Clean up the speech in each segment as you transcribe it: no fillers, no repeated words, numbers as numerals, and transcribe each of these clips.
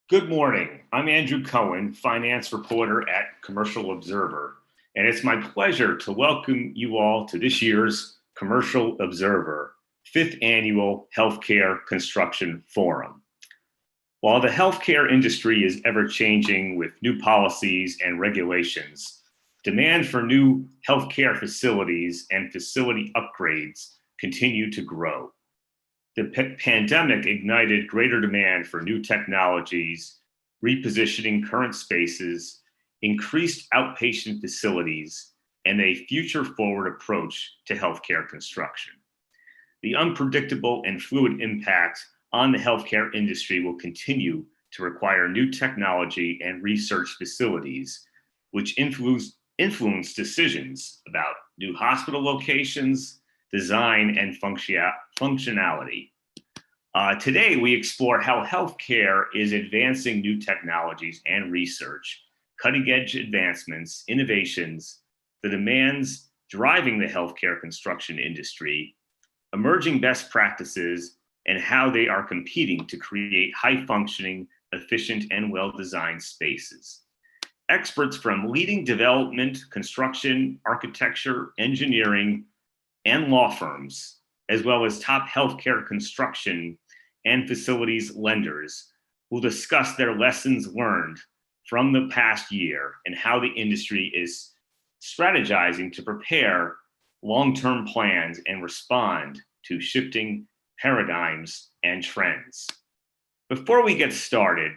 Good morning. I'm Andrew Cohen, finance reporter at Commercial Observer, and it's my pleasure to welcome you all to this year's Commercial Observer, 5th Annual Healthcare Construction Forum. While the healthcare industry is ever-changing with new policies and regulations, demand for new healthcare facilities and facility upgrades continue to grow. The pandemic ignited greater demand for new technologies, repositioning current spaces, increased outpatient facilities, and a future-forward approach to healthcare construction. The unpredictable and fluid impact on the healthcare industry will continue to require new technology and research facilities, which influence decisions about new hospital locations, design, and functionality. Today, we explore how healthcare is advancing new technologies and research, cutting-edge advancements, innovations, the demands driving the healthcare construction industry, emerging best practices, and how they are competing to create high-functioning, efficient, and well-designed spaces. Experts from leading development, construction, architecture, engineering, and law firms, as well as top healthcare construction and facilities lenders, will discuss their lessons learned from the past year and how the industry is strategizing to prepare long-term plans and respond to shifting paradigms and trends. Before we get started,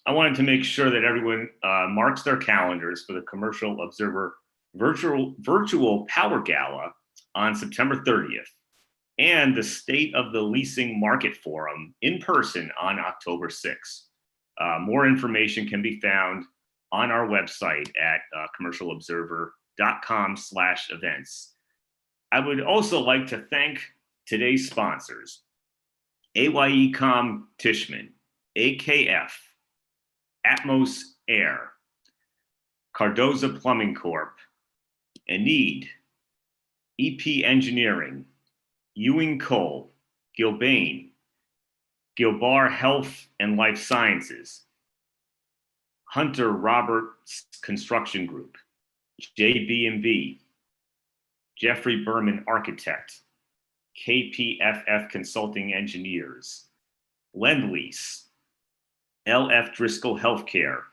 I wanted to make sure that everyone marks their calendars for the Commercial Observer virtual Power Gala on September 30th, and the State of the Leasing Market Forum in person on October 6th. More information can be found on our website at commercialobserver.com/events. I would also like to thank today's sponsors: AYE Com Tishman, AKF, Atmos Air, Cardoza Plumbing Corp., Enid, EP Engineering, Ewing Cole, Gilbane, Gilbar Health and Life Sciences, Hunter Roberts Construction Group, JB&B, Jeffrey Berman Architect, KPFF Consulting Engineers, Lend-Lease, LF Driscoll Healthcare,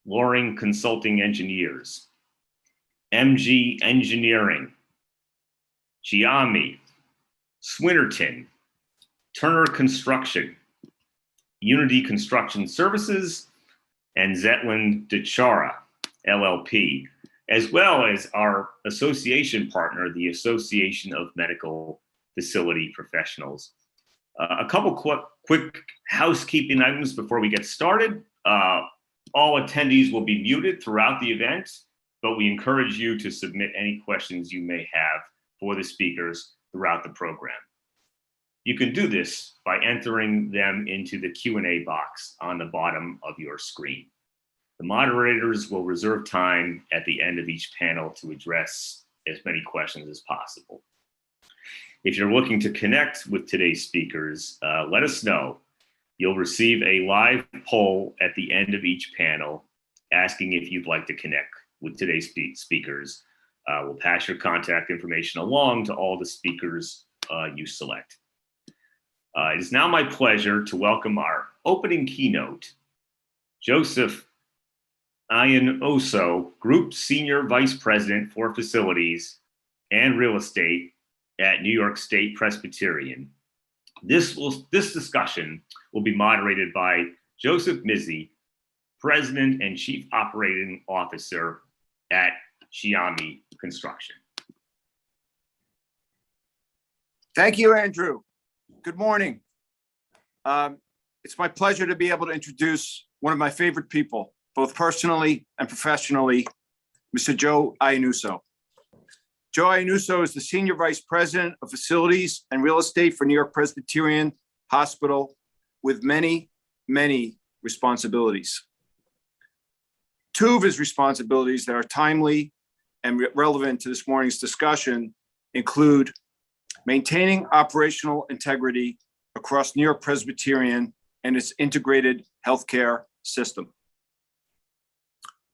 Loring Consulting Engineers, MG Engineering, Giami, Swinnerton, Turner Construction, Unity Construction Services, and Zetland DeChara, LLP, as well as our association partner, the Association of Medical Facility Professionals. A couple quick housekeeping items before we get started. All attendees will be muted throughout the event, but we encourage you to submit any questions you may have for the speakers throughout the program. You can do this by entering them into the Q&A box on the bottom of your screen. The moderators will reserve time at the end of each panel to address as many questions as possible. If you're looking to connect with today's speakers, let us know. You'll receive a live poll at the end of each panel asking if you'd like to connect with today's speakers. We'll pass your contact information along to all the speakers you select. It is now my pleasure to welcome our opening keynote, Joseph Iannuso, Group Senior Vice President for Facilities and Real Estate at New York State Presbyterian. This discussion will be moderated by Joseph Mizzi, President and Chief Operating Officer at Giami Construction. Thank you, Andrew. Good morning. It's my pleasure to be able to introduce one of my favorite people, both personally and professionally, Mr. Joe Iannuso. Joe Iannuso is the Senior Vice President of Facilities and Real Estate for New York Presbyterian Hospital, with many, many responsibilities. Two of his responsibilities that are timely and relevant to this morning's discussion include maintaining operational integrity across New York Presbyterian and its integrated healthcare system.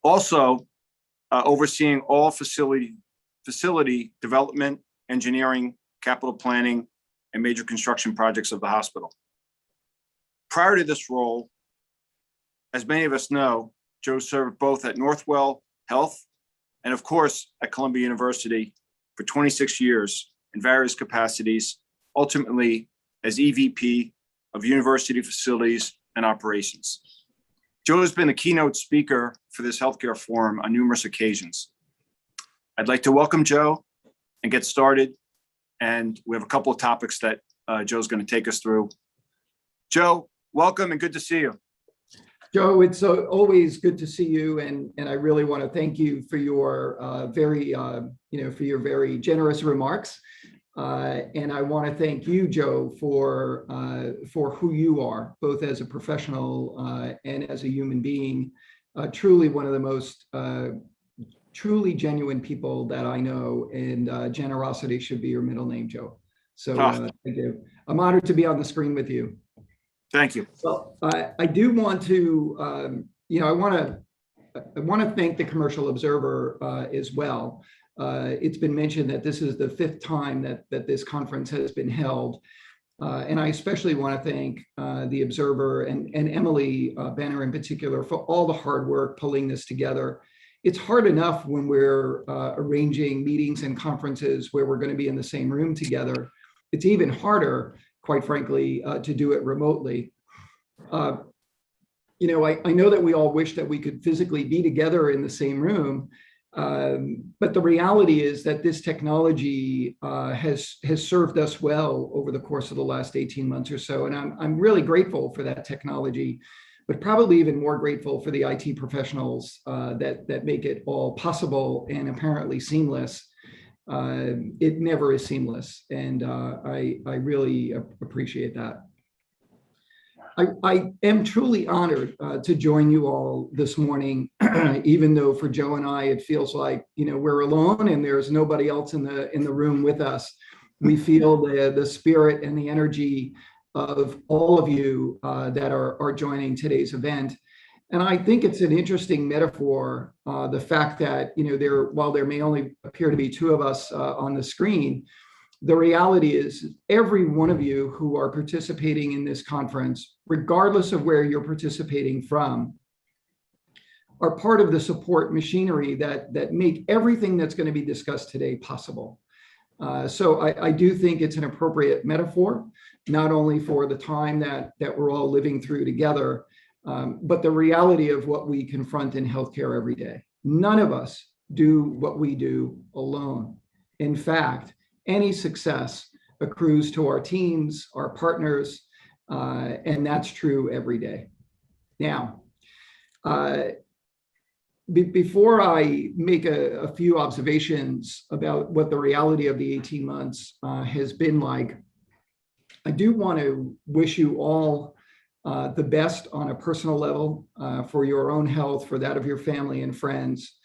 Also, overseeing all facility development, engineering, capital planning, and major construction projects of the hospital. Prior to this role, as many of us know, Joe served both at Northwell Health and, of course, at Columbia University for 26 years in various capacities, ultimately as EVP of University Facilities and Operations. Joe has been a keynote speaker for this healthcare forum on numerous occasions. I'd like to welcome Joe and get started. And we have a couple of topics that Joe's going to take us through. Joe, welcome and good to see you. Joe, it's always good to see you, and I really want to thank you for your very generous remarks. And I want to thank you, Joe, for who you are, both as a professional and as a human being. Truly one of the most truly genuine people that I know, and generosity should be your middle name, Joe. So thank you. I'm honored to be on the screen with you. Thank you. Well, I do want to, I want to thank the Commercial Observer as well. It's been mentioned that this is the 5th time that this conference has been held. And I especially want to thank the Observer and Emily Banner in particular for all the hard work pulling this together. It's hard enough when we're arranging meetings and conferences where we're going to be in the same room together. It's even harder, quite frankly, to do it remotely. I know that we all wish that we could physically be together in the same room, but the reality is that this technology has served us well over the course of the last 18 months or so, and I'm really grateful for that technology, but probably even more grateful for the IT professionals that make it all possible and apparently seamless. It never is seamless, and I really appreciate that. I am truly honored to join you all this morning, even though for Joe and I, it feels like we're alone and there's nobody else in the room with us. We feel the spirit and the energy of all of you that are joining today's event. And I think it's an interesting metaphor, the fact that while there may only appear to be 2 of us on the screen, the reality is every one of you who are participating in this conference, regardless of where you're participating from, are part of the support machinery that make everything that's going to be discussed today possible. So I do think it's an appropriate metaphor, not only for the time that we're all living through together, but the reality of what we confront in healthcare every day. None of us do what we do alone. In fact, any success accrues to our teams, our partners, and that's true every day. Now, before I make a few observations about what the reality of the 18 months has been like, I do want to wish you all the best on a personal level for your own health, for that of your family and friends,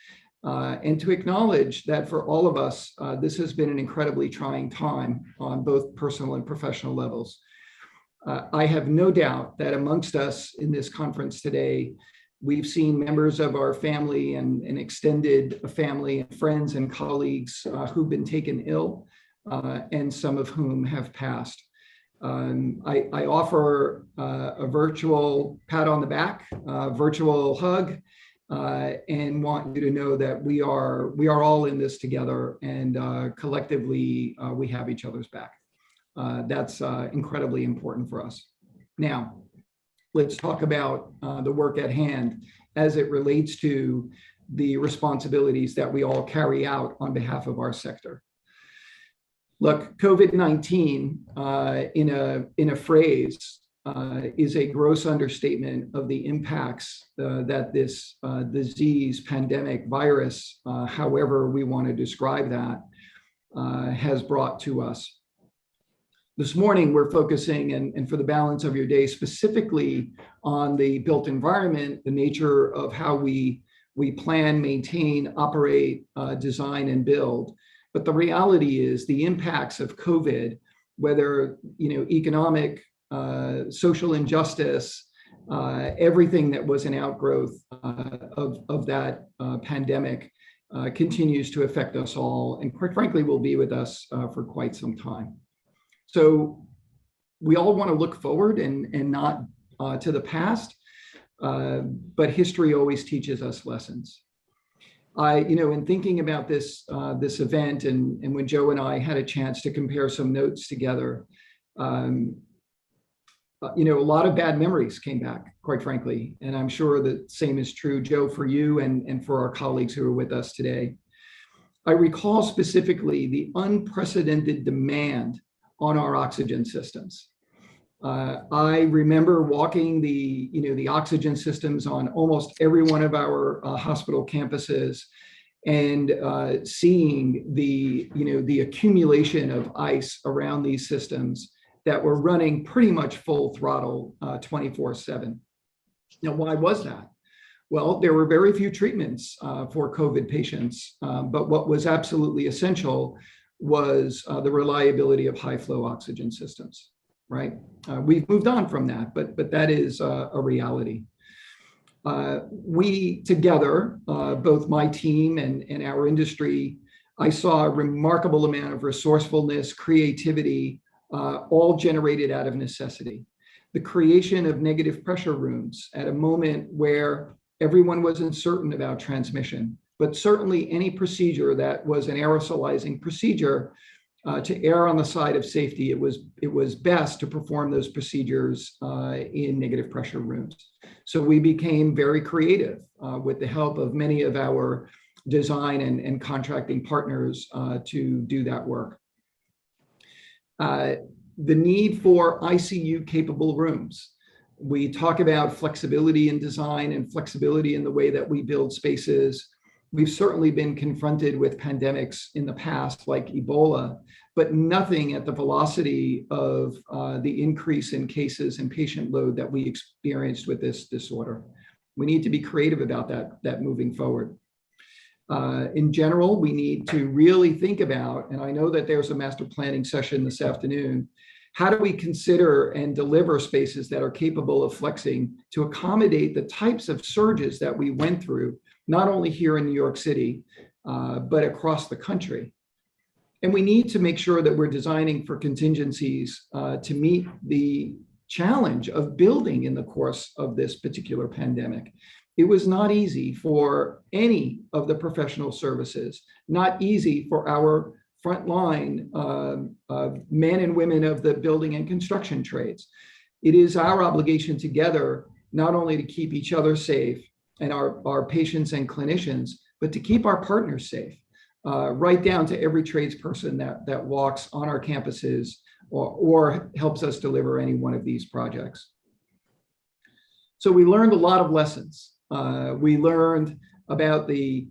and to acknowledge that for all of us, this has been an incredibly trying time on both personal and professional levels. I have no doubt that amongst us in this conference today, we've seen members of our family and extended family and friends and colleagues who've been taken ill, and some of whom have passed. I offer a virtual pat on the back, virtual hug, and want you to know that we are all in this together, and collectively we have each other's back. That's incredibly important for us. Now, let's talk about the work at hand as it relates to the responsibilities that we all carry out on behalf of our sector. Look, COVID-19 in a phrase is a gross understatement of the impacts that this disease, pandemic, virus, however we want to describe that, has brought to us. This morning, we're focusing, and for the balance of your day, specifically on the built environment, the nature of how we plan, maintain, operate, design, and build. But the reality is the impacts of COVID, whether economic, social injustice, everything that was an outgrowth of that pandemic continues to affect us all, and quite frankly, will be with us for quite some time. So we all want to look forward and not to the past, but history always teaches us lessons. In thinking about this event, and when Joe and I had a chance to compare some notes together, a lot of bad memories came back, quite frankly. And I'm sure the same is true, Joe, for you and for our colleagues who are with us today. I recall specifically the unprecedented demand on our oxygen systems. I remember walking the oxygen systems on almost every one of our hospital campuses, and seeing the accumulation of ice around these systems that were running pretty much full throttle 24/7. Now, why was that? Well, there were very few treatments for COVID patients, but what was absolutely essential was the reliability of high flow oxygen systems, right? We've moved on from that, but that is a reality. We together, both my team and our industry, I saw a remarkable amount of resourcefulness, creativity, all generated out of necessity. The creation of negative pressure rooms at a moment where everyone was uncertain about transmission, but certainly any procedure that was an aerosolizing procedure, to err on the side of safety, it was best to perform those procedures in negative pressure rooms. So we became very creative with the help of many of our design and contracting partners to do that work. The need for ICU capable rooms. We talk about flexibility in design and flexibility in the way that we build spaces. We've certainly been confronted with pandemics in the past, like Ebola, but nothing at the velocity of the increase in cases and patient load that we experienced with this disorder. We need to be creative about that moving forward. In general, we need to really think about, and I know that there's a master planning session this afternoon, how do we consider and deliver spaces that are capable of flexing to accommodate the types of surges that we went through, not only here in New York City, but across the country. And we need to make sure that we're designing for contingencies to meet the challenge of building in the course of this particular pandemic. It was not easy for any of the professional services, not easy for our frontline men and women of the building and construction trades. It is our obligation together, not only to keep each other safe and our patients and clinicians, but to keep our partners safe, right down to every tradesperson that walks on our campuses or helps us deliver any one of these projects. So we learned a lot of lessons. We learned about the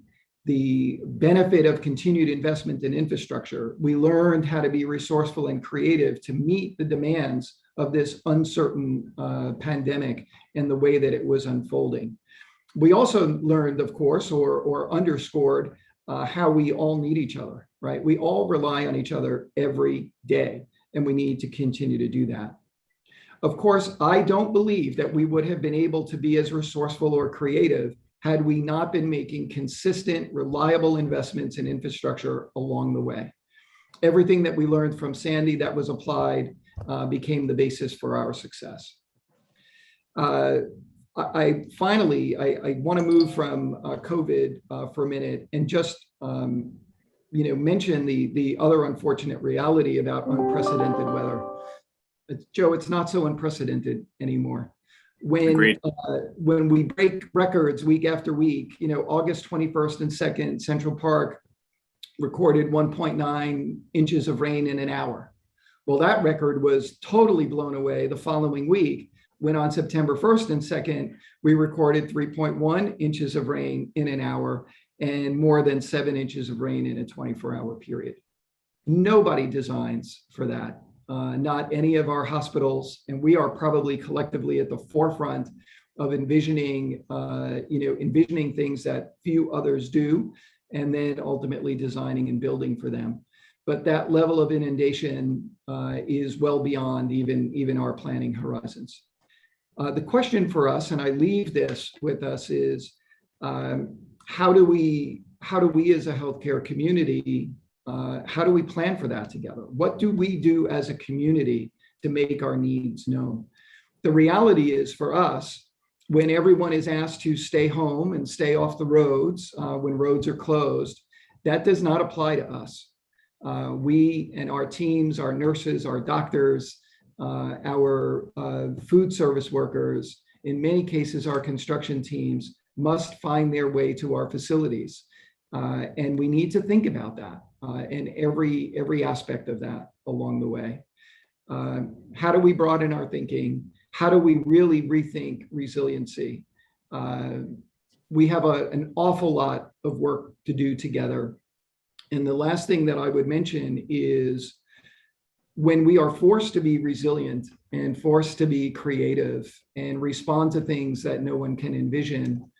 benefit of continued investment in infrastructure. We learned how to be resourceful and creative to meet the demands of this uncertain pandemic and the way that it was unfolding. We also learned, of course, or underscored how we all need each other, right? We all rely on each other every day, and we need to continue to do that. Of course, I don't believe that we would have been able to be as resourceful or creative had we not been making consistent, reliable investments in infrastructure along the way. Everything that we learned from Sandy that was applied became the basis for our success. I want to move from COVID for a minute and just mention the other unfortunate reality about unprecedented weather. Joe, it's not so unprecedented anymore. When we break records week after week, August 21st and 2nd, Central Park recorded 1.9 inches of rain in an hour. Well, that record was totally blown away the following week when on September 1st and 2nd, we recorded 3.1 inches of rain in an hour and more than 7 inches of rain in a 24-hour period. Nobody designs for that. Not any of our hospitals, and we are probably collectively at the forefront of envisioning things that few others do, and then ultimately designing and building for them. but that level of inundation is well beyond even our planning horizons. The question for us, and I leave this with us, is how do we as a healthcare community, how do we plan for that together? What do we do as a community to make our needs known? The reality is for us, when everyone is asked to stay home and stay off the roads, when roads are closed, that does not apply to us. We and our teams, our nurses, our doctors, our food service workers, in many cases, our construction teams must find their way to our facilities. And we need to think about that and every aspect of that along the way. How do we broaden our thinking? How do we really rethink resiliency? We have an awful lot of work to do together. And the last thing that I would mention is when we are forced to be resilient and forced to be creative and respond to things that no one can envision,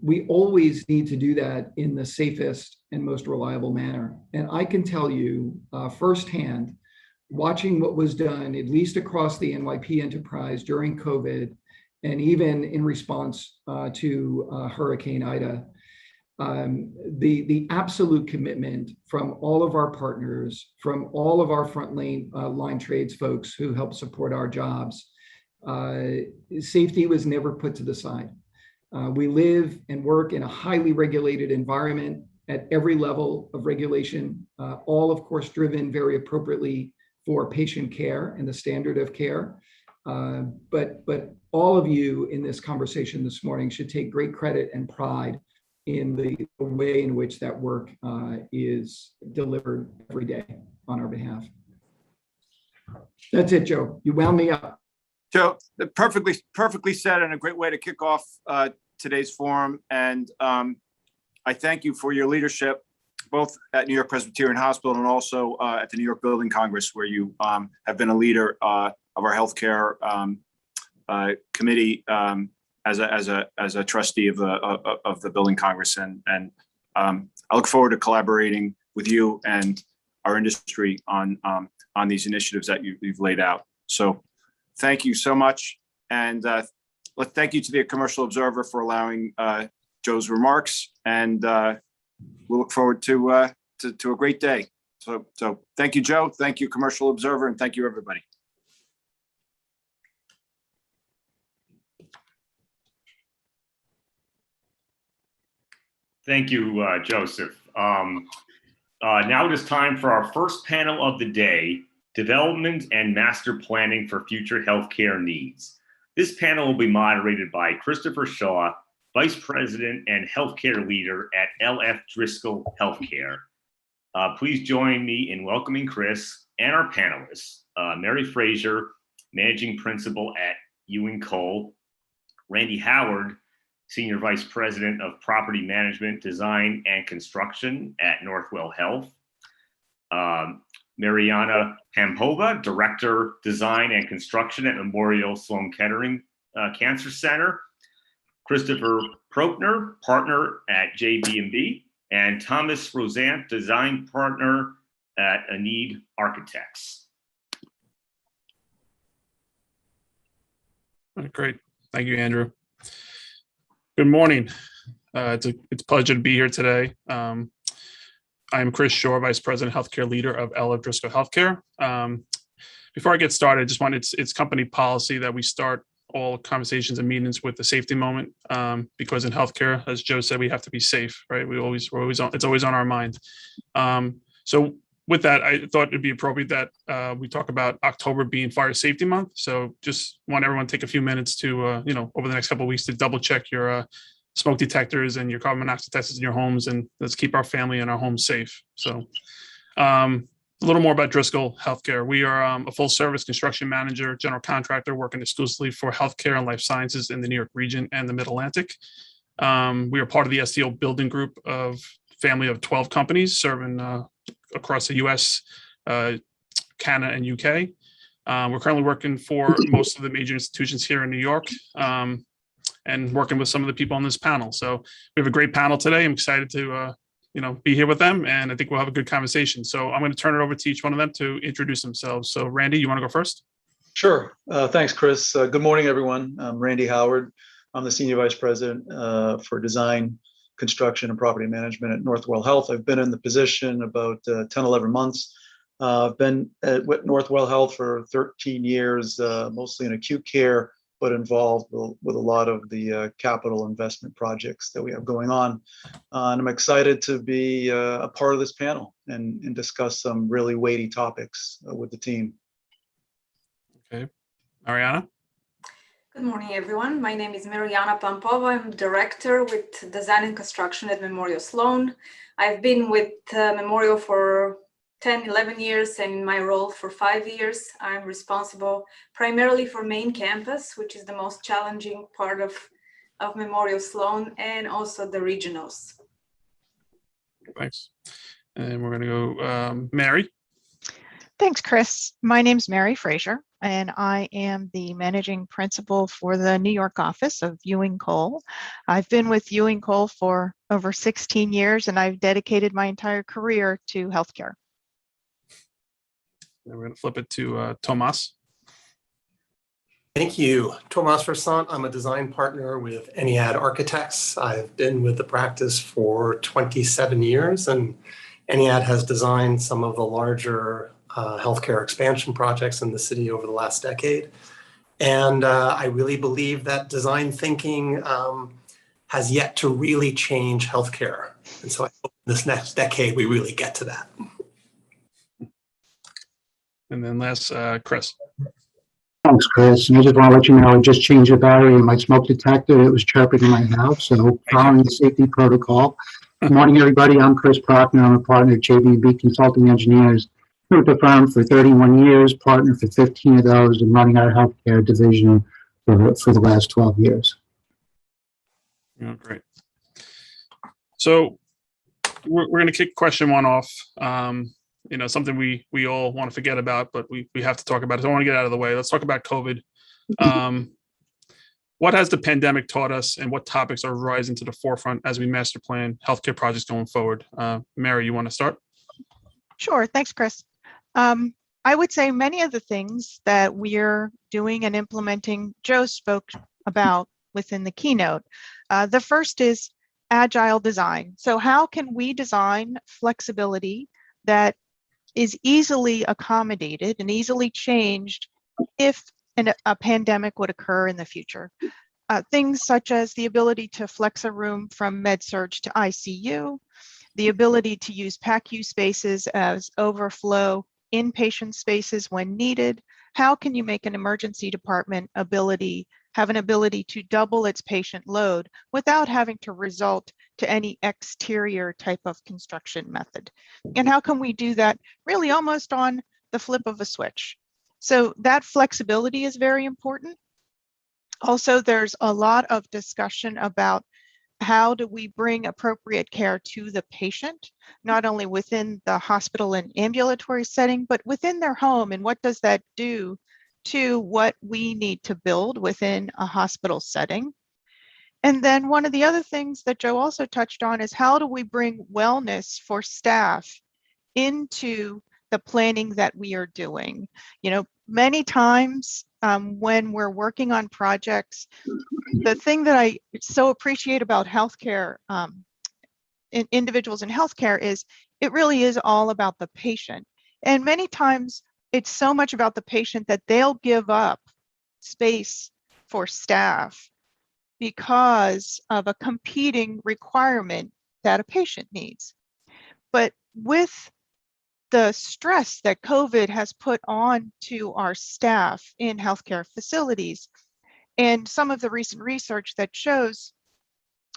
we always need to do that in the safest and most reliable manner. And I can tell you firsthand, watching what was done, at least across the NYP enterprise during COVID, and even in response to Hurricane Ida, the absolute commitment from all of our partners, from all of our line trades folks who help support our jobs, safety was never put to the side. We live and work in a highly regulated environment at every level of regulation, all of course driven very appropriately for patient care and the standard of care. But all of you in this conversation this morning should take great credit and pride in the way in which that work is delivered every day on our behalf. That's it, Joe. You wound me up. Joe, perfectly said, and a great way to kick off today's forum. And I thank you for your leadership, both at New York Presbyterian Hospital and also at the New York Building Congress, where you have been a leader of our healthcare committee as a trustee of the Building Congress, and I look forward to collaborating with you and our industry on these initiatives that you've laid out. So, thank you so much, and thank you to the Commercial Observer for allowing Joe's remarks, and we'll look forward to a great day. So thank you, Joe. Thank you, Commercial Observer, and thank you, everybody. Thank you, Joseph. Now it is time for our first panel of the day, Development and Master Planning for Future Healthcare Needs. This panel will be moderated by Christopher Shaw, Vice President and Healthcare Leader at LF Driscoll Healthcare. Please join me in welcoming Chris and our panelists, Mary Frazier, Managing Principal at Ewing Cole, Randy Howard, Senior Vice President of Property Management, Design and Construction at Northwell Health, Mariana Pampova, Director, Design and Construction at Memorial Sloan Kettering Cancer Center, Christopher Prokner, Partner at JB&B, and Thomas Rosant, Design Partner at Anid Architects. Great. Thank you, Andrew. Good morning. It's a pleasure to be here today. I'm Chris Shaw, Vice President, Healthcare Leader of LF Driscoll Healthcare. Before I get started, I just wanted, it's company policy that we start all conversations and meetings with the safety moment, because in healthcare, as Joe said, we have to be safe, right? We're always on, it's always on our mind. So with that, I thought it'd be appropriate that we talk about October being Fire Safety Month. So just want everyone to take a few minutes to, over the next couple of weeks to double check your smoke detectors and your carbon monoxide testers in your homes, and let's keep our family and our homes safe. So a little more about Driscoll Healthcare. We are a full service construction manager, general contractor working exclusively for healthcare and life sciences in the New York region and the Mid-Atlantic. We are part of the STO Building Group of family of 12 companies serving across the US, Canada, and UK. We're currently working for most of the major institutions here in New York, and working with some of the people on this panel. So we have a great panel today. I'm excited to be here with them, and I think we'll have a good conversation. So I'm going to turn it over to each one of them to introduce themselves. So Randy, you want to go first? Sure. Thanks, Chris. Good morning, everyone. I'm Randy Howard. I'm the Senior Vice President for Design, Construction, and Property Management at Northwell Health. I've been in the position about 10, 11 months. I've been at Northwell Health for 13 years, mostly in acute care, but involved with a lot of the capital investment projects that we have going on. And I'm excited to be a part of this panel and discuss some really weighty topics with the team. Okay. Mariana? Good morning, everyone. My name is Mariana Pampova. I'm Director with Design and Construction at Memorial Sloan. I've been with Memorial for 10, 11 years, and in my role for 5 years. I'm responsible primarily for main campus, which is the most challenging part of Memorial Sloan, and also the regionals. Thanks. And we're going to go Mary. Thanks, Chris. My name's Mary Frazier, and I am the managing principal for the New York office of Ewing Cole. I've been with Ewing Cole for over 16 years, and I've dedicated my entire career to healthcare. And we're going to flip it to Tomas. Thank you. Tomas Versant. I'm a design partner with Ennead Architects. I've been with the practice for 27 years, and Ennead has designed some of the larger healthcare expansion projects in the city over the last decade. And I really believe that design thinking has yet to really change healthcare. And so I hope this next decade we really get to that. And then last, Chris. Thanks, Chris. And I just want to let you know, I just changed the battery in my smoke detector. It was chirping in my house, so following the safety protocol. Good morning, everybody. I'm Chris Prochnow. I'm a partner at JB&B Consulting Engineers. Been with the firm for 31 years, partner for 15 of those, and running our healthcare division for the last 12 years. Oh, great. So we're going to kick question one off. Something we all want to forget about, but we have to talk about it. So I want to get out of the way. Let's talk about COVID. What has the pandemic taught us, and what topics are rising to the forefront as we master plan healthcare projects going forward? Mary, you want to start? Sure. Thanks, Chris. I would say many of the things that we're doing and implementing, Joe spoke about within the keynote. The first is agile design. So how can we design flexibility that is easily accommodated and easily changed if a pandemic would occur in the future? Things such as the ability to flex a room from med-surg to ICU, the ability to use PACU spaces as overflow inpatient spaces when needed. How can you make an emergency department have an ability to double its patient load without having to resort to any exterior type of construction method? And how can we do that really almost on the flip of a switch? So that flexibility is very important. Also, there's a lot of discussion about how do we bring appropriate care to the patient, not only within the hospital and ambulatory setting, but within their home, and what does that do to what we need to build within a hospital setting? And then one of the other things that Joe also touched on is how do we bring wellness for staff into the planning that we are doing? Many times when we're working on projects, the thing that I so appreciate about healthcare, individuals in healthcare, is it really is all about the patient. And many times it's so much about the patient that they'll give up space for staff because of a competing requirement that a patient needs. But with the stress that COVID has put on to our staff in healthcare facilities, and some of the recent research that shows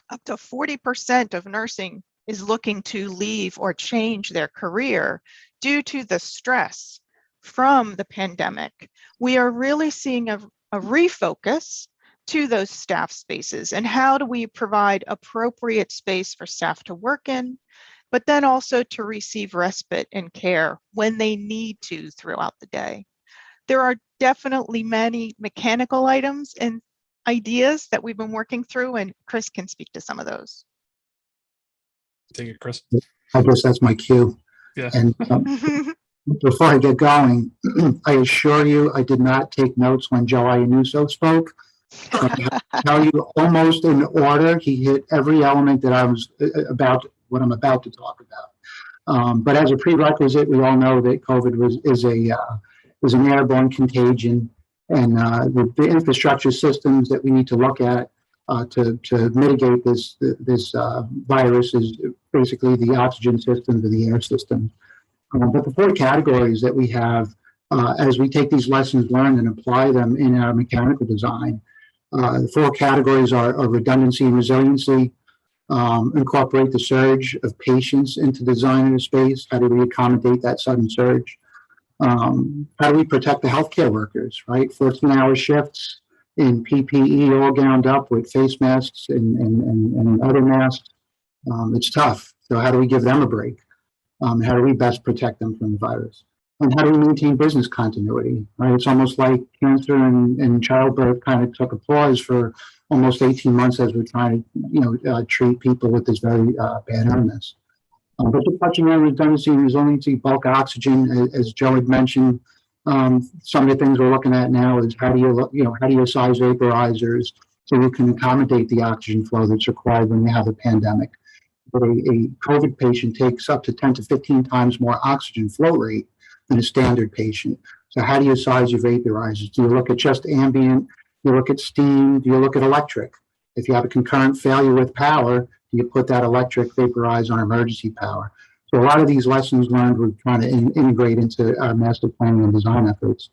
up to 40% of nursing is looking to leave or change their career due to the stress from the pandemic, we are really seeing a refocus to those staff spaces, and how do we provide appropriate space for staff to work in, but then also to receive respite and care when they need to throughout the day. There are definitely many mechanical items and ideas that we've been working through, and Chris can speak to some of those. Take it, Chris. I guess that's my cue. Yeah. And before I get going, I assure you, I did not take notes when Joe Iannuso spoke. I tell you, almost in order, he hit every element that I was about, what I'm about to talk about. But as a prerequisite, we all know that COVID is an airborne contagion, and the infrastructure systems that we need to look at to mitigate this virus is basically the oxygen systems and the air systems. But the four categories that we have, as we take these lessons learned and apply them in our mechanical design, the four categories are redundancy and resiliency, incorporate the surge of patients into the design of the space. How do we accommodate that sudden surge? How do we protect the healthcare workers, right? 14-hour shifts in PPE, all gowned up with face masks and other masks. It's tough. So how do we give them a break? How do we best protect them from the virus? And how do we maintain business continuity, right? It's almost like cancer and childbirth kind of took a pause for almost 18 months as we're trying to, treat people with this very bad illness. But just touching on redundancy and resiliency, bulk oxygen, as Joe had mentioned, some of the things we're looking at now is how do you size vaporizers so you can accommodate the oxygen flow that's required when you have a pandemic. But a COVID patient takes up to 10 to 15 times more oxygen flow rate than a standard patient. So how do you size your vaporizers? Do you look at just ambient? Do you look at steam? Do you look at electric? If you have a concurrent failure with power, do you put that electric vaporizer on emergency power? So a lot of these lessons learned we're trying to integrate into our master planning and design efforts.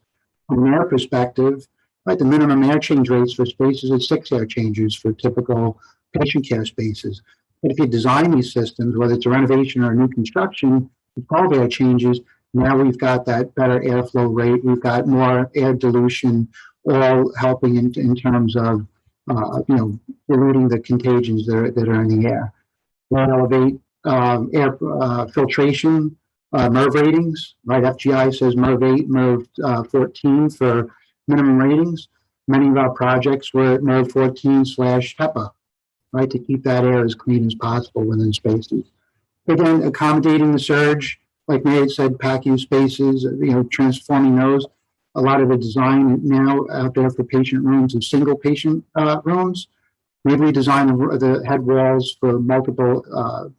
From an air perspective, right, the minimum air change rates for spaces is 6 air changes for typical patient care spaces. But if you design these systems, whether it's a renovation or a new construction, with 12 air changes, now we've got that better airflow rate. We've got more air dilution, all helping in terms of, diluting the contagions that are in the air. We'll elevate air filtration, MERV ratings, right? FGI says MERV 8, MERV 14 for minimum ratings. Many of our projects were at MERV 14/HEPA, right, to keep that air as clean as possible within spaces. Again, accommodating the surge, like Mary said, PACU spaces, transforming those. A lot of the design now out there for patient rooms is single patient rooms. Maybe we design the head walls for multiple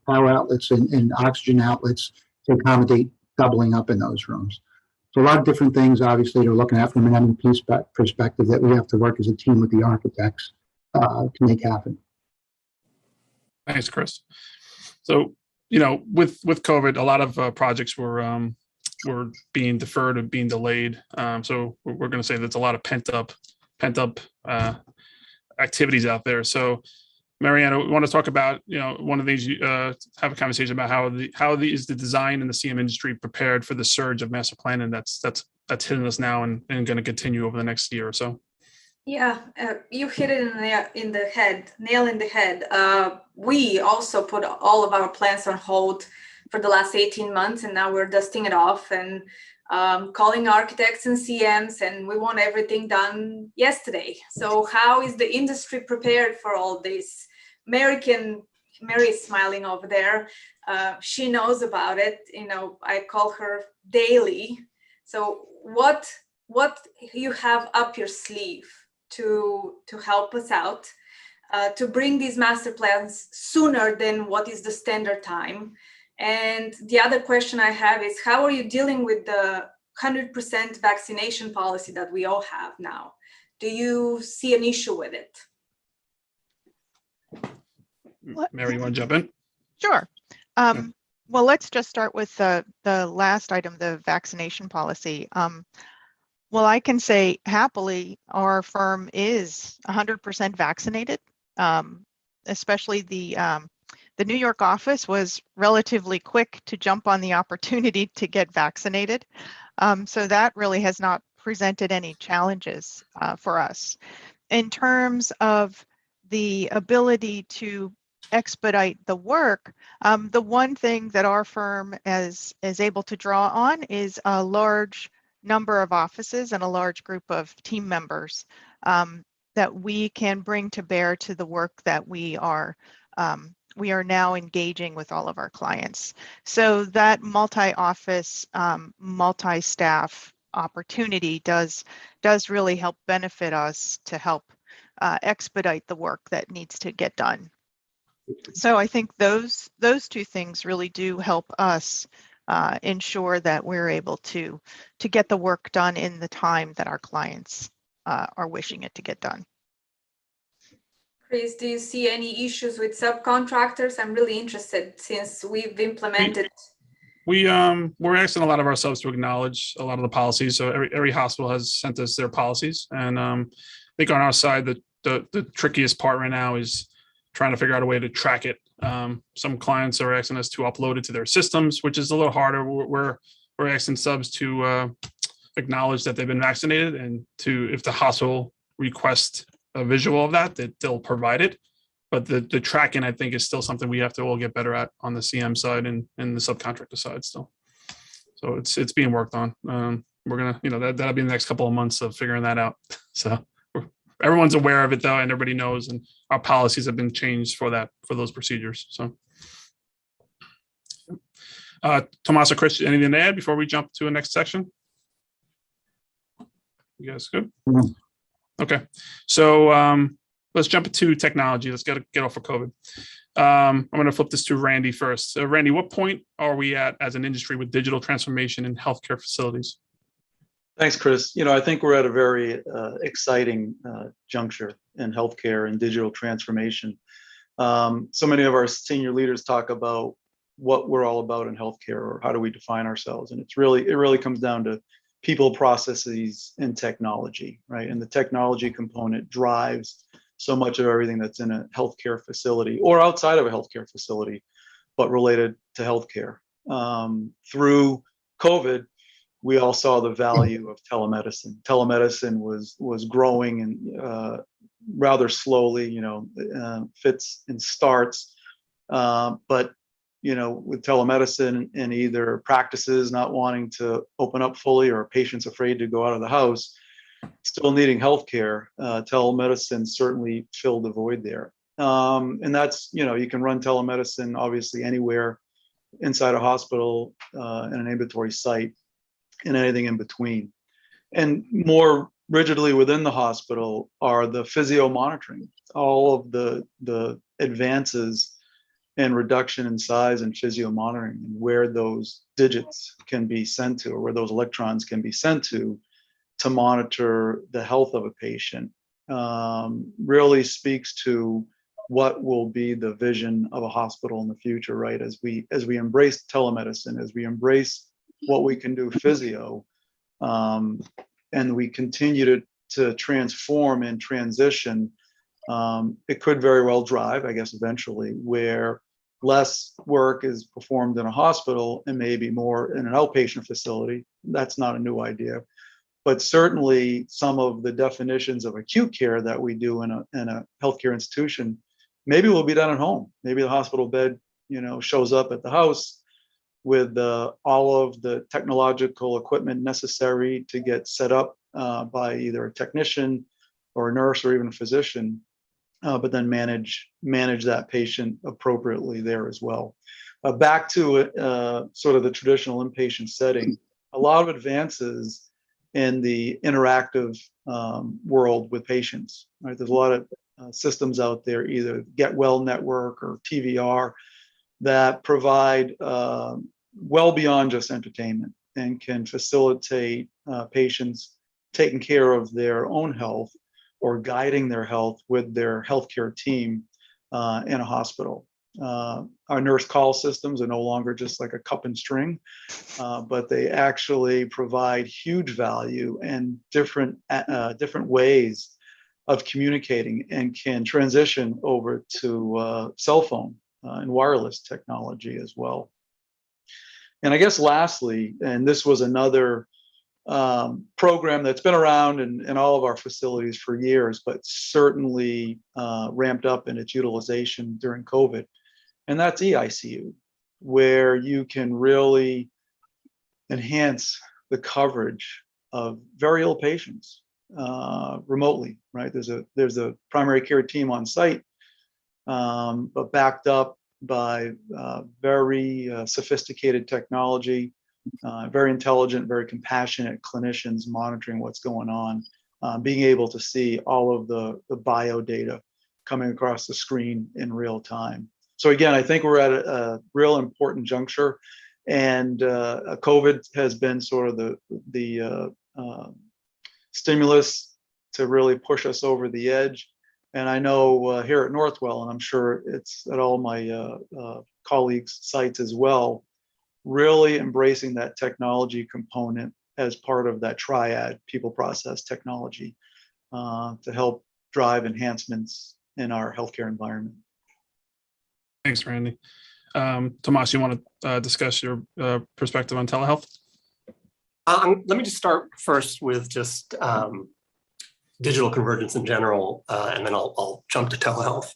power outlets and oxygen outlets to accommodate doubling up in those rooms. So a lot of different ththings, obviously, they're looking at from an MEP perspective that we have to work as a team with the architects to make happen. Thanks, Chris. So, with COVID, a lot of projects were being deferred and being delayed. So we're going to say there's a lot of pent up activities out there. So, Mariana, we want to talk about, one of these, have a conversation about how is the design and the CM industry prepared for the surge of master planning that's hitting us now and going to continue over the next year or so. Yeah, you hit it in the head, nail in the head. We also put all of our plans on hold for the last 18 months, and now we're dusting it off and calling architects and CMs, and we want everything done yesterday. So how is the industry prepared for all this? Mary is smiling over there. She knows about it. I call her daily. So what you have up your sleeve to help us out, to bring these master plans sooner than what is the standard time? And the other question I have is, how are you dealing with the 100% vaccination policy that we all have now? Do you see an issue with it? Mary, you want to jump in? Sure. Well, let's just start with the last item, the vaccination policy. Well, I can say happily, our firm is 100% vaccinated, especially the New York office was relatively quick to jump on the opportunity to get vaccinated. So that really has not presented any challenges for us. In terms of the ability to expedite the work, the one thing that our firm is able to draw on is a large number of offices and a large group of team members that we can bring to bear to the work that we are we are now engaging with all of our clients. So that multi-office, multi-staff opportunity does really help benefit us to help expedite the work that needs to get done. So I think those two things really do help us ensure that we're able to get the work done in the time that our clients are wishing it to get done. Chris, do you see any issues with subcontractors? I'm really interested since we've implemented. We're asking a lot of our subs to acknowledge a lot of the policies. So every hospital has sent us their policies, and I think on our side, the trickiest part right now is trying to figure out a way to track it. Some clients are asking us to upload it to their systems, which is a little harder. We're asking subs to acknowledge that they've been vaccinated, and if the hospital requests a visual of that they'll provide it. But the tracking, I think, is still something we have to all get better at on the CM side and the subcontractor side still. So it's being worked on. We're gonna, that'll be the next couple of months of figuring that out. So everyone's aware of it though, and everybody knows, and our policies have been changed for those procedures. So Tomas or Chris, anything to add before we jump to the next section? You guys good? Okay, so let's jump into technology. Let's get off of COVID. I'm going to flip this to Randy first. Randy, what point are we at as an industry with digital transformation in healthcare facilities? Thanks, Chris. I think we're at a very exciting juncture in healthcare and digital transformation. So many of our senior leaders talk about what we're all about in healthcare, or how do we define ourselves, and it really comes down to people, processes, and technology, right? And the technology component drives so much of everything that's in a healthcare facility or outside of a healthcare facility, but related to healthcare. Through COVID, we all saw the value of telemedicine. Telemedicine was growing and rather slowly, fits and starts. But with telemedicine and either practices not wanting to open up fully or patients afraid to go out of the house, still needing healthcare, telemedicine certainly filled the void there. And that's, you can run telemedicine obviously anywhere inside a hospital, in an ambulatory site, and anything in between. And more rigidly within the hospital are the physio monitoring, all of the advances and reduction in size and physio monitoring, and where those digits can be sent to, or where those electrons can be sent to monitor the health of a patient, really speaks to what will be the vision of a hospital in the future, right? As we embrace telemedicine, as we embrace what we can do physio, and we continue to transform and transition, it could very well drive, I guess, eventually, where less work is performed in a hospital and maybe more in an outpatient facility. That's not a new idea. But certainly some of the definitions of acute care that we do in a healthcare institution maybe will be done at home. Maybe the hospital bed, shows up at the house with all of the technological equipment necessary to get set up by either a technician or a nurse or even a physician, but then manage that patient appropriately there as well. Back to sort of the traditional inpatient setting, a lot of advances in the interactive world with patients, right? There's a lot of systems out there, either Get Well Network or TVR, that provide well beyond just entertainment and can facilitate patients taking care of their own health or guiding their health with their healthcare team in a hospital. Our nurse call systems are no longer just like a cup and string, but they actually provide huge value and different ways of communicating, and can transition over to cell phone and wireless technology as well. And I guess lastly, and this was another program that's been around in all of our facilities for years, but certainly ramped up in its utilization during COVID, and that's eICU, where you can really enhance the coverage of very ill patients remotely, right? There's a primary care team on site, but backed up by very sophisticated technology, very intelligent, very compassionate clinicians monitoring what's going on, being able to see all of the bio data coming across the screen in real time. So again, I think we're at a real important juncture, and COVID has been sort of the stimulus to really push us over the edge. And I know here at Northwell, and I'm sure it's at all my colleagues' sites as well, really embracing that technology component as part of that triad, people, process, technology, to help drive enhancements in our healthcare environment. Thanks, Randy. Tomas, you want to discuss your perspective on telehealth? Let me just start first with just digital convergence in general, and then I'll jump to telehealth.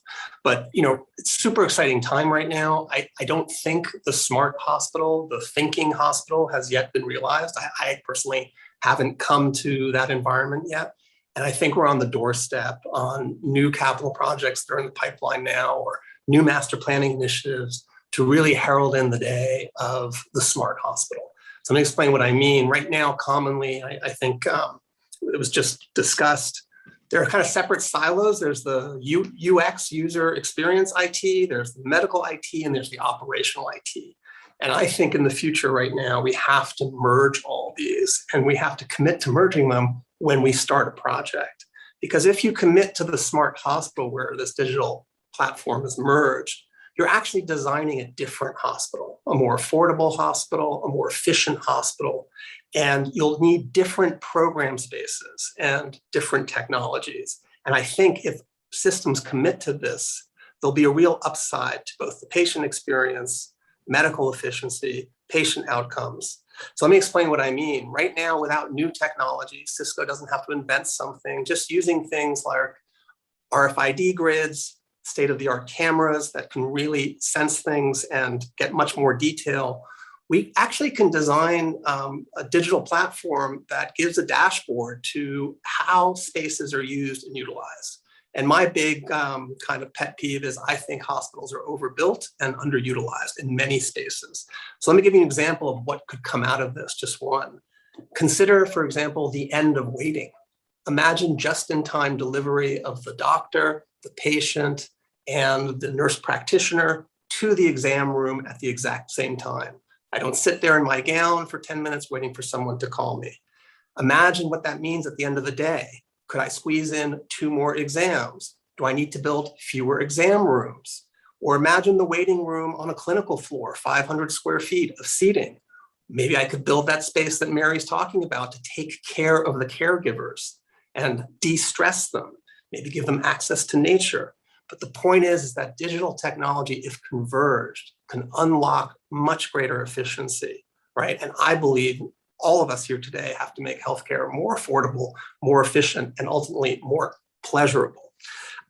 But it's super exciting time right now. I don't think the smart hospital, the thinking hospital, has yet been realized. I personally haven't come to that environment yet. And I think we're on the doorstep on new capital projects that are in the pipeline now, or new master planning initiatives to really herald in the day of the smart hospital. So let me explain what I mean. Right now, commonly, I think it was just discussed, there are kind of separate silos. There's the UX, user experience IT, there's the medical IT, and there's the operational IT. And I think in the future right now, we have to merge all these, and we have to commit to merging them when we start a project. Because if you commit to the smart hospital where this digital platform is merged, you're actually designing a different hospital, a more affordable hospital, a more efficient hospital, and you'll need different program spaces and different technologies. And I think if systems commit to this, there'll be a real upside to both the patient experience, medical efficiency, patient outcomes. So let me explain what I mean. Right now, without new technology, Cisco doesn't have to invent something, just using things like RFID grids, state-of-the-art cameras that can really sense things and get much more detail. We actually can design a digital platform that gives a dashboard to how spaces are used and utilized. And my big kind of pet peeve is I think hospitals are overbuilt and underutilized in many spaces. So let me give you an example of what could come out of this, just one. Consider, for example, the end of waiting. Imagine just-in-time delivery of the doctor, the patient, and the nurse practitioner to the exam room at the exact same time. I don't sit there in my gown for 10 minutes waiting for someone to call me. Imagine what that means at the end of the day. Could I squeeze in 2 more exams? Do I need to build fewer exam rooms? Or imagine the waiting room on a clinical floor, 500 square feet of seating. Maybe I could build that space that Mary's talking about to take care of the caregivers and de-stress them, maybe give them access to nature. But the point is that digital technology, if converged, can unlock much greater efficiency, right? And I believe all of us here today have to make healthcare more affordable, more efficient, and ultimately more pleasurable.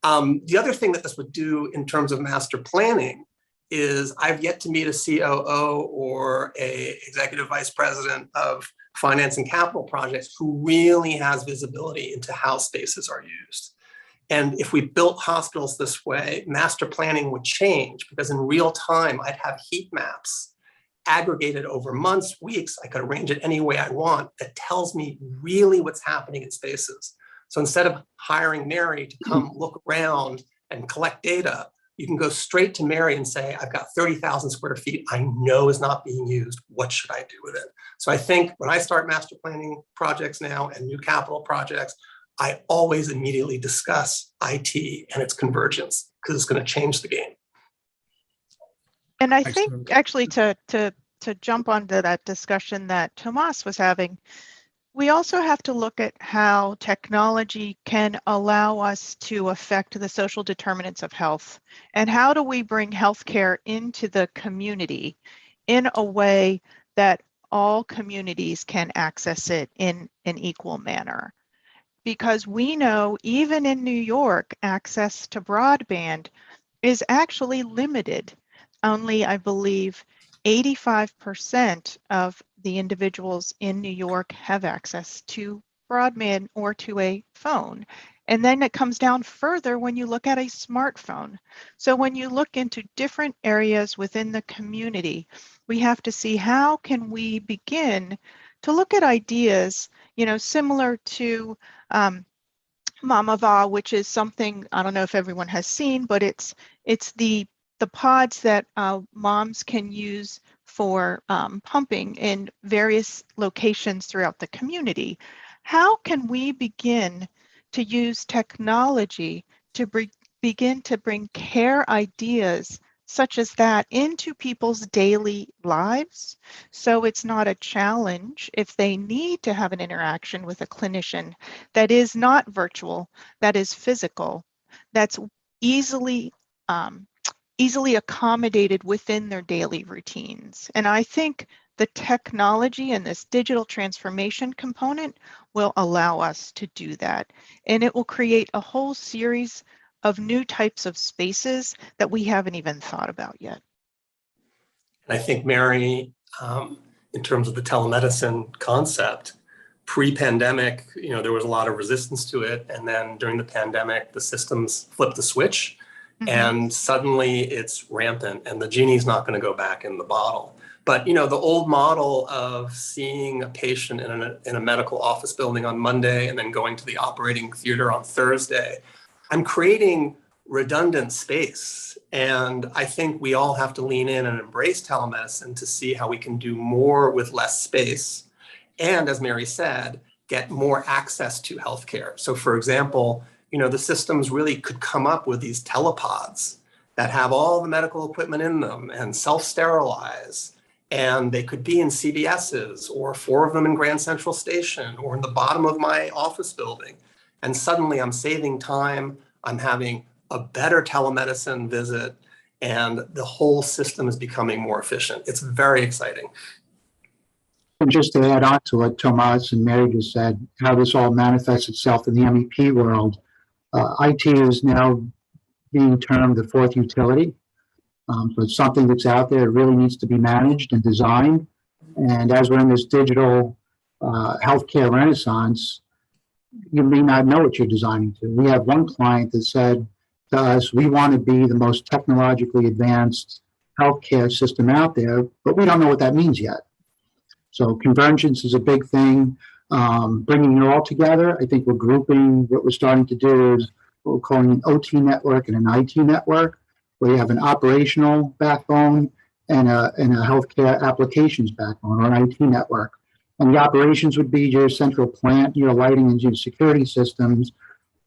The other thing that this would do in terms of master planning is I've yet to meet a COO or a executive vice president of finance and capital projects who really has visibility into how spaces are used. And if we built hospitals this way, master planning would change, because in real time, I'd have heat maps aggregated over months, weeks. I could arrange it any way I want that tells me really what's happening in spaces. So instead of hiring Mary to come look around and collect data, you can go straight to Mary and say, I've got 30,000 square feet I know is not being used. What should I do with it? So I think when I start master planning projects now and new capital projects, I always immediately discuss IT and its convergence, because it's going to change the game. And I Excellent. think actually to jump onto that discussion that Tomas was having, we also have to look at how technology can allow us to affect the social determinants of health, and how do we bring healthcare into the community in a way that all communities can access it in an equal manner. Because we know even in New York, access to broadband is actually limited. Only, I believe, 85% of the individuals in New York have access to broadband or to a phone. And then it comes down further when you look at a smartphone. So when you look into different areas within the community, we have to see how can we begin to look at ideas, similar to Mamava, which is something, I don't know if everyone has seen, but it's the pods that moms can use for pumping in various locations throughout the community. How can we begin to use technology to begin to bring care ideas such as that into people's daily lives, so it's not a challenge if they need to have an interaction with a clinician that is not virtual, that is physical, that's easily accommodated within their daily routines. And I think the technology and this digital transformation component will allow us to do that. And it will create a whole series of new types of spaces that we haven't even thought about yet. And I think, Mary, in terms of the telemedicine concept, pre-pandemic, there was a lot of resistance to it. And then during the pandemic, the systems flipped the switch. And suddenly it's rampant and the genie's not going to go back in the bottle. But, the old model of seeing a patient in a medical office building on Monday and then going to the operating theater on Thursday, I'm creating redundant space. And I think we all have to lean in and embrace telemedicine to see how we can do more with less space. And as Mary said, get more access to healthcare. So for example, the systems really could come up with these telepods that have all the medical equipment in them and self-sterilize. And they could be in CVS's or 4 of them in Grand Central Station or in the bottom of my office building. And suddenly I'm saving time, I'm having a better telemedicine visit, and the whole system is becoming more efficient. It's very exciting. And just to add on to what Tomas and Mary just said, how this all manifests itself in the MEP world, IT is now being termed the fourth utility. So it's something that's out there. It really needs to be managed and designed. And as we're in this digital healthcare renaissance, you may not know what you're designing to. We have one client that said to us, we want to be the most technologically advanced healthcare system out there, but we don't know what that means yet. So convergence is a big thing. Bringing it all together, I think we're grouping, what we're starting to do is what we're calling an OT network and an IT network, where you have an operational backbone and a healthcare applications backbone, or an IT network. And the operations would be your central plant, your lighting and your security systems,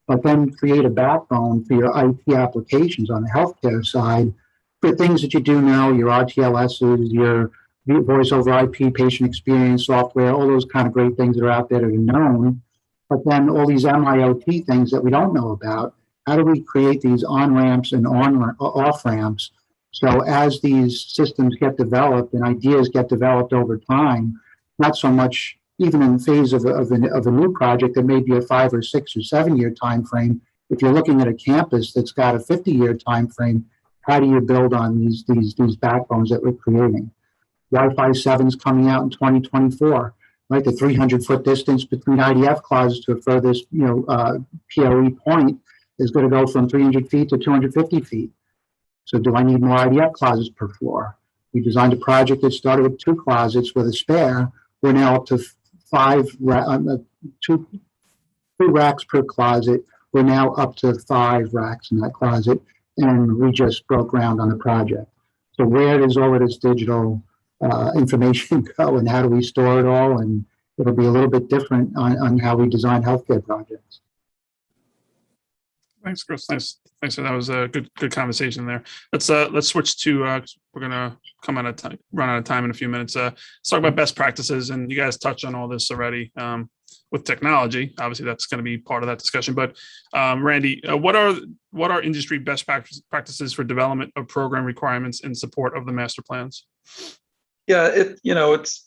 but then create a backbone for your IT applications on the healthcare side for things that you do know, your RTLSs, your voice over IP, patient experience software, all those kind of great things that are out there that are known. But then all these MIOT things that we don't know about, how do we create these on-ramps and off-ramps? So as these systems get developed and ideas get developed over time, not so much even in the phase of a new project that may be a 5 or 6 or 7 year time frame. If you're looking at a campus that's got a 50-year time frame, how do you build on these backbones that we're creating? Wi-Fi 7 is coming out in 2024, right? The 300-foot distance between IDF closets to the furthest, PoE point is going to go from 300 feet to 250 feet. So do I need more IDF closets per floor? We designed a project that started with 2 closets with a spare. We're now up to 2 racks per closet. We're now up to 5 racks in that closet, and we just broke ground on the project. So where does all of this digital information go, and how do we store it all? And it'll be a little bit different on how we design healthcare projects. Thanks, Chris. Thanks. That was a good conversation there. Let's switch to we're gonna run out of time in a few minutes. Let's talk about best practices, and you guys touched on all this already with technology. Obviously, that's going to be part of that discussion. But Randy, what are industry best practices for development of program requirements in support of the master plans? Yeah, it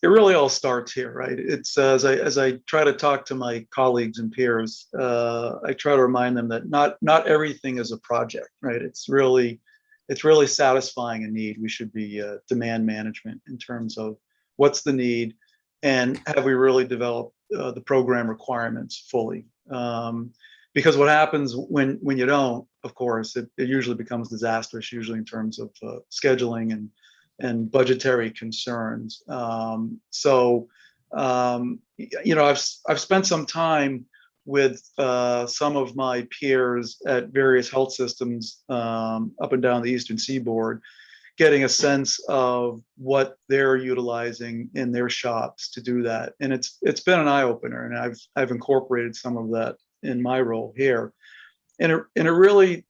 really all starts here, right? It's as I try to talk to my colleagues and peers, I try to remind them that not everything is a project, right? It's really satisfying a need. We should be demand management in terms of what's the need, and have we really developed the program requirements fully? because what happens when you don't, of course, it usually becomes disastrous, usually in terms of scheduling and budgetary concerns. I've spent some time with some of my peers at various health systems up and down the Eastern Seaboard, getting a sense of what they're utilizing in their shops to do that. And it's been an eye opener, and I've incorporated some of that in my role here. And it really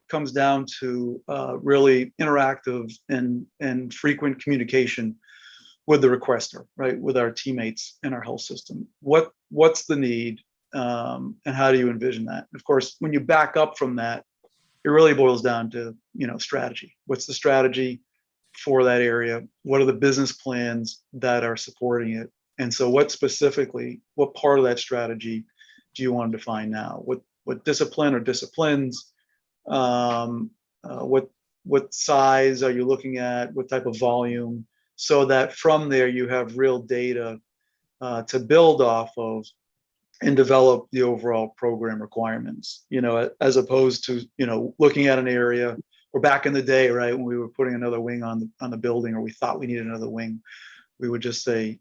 comes down to really interactive and frequent communication with the requester, right? With our teammates in our health system. What's the need, and how do you envision that? Of course, when you back up from that, it really boils down to, strategy. What's the strategy for that area? What are the business plans that are supporting it? And so what part of that strategy do you want to define now? What discipline or disciplines? What size are you looking at? What type of volume? So that from there you have real data to build off of and develop the overall program requirements, as opposed to, looking at an area, or back in the day, right, when we were putting another wing on the building, or we thought we needed another wing, we would just say,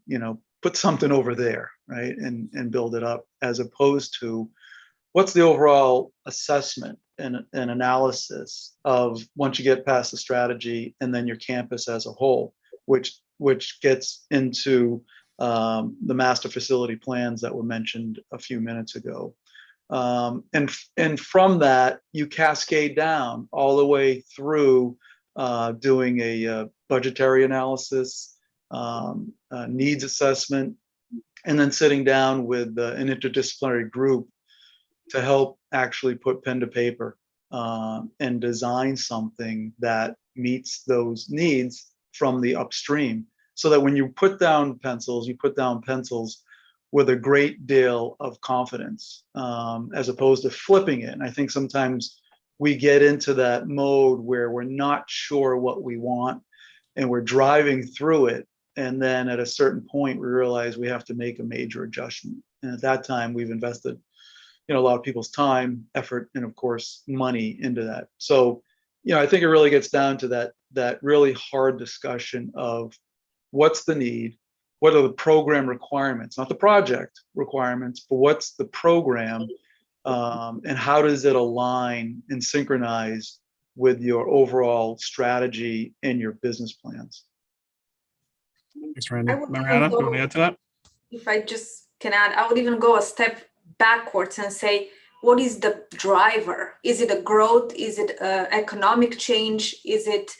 put something over there, right, and build it up, as opposed to what's the overall assessment and analysis of, once you get past the strategy, and then your campus as a whole, which gets into the master facility plans that were mentioned a few minutes ago. And from that, you cascade down all the way through doing a budgetary analysis, needs assessment, and then sitting down with an interdisciplinary group to help actually put pen to paper and design something that meets those needs from the upstream. So that when you put down pencils, with a great deal of confidence, as opposed to flipping it. And I think sometimes we get into that mode where we're not sure what we want, and we're driving through it. And then at a certain point, we realize we have to make a major adjustment. And at that time, we've invested, a lot of people's time, effort, and of course, money into that. So, I think it really gets down to that really hard discussion of, what's the need? What are the program requirements? Not the project requirements, but what's the program? And how does it align and synchronize with your overall strategy and your business plans? Thanks, Randy. I would Mariana, even you want to add to that? If I just can add, I would even go a step backwards and say, what is the driver? Is it a growth? Is it economic change? Is it,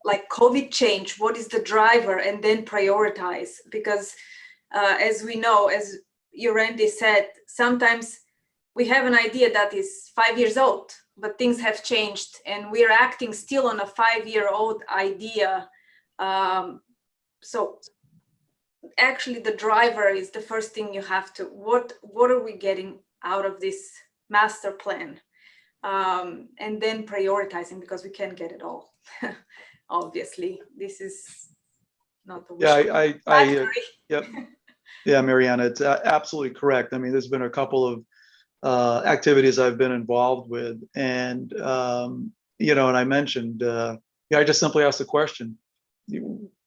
like COVID change? What is the driver? And then prioritize, because as we know, as you, Randy, said, sometimes we have an idea that is 5 years old, but things have changed, and we're acting still on a 5-year-old idea. So actually the driver is the first thing you have to, what are we getting out of this master plan? And then prioritizing, because we can't get it all. Obviously, this is not the Yep. Yeah, Mariana, it's absolutely correct. I mean, there's been a couple of activities I've been involved with, and and I mentioned, I just simply asked the question,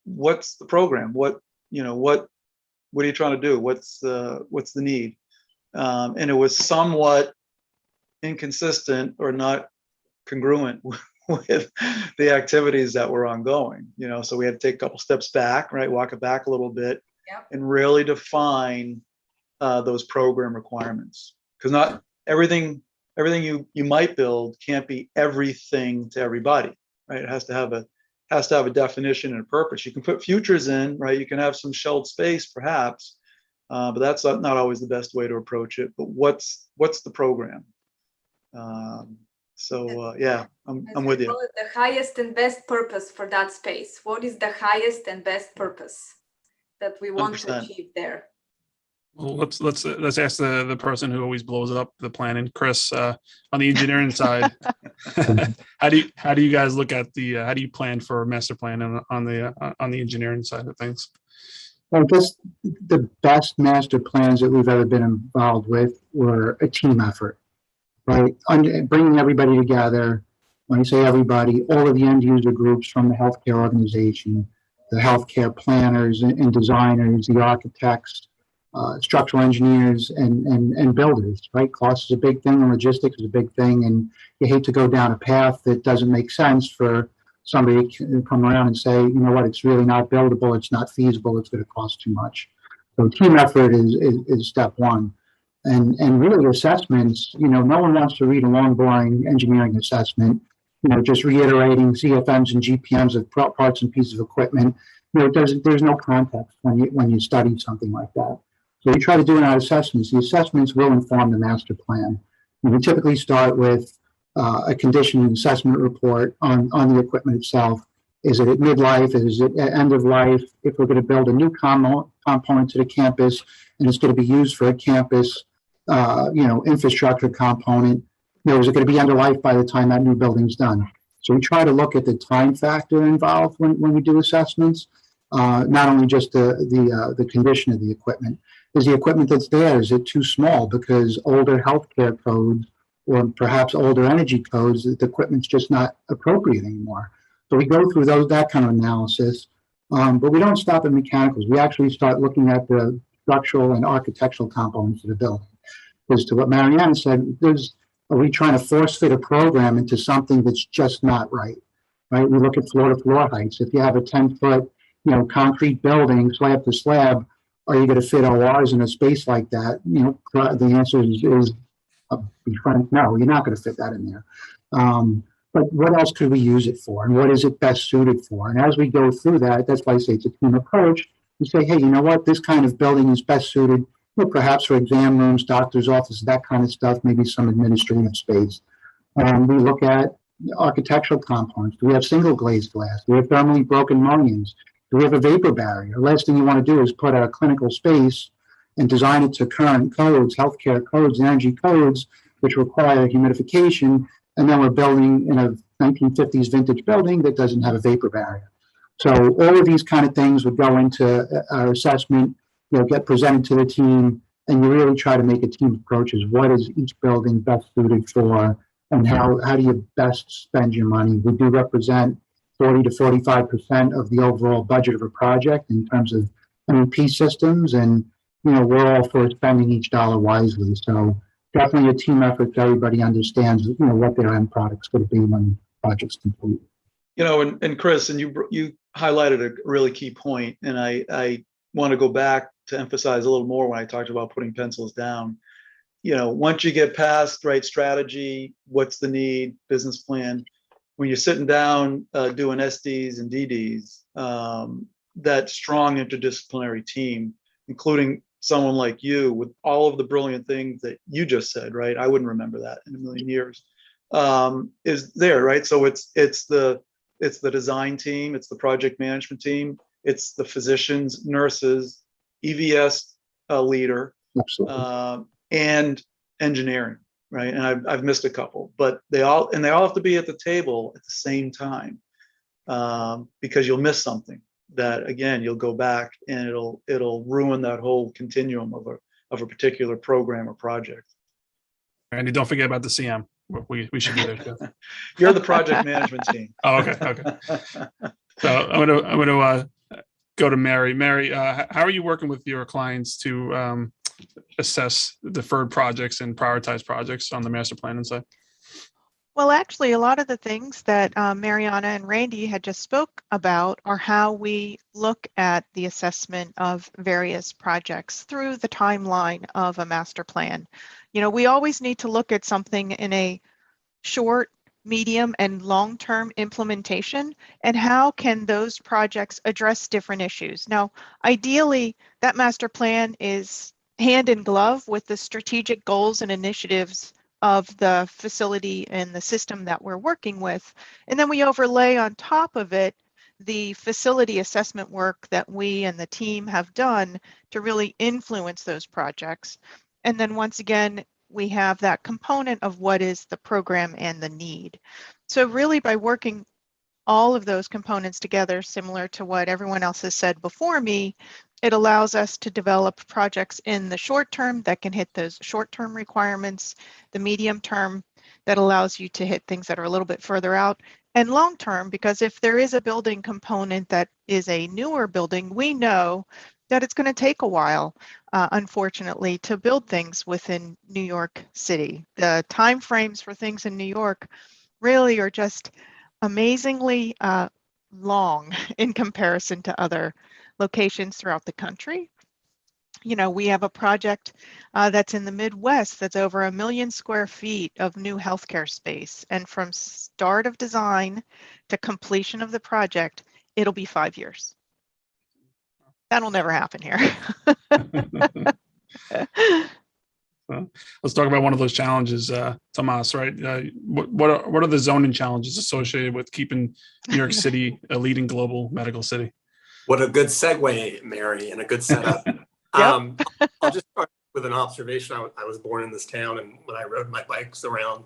what's the program? What are you trying to do? What's the need? And it was somewhat inconsistent or not congruent with the activities that were ongoing, so we had to take a couple steps back, right? Walk it back a little bit. Yep. And really define those program requirements, because not everything you might build can't be everything to everybody, right? It has to have a definition and a purpose. You can put futures in, right? You can have some shelved space perhaps, but that's not always the best way to approach it. But what's the program? Yeah, I'm with you. The highest and best purpose for that space. What is the highest and best purpose that we want 100%. to achieve there? Well, let's ask the person who always blows up the plan, and Chris, on the engineering side, how do you guys look at how do you plan for a master plan on the engineering side of things? Well, just the best master plans that we've ever been involved with were a team effort, right? Bringing everybody together. When I say everybody, all of the end user groups from the healthcare organization, the healthcare planners and designers, the architects, structural engineers, and builders, right? Cost is a big thing, and logistics is a big thing, and you hate to go down a path that doesn't make sense for somebody to come around and say, you know what, it's really not buildable, it's not feasible, it's going to cost too much. So team effort is step one. And really assessments, you know, no one wants to read a long, boring engineering assessment, you know, just reiterating CFMs and GPMs of parts and pieces of equipment. You know, there's no context when you study something like that. So we try to do in our assessments. The assessments will inform the master plan. And we typically start with a condition and assessment report on the equipment itself. Is it at midlife? Is it at end of life? If we're going to build a new component to the campus and it's going to be used for a campus, you know, infrastructure component, you know, is it going to be end of life by the time that new building's done? So we try to look at the time factor involved when we do assessments, not only just the condition of the equipment. Is the equipment that's there, is it too small because older healthcare codes or perhaps older energy codes, the equipment's just not appropriate anymore? So we go through that kind of analysis, but we don't stop at mechanicals. We actually start looking at the structural and architectural components of the building. As to what Marianne said, are we trying to force fit a program into something that's just not right? Right? We look at floor-to-floor heights. If you have a 10-foot, you know, concrete building, slab to slab, are you going to fit ORs in a space like that? You know, the answer is be frank, no, you're not going to fit that in there. But what else could we use it for? And what is it best suited for? And as we go through that, that's why I say it's a team approach. We say, hey, you know what? This kind of building is best suited, you know, perhaps for exam rooms, doctor's offices, that kind of stuff, maybe some administrative space. And we look at architectural components. Do we have single glazed glass? Do we have thermally broken mullions? Do we have a vapor barrier? The last thing you want to do is put a clinical space and design it to current codes, healthcare codes, energy codes, which require humidification, and then we're building in a 1950s vintage building that doesn't have a vapor barrier. So all of these kind of things would go into our assessment, you know, get presented to the team, and you really try to make a team approach is what is each building best suited for, and how do you best spend your money. We do represent 40 to 45% of the overall budget of a project in terms of MEP systems, and you know, we're all for spending each dollar wisely. So definitely a team effort so everybody understands, you know, what their end product's going to be when the project's complete. You know, and Chris, and you highlighted a really key point, and I want to go back to emphasize a little more when I talked about putting pencils down. You know, once you get past right strategy, what's the need, business plan, when you're sitting down doing SDs and DDs, that strong interdisciplinary team, including someone like you with all of the brilliant things that you just said, right? I wouldn't remember that in a million years, is there, right? So it's the design team, it's the project management team, it's the physicians, nurses, EVS leader, and engineering, right? And I've missed a couple, but they all have to be at the table at the same time, because you'll miss something that, again, you'll go back and it'll ruin that whole continuum of a particular program or project. Randy, don't forget about the CM. We should be there too. You're the project management team. Oh, okay. So I'm gonna go to Mary. Mary, how are you working with your clients to assess deferred projects and prioritize projects on the master planning side? Well, actually, a lot of the things that Mariana and Randy had just spoke about are how we look at the assessment of various projects through the timeline of a master plan. You know, we always need to look at something in a short, medium, and long-term implementation, and how can those projects address different issues. Now, ideally, that master plan is hand in glove with the strategic goals and initiatives of the facility and the system that we're working with. And then we overlay on top of it the facility assessment work that we and the team have done to really influence those projects. And then once again, we have that component of what is the program and the need. So really by working all of those components together, similar to what everyone else has said before me, It allows us to develop projects in the short term that can hit those short-term requirements, the medium term that allows you to hit things that are a little bit further out, and long term, because if there is a building component that is a newer building, we know that it's going to take a while, unfortunately, to build things within New York City. The timeframes for things in New York really are just amazingly long in comparison to other locations throughout the country. You know, we have a project that's in the Midwest that's over 1 million square feet of new healthcare space. And from start of design to completion of the project, it'll be 5 years. That'll never happen here. Let's talk about one of those challenges, Tomas, right? What are the zoning challenges associated with keeping New York City a leading global medical city? What a good segue, Mary, and a good setup. Yep. I'll just start with an observation. I was born in this town, and when I rode my bikes around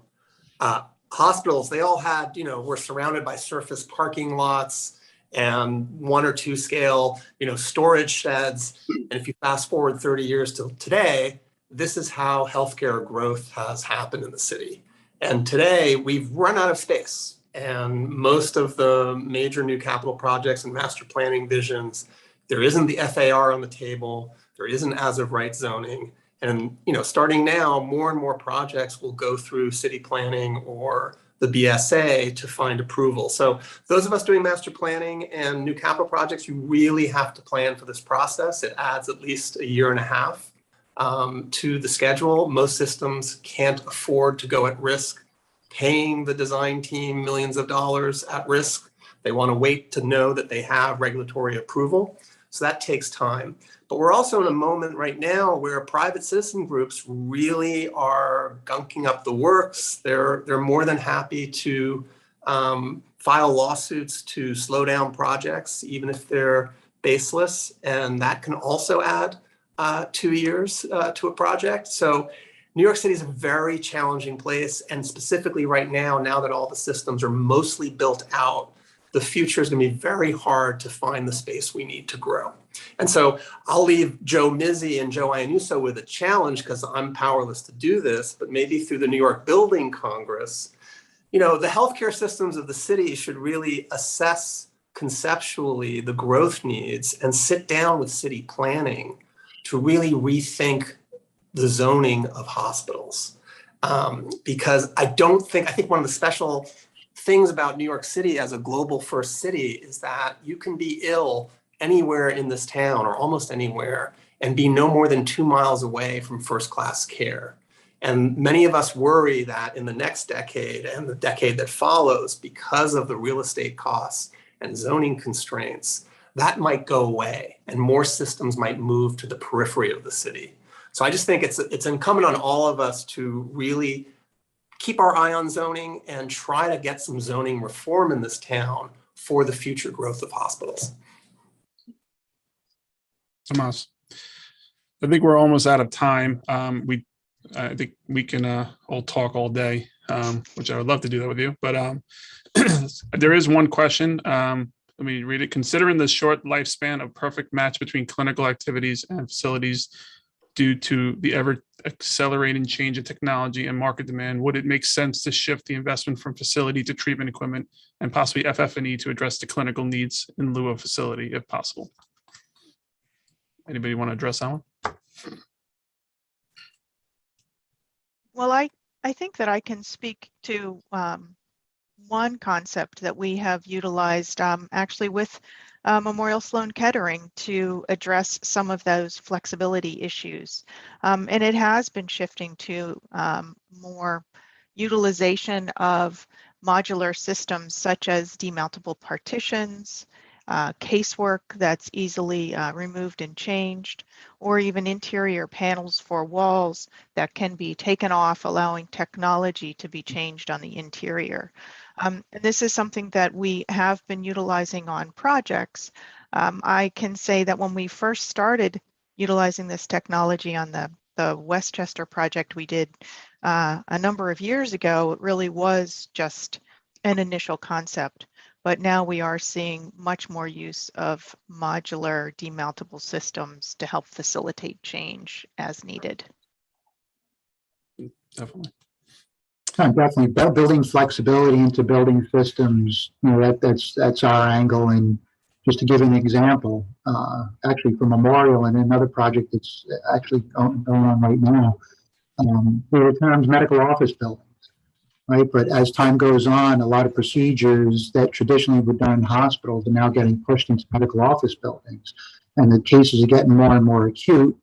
hospitals, they all had, were surrounded by surface parking lots and 1 or 2 scale, storage sheds. And if you fast forward 30 years to today, this is how healthcare growth has happened in the city. And today we've run out of space. And most of the major new capital projects and master planning visions, there isn't the FAR on the table. There isn't as of right zoning. And, starting now, more and more projects will go through city planning or the BSA to find approval. So those of us doing master planning and new capital projects, you really have to plan for this process. It adds at least 1.5 years to the schedule. Most systems can't afford to go at risk, paying the design team millions of dollars at risk. They want to wait to know that they have regulatory approval. So that takes time. But we're also in a moment right now where private citizen groups really are gunking up the works. They're more than happy to file lawsuits to slow down projects, even if they're baseless. And that can also add 2 years to a project. So New York City is a very challenging place. And specifically right now that all the systems are mostly built out, the future is going to be very hard to find the space we need to grow. And so I'll leave Joe Mizzi and Joe Iannuso with a challenge because I'm powerless to do this, but maybe through the New York Building Congress, the healthcare systems of the city should really assess conceptually the growth needs and sit down with city planning to really rethink the zoning of hospitals. Because I think one of the special things about New York City as a global first city is that you can be ill anywhere in this town or almost anywhere and be no more than 2 miles away from first-class care. And many of us worry that in the next decade and the decade that follows, because of the real estate costs and zoning constraints, that might go away and more systems might move to the periphery of the city. So I just think it's incumbent on all of us to really keep our eye on zoning and try to get some zoning reform in this town for the future growth of hospitals. Tomas, I think we're almost out of time. I think we can all talk all day, which I would love to do that with you. But there is one question. Let me read it. Considering the short lifespan of perfect match between clinical activities and facilities due to the ever accelerating change in technology and market demand, would it make sense to shift the investment from facility to treatment equipment and possibly FF&E to address the clinical needs in lieu of facility, if possible? Anybody want to address that one? Well, I think that I can speak to one concept that we have utilized actually with Memorial Sloan Kettering to address some of those flexibility issues. And it has been shifting to more utilization of modular systems such as demountable partitions, casework that's easily removed and changed, or even interior panels for walls that can be taken off, allowing technology to be changed on the interior. And this is something that we have been utilizing on projects. I can say that when we first started utilizing this technology on the Westchester project we did a number of years ago, it really was just an initial concept. but now we are seeing much more use of modular demountable systems to help facilitate change as needed. Definitely. Definitely, building flexibility into building systems, that's our angle. And just to give an example, actually for Memorial and another project that's actually going on right now, there were times medical office buildings, right? But as time goes on, a lot of procedures that traditionally were done in hospitals are now getting pushed into medical office buildings, and the cases are getting more and more acute.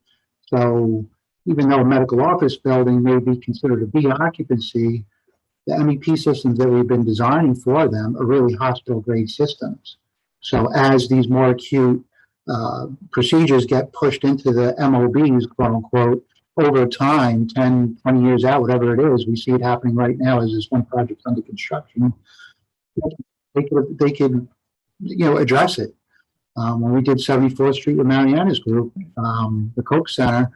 So even though a medical office building may be considered a B occupancy, the MEP systems that we've been designing for them are really hospital grade systems. So as these more acute procedures get pushed into the MOBs, quote unquote, over time, 10, 20 years out, whatever it is, we see it happening right now as this one project's under construction. They could address it. When we did 74th Street with Mariana's group, the Koch Center,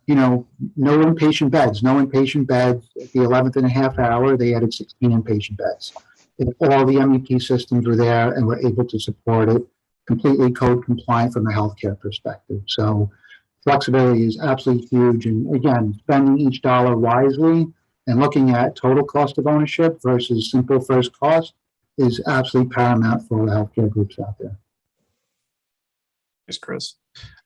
no inpatient beds. At the 11th and a half hour, they added 16 inpatient beds. And all the MEP systems were there and were able to support it, completely code compliant from a healthcare perspective. So flexibility is absolutely huge. And again, spending each dollar wisely and looking at total cost of ownership versus simple first cost is absolutely paramount for the healthcare groups out there. Thanks, Chris.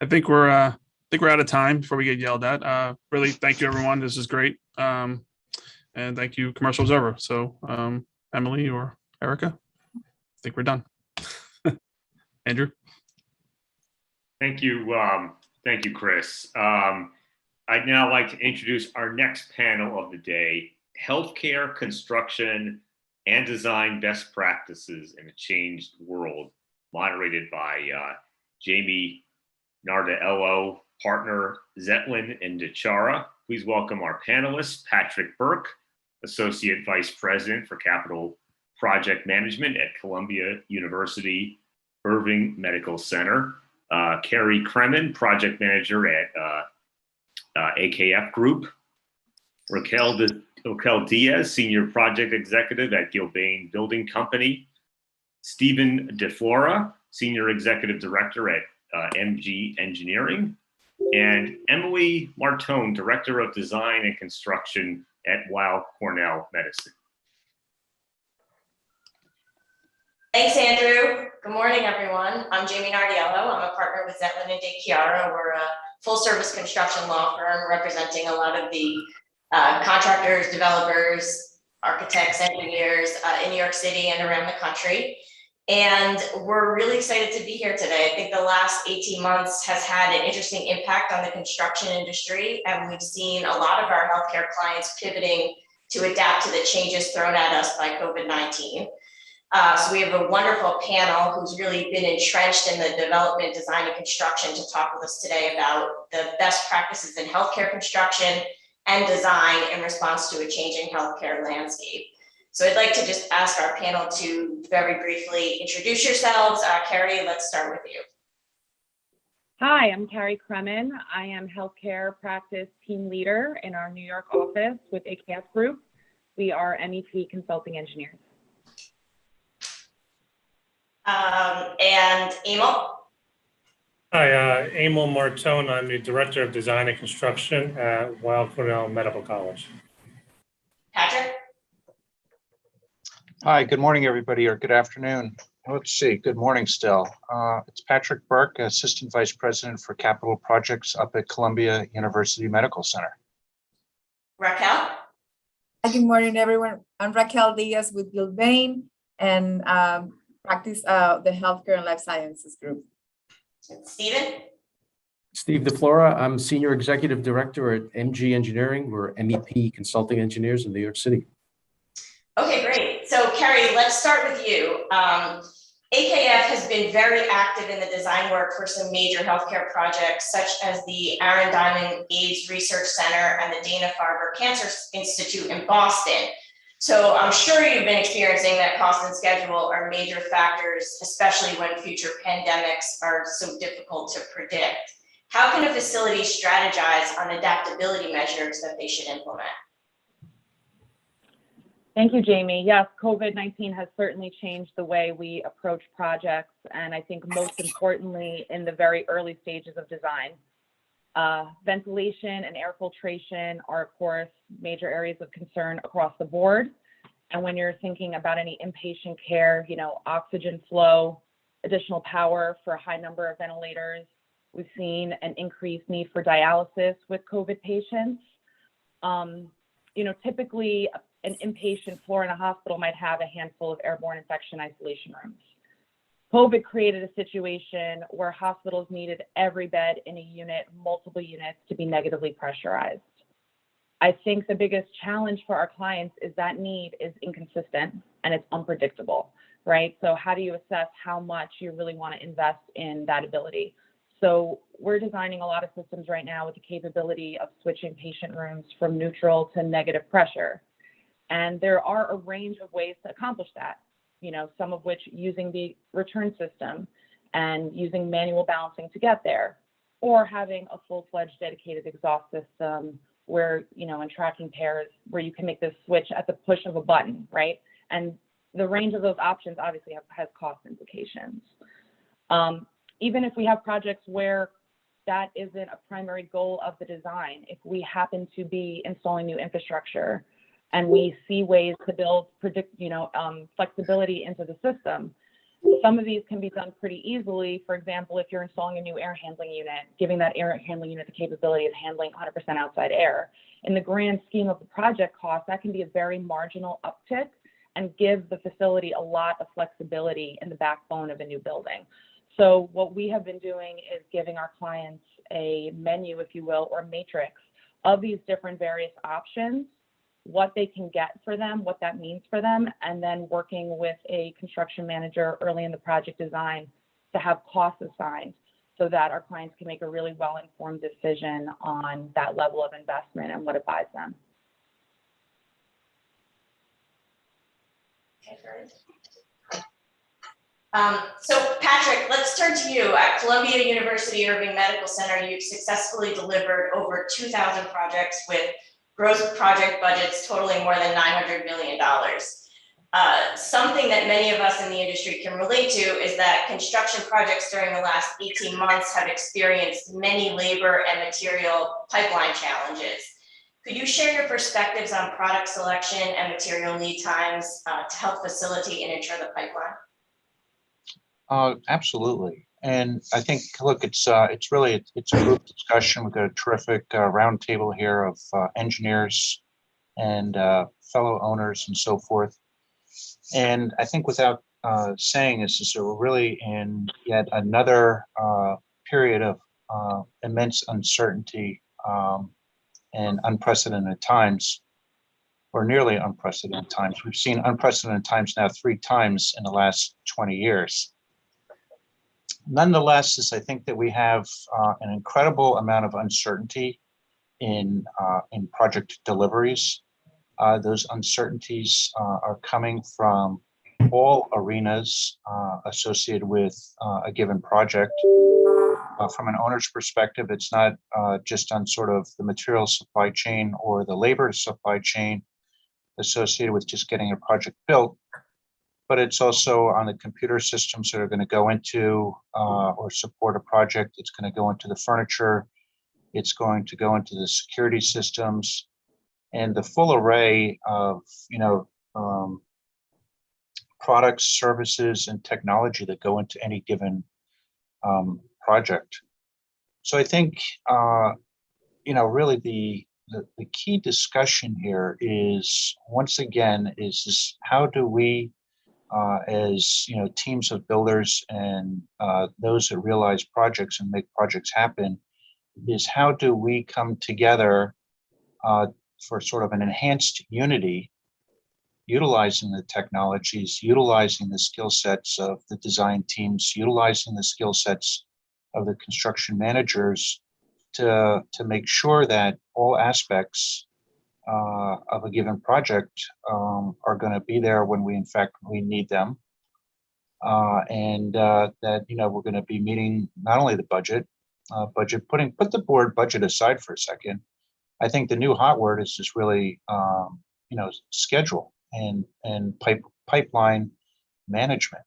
I think we're out of time before we get yelled at. Really, thank you, everyone. This is great. And thank you, Commercial Observer. So, Emily or Erica, I think we're done. Andrew. Thank you. Thank you, Chris. I'd now like to introduce our next panel of the day, Healthcare Construction and Design Best Practices in a Changed World, moderated by Jamie Nardello, partner Zetlin and DeChara. Please welcome our panelists, Patrick Burke, Associate Vice President for Capital Project Management at Columbia University Irving Medical Center, Carrie Kremen, Project Manager at AKF Group, Raquel Diaz, Senior Project Executive at Gilbane Building Company, Stephen DeFlora, Senior Executive Director at MG Engineering, and Emily Martone, Director of Design and Construction at Weill Cornell Medicine. Thanks, Andrew. Good morning, everyone. I'm Jamie Nardiello. I'm a partner with Zetlin and DeChara. We're a full-service construction law firm representing a lot of the contractors, developers, architects, engineers in New York City and around the country. And we're really excited to be here today. I think the last 18 months has had an interesting impact on the construction industry, and we've seen a lot of our healthcare clients pivoting to adapt to the changes thrown at us by COVID-19. So we have a wonderful panel who's really been entrenched in the development, design, and construction to talk with us today about the best practices in healthcare construction and design in response to a changing healthcare landscape. So I'd like to just ask our panel to very briefly introduce yourselves. Carrie, let's start with you. Hi, I'm Carrie Kremen. I am healthcare practice team leader in our New York office with AKF Group. We are MEP consulting engineers. And Emil? Hi, Emil Martone. I'm the Director of Design and Construction at Weill Cornell Medical College. Patrick? Hi, good morning, everybody, or good afternoon. Let's see, good morning still. It's Patrick Burke, Assistant Vice President for Capital Projects up at Columbia University Medical Center. Raquel? Hi, good morning, everyone. I'm Raquel Diaz with Gilbane and practice the Healthcare and Life Sciences Group. Stephen? Steve DeFlora, I'm Senior Executive Director at MG Engineering. We're MEP consulting engineers in New York City. Okay, great. So Carrie, let's start with you. AKF has been very active in the design work for some major healthcare projects, such as the Aaron Diamond AIDS Research Center and the Dana-Farber Cancer Institute in Boston. So I'm sure you've been experiencing that cost and schedule are major factors, especially when future pandemics are so difficult to predict. How can a facility strategize on adaptability measures that they should implement? Thank you, Jamie. Yes, COVID-19 has certainly changed the way we approach projects, and I think most importantly, in the very early stages of design. Ventilation and air filtration are, of course, major areas of concern across the board. And when you're thinking about any inpatient care, oxygen flow, additional power for a high number of ventilators, we've seen an increased need for dialysis with COVID patients. Typically an inpatient floor in a hospital might have a handful of airborne infection isolation rooms. COVID created a situation where hospitals needed every bed in a unit, multiple units, to be negatively pressurized. I think the biggest challenge for our clients is that need is inconsistent and it's unpredictable, right? So how do you assess how much you really want to invest in that ability? So we're designing a lot of systems right now with the capability of switching patient rooms from neutral to negative pressure. And there are a range of ways to accomplish that, some of which using the return system and using manual balancing to get there, or having a full-fledged dedicated exhaust system where, and tracking pairs where you can make this switch at the push of a button, right? And the range of those options obviously has cost implications. Even if we have projects where that isn't a primary goal of the design, if we happen to be installing new infrastructure and we see ways to build flexibility into the system, some of these can be done pretty easily. For example, if you're installing a new air handling unit, giving that air handling unit the capability of handling 100% outside air. In the grand scheme of the project cost, that can be a very marginal uptick and give the facility a lot of flexibility in the backbone of a new building. So what we have been doing is giving our clients a menu, if you will, or matrix of these different various options, what they can get for them, what that means for them, and then working with a construction manager early in the project design to have costs assigned so that our clients can make a really well-informed decision on that level of investment and what it buys them. Okay, great. So Patrick, let's turn to you. At Columbia University Irving Medical Center, you've successfully delivered over 2,000 projects with gross project budgets totaling more than $900 million. Something that many of us in the industry can relate to is that construction projects during the last 18 months have experienced many labor and material pipeline challenges. Could you share your perspectives on product selection and material lead times to help facilitate and ensure the pipeline? Absolutely. And I think, look, it's a group discussion. We've got a terrific roundtable here of engineers and fellow owners and so forth. And I think without saying this is we're really in yet another period of immense uncertainty and unprecedented times, or nearly unprecedented times. We've seen unprecedented times now 3 times in the last 20 years. Nonetheless, I think that we have an incredible amount of uncertainty in project deliveries. Those uncertainties are coming from all arenas associated with a given project. From an owner's perspective, it's not just on sort of the material supply chain or the labor supply chain associated with just getting a project built, but it's also on the computer systems that are going to go into or support a project. It's going to go into the furniture. It's going to go into the security systems and the full array of, products, services, and technology that go into any given project. So I think, really the key discussion here is, once again, is how do we, as teams of builders and those that realize projects and make projects happen, is how do we come together for sort of an enhanced unity, utilizing the technologies, utilizing the skill sets of the design teams, utilizing the skill sets of the construction managers to make sure that all aspects of a given project are going to be there when we need them, and that we're going to be meeting not only the budget, put the board budget aside for a second. I think the new hot word is just really schedule, and pipeline management.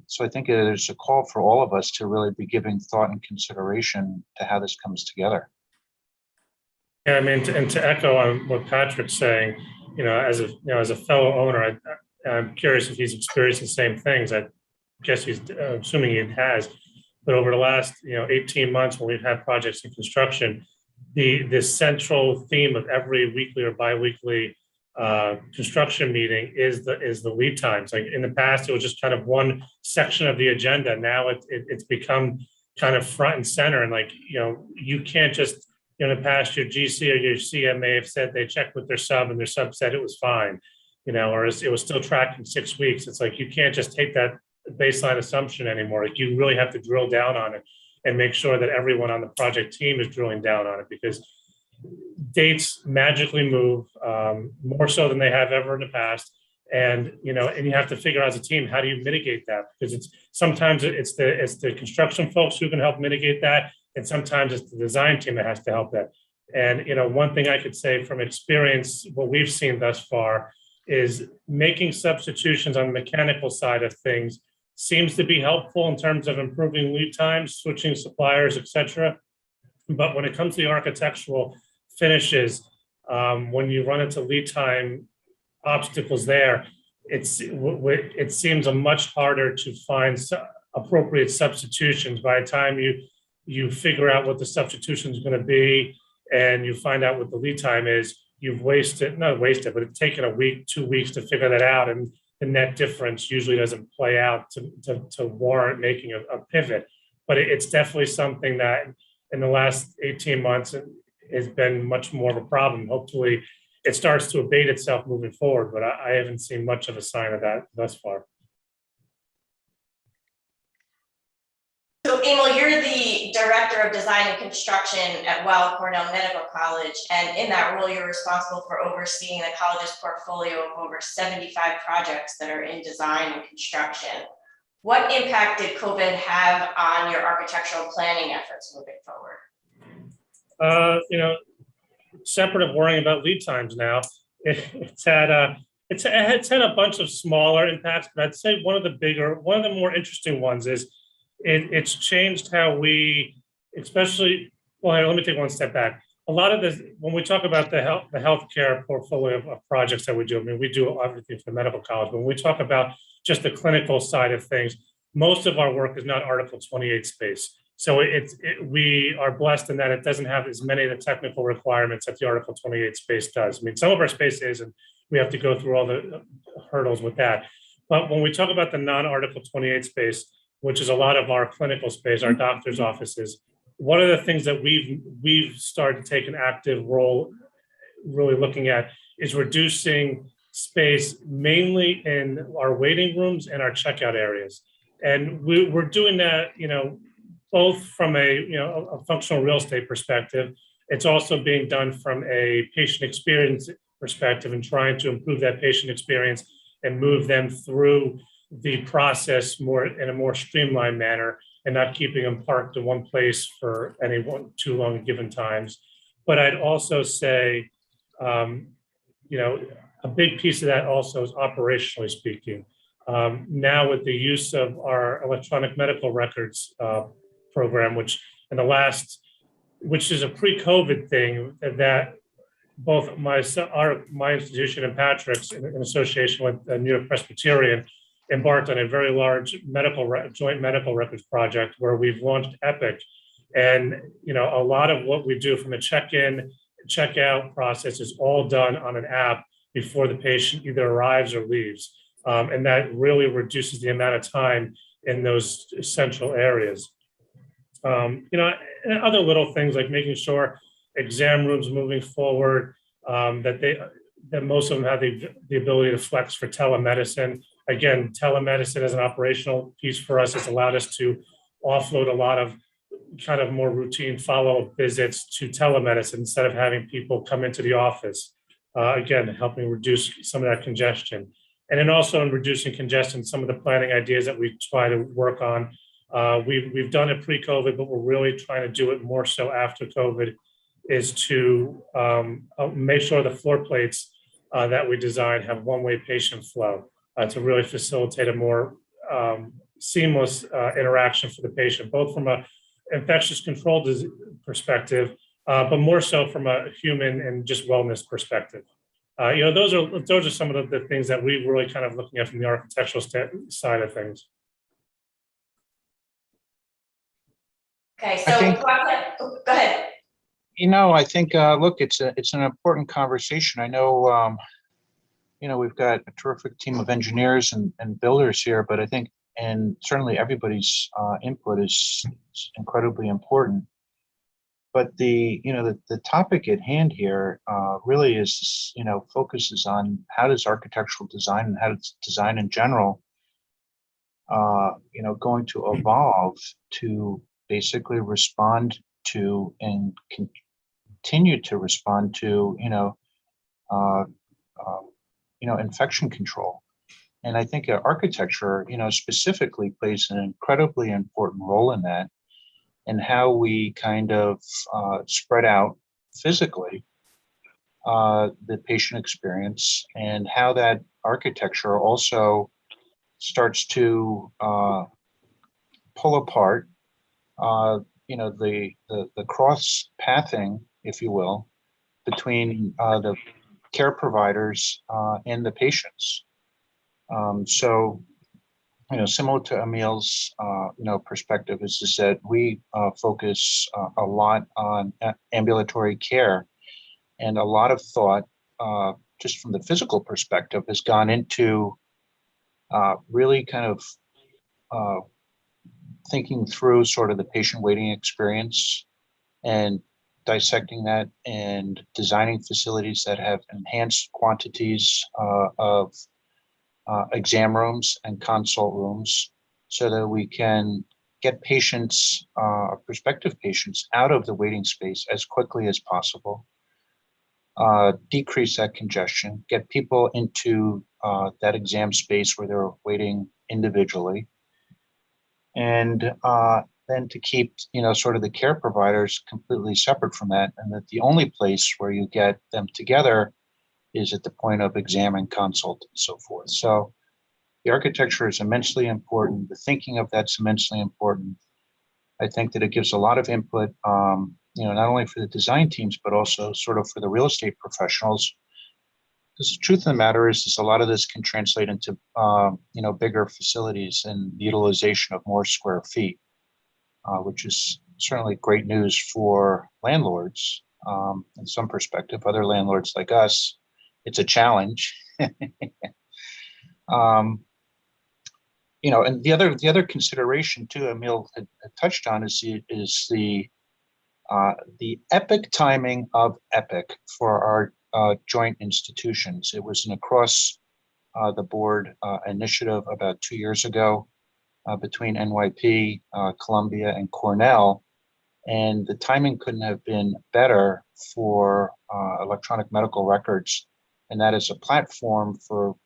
So I think there's a call for all of us to really be giving thought and consideration to how this comes together. Yeah, I mean, and to echo on what Patrick's saying, as a fellow owner, I'm curious if he's experienced the same things. I guess he's assuming he has. But over the last 18 months, when we've had projects in construction, the central theme of every weekly or biweekly construction meeting is the lead times. Like in the past, it was just kind of one section of the agenda. Now it's become kind of front and center. And you can't just, in the past, your GC or your CM may have said they checked with their sub and their sub said it was fine, or it was still tracking 6 weeks. It's like, you can't just take that baseline assumption anymore. Like, you really have to drill down on it and make sure that everyone on the project team is drilling down on it, because dates magically move more so than they have ever in the past. And you have to figure out as a team, how do you mitigate that? Because sometimes it's the construction folks who can help mitigate that, and sometimes it's the design team that has to help that. And one thing I could say from experience, what we've seen thus far is making substitutions on the mechanical side of things seems to be helpful in terms of improving lead times, switching suppliers, etc. But when it comes to the architectural finishes, when you run into lead time obstacles there, it seems a much harder to find appropriate substitutions. By the time you figure out what the substitution is going to be and you find out what the lead time is, you've but it's taken a week, 2 weeks to figure that out, and the net difference usually doesn't play out to warrant making a pivot. But it's definitely something that in the last 18 months has been much more of a problem. Hopefully it starts to abate itself moving forward, but I haven't seen much of a sign of that thus far. So Emil, you're the Director of Design and Construction at Weill Cornell Medical College, and in that role, you're responsible for overseeing the college's portfolio of over 75 projects that are in design and construction. What impact did COVID have on your architectural planning efforts moving forward? Separate of worrying about lead times now, it's had a bunch of smaller impacts, but I'd say one of the more interesting ones is it's changed how we, let me take one step back. A lot of this, when we talk about the healthcare portfolio of projects that we do, I mean, we do everything for the medical college, but when we talk about just the clinical side of things, most of our work is not Article 28 space. So we are blessed in that it doesn't have as many of the technical requirements that the Article 28 space does. I mean, some of our space is, and we have to go through all the hurdles with that. But when we talk about the non-Article 28 space, which is a lot of our clinical space, our doctor's offices, one of the things that we've started to take an active role really looking at is reducing space mainly in our waiting rooms and our checkout areas. And we're doing that, both from a functional real estate perspective. It's also being done from a patient experience perspective and trying to improve that patient experience and move them through the process in a more streamlined manner, and not keeping them parked in one place for too long given times. But I'd also say, a big piece of that also is operationally speaking. Now with the use of our electronic medical records program, which is a pre-COVID thing that both my institution and Patrick's in association with New York Presbyterian embarked on a very large joint medical records project where we've launched Epic. And a lot of what we do from a check-in, check-out process is all done on an app before the patient either arrives or leaves. And that really reduces the amount of time in those central areas. And other little things like making sure exam rooms moving forward, that most of them have the ability to flex for telemedicine. Again, telemedicine as an operational piece for us has allowed us to offload a lot of kind of more routine follow-up visits to telemedicine instead of having people come into the office. Again, helping reduce some of that congestion. And then also in reducing congestion, some of the planning ideas that we try to work on. We've done it pre-COVID, but we're really trying to do it more so after COVID, is to make sure the floor plates that we designed have one-way patient flow to really facilitate a more seamless interaction for the patient, both from a infectious control perspective, but more so from a human and just wellness perspective. Those are some of the things that we really kind of looking at from the architectural side of things. Okay, so go ahead. I think, look, it's an important conversation. I know, we've got a terrific team of engineers and builders here, but I think, and certainly everybody's input is incredibly important. But the topic at hand here really is, focuses on how does architectural design and how does design in general, going to evolve to basically respond to and continue to respond to, infection control. And I think architecture, specifically plays an incredibly important role in that, and how we kind of spread out physically the patient experience, and how that architecture also starts to pull apart, the cross pathing, if you will, between the care providers and the patients. So, similar to Emil's, perspective, is that we focus a lot on ambulatory care, and a lot of thought, just from the physical perspective, has gone into really kind of thinking through sort of the patient waiting experience and dissecting that and designing facilities that have enhanced quantities of exam rooms and consult rooms, so that we can get patients, prospective patients, out of the waiting space as quickly as possible, decrease that congestion, get people into that exam space where they're waiting individually, and then to keep, sort of the care providers completely separate from that, and that the only place where you get them together is at the point of exam and consult and so forth. So the architecture is immensely important. The thinking of that's immensely important. I think that it gives a lot of input, not only for the design teams, but also sort of for the real estate professionals. Because the truth of the matter is a lot of this can translate into, bigger facilities and the utilization of more square feet, which is certainly great news for landlords in some perspective. Other landlords like us, it's a challenge. And the other consideration too, Emil had touched on, is the epic timing of EPIC for our joint institutions. It was an across the board initiative about 2 years ago between NYP, Columbia, and Cornell, and the timing couldn't have been better for electronic medical records, and that is a platform for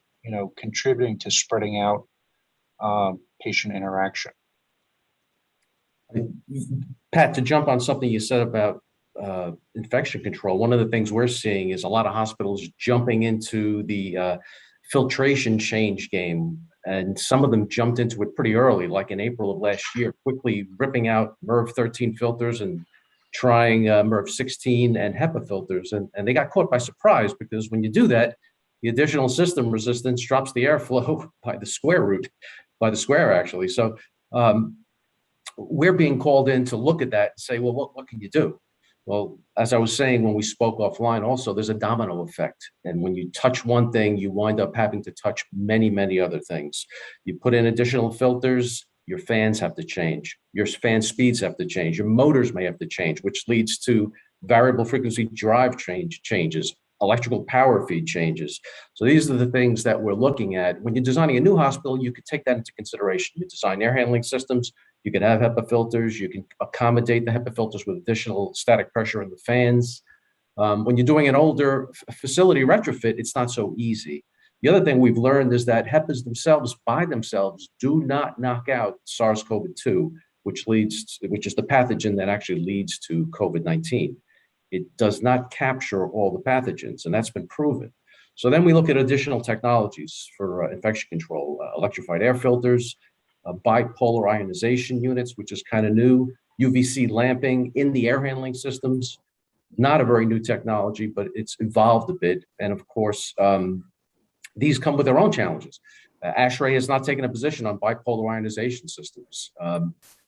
contributing to spreading out patient interaction. Pat, to jump on something you said about infection control, one of the things we're seeing is a lot of hospitals jumping into the filtration change game, and some of them jumped into it pretty early, like in April of last year, quickly ripping out MERV 13 filters and trying MERV 16 and HEPA filters, and they got caught by surprise, because when you do that, the additional system resistance drops the airflow by the square root, by the square actually. So we're being called in to look at that and say, well, what can you do? Well, as I was saying when we spoke offline also, there's a domino effect. And when you touch one thing, you wind up having to touch many, many other things. You put in additional filters, your fans have to change. Your fan speeds have to change. Your motors may have to change, which leads to variable frequency drive changes, electrical power feed changes. So these are the things that we're looking at. When you're designing a new hospital, you could take that into consideration. You design air handling systems, you can have HEPA filters, you can accommodate the HEPA filters with additional static pressure in the fans. When you're doing an older facility retrofit, it's not so easy. The other thing we've learned is that HEPAs themselves, by themselves, do not knock out SARS-CoV-2, which is the pathogen that actually leads to COVID-19. It does not capture all the pathogens, and that's been proven. So then we look at additional technologies for infection control, electrified air filters, bipolar ionization units, which is kind of new, UVC lamping in the air handling systems. Not a very new technology, but it's evolved a bit. And of course, these come with their own challenges. ASHRAE has not taken a position on bipolar ionization systems.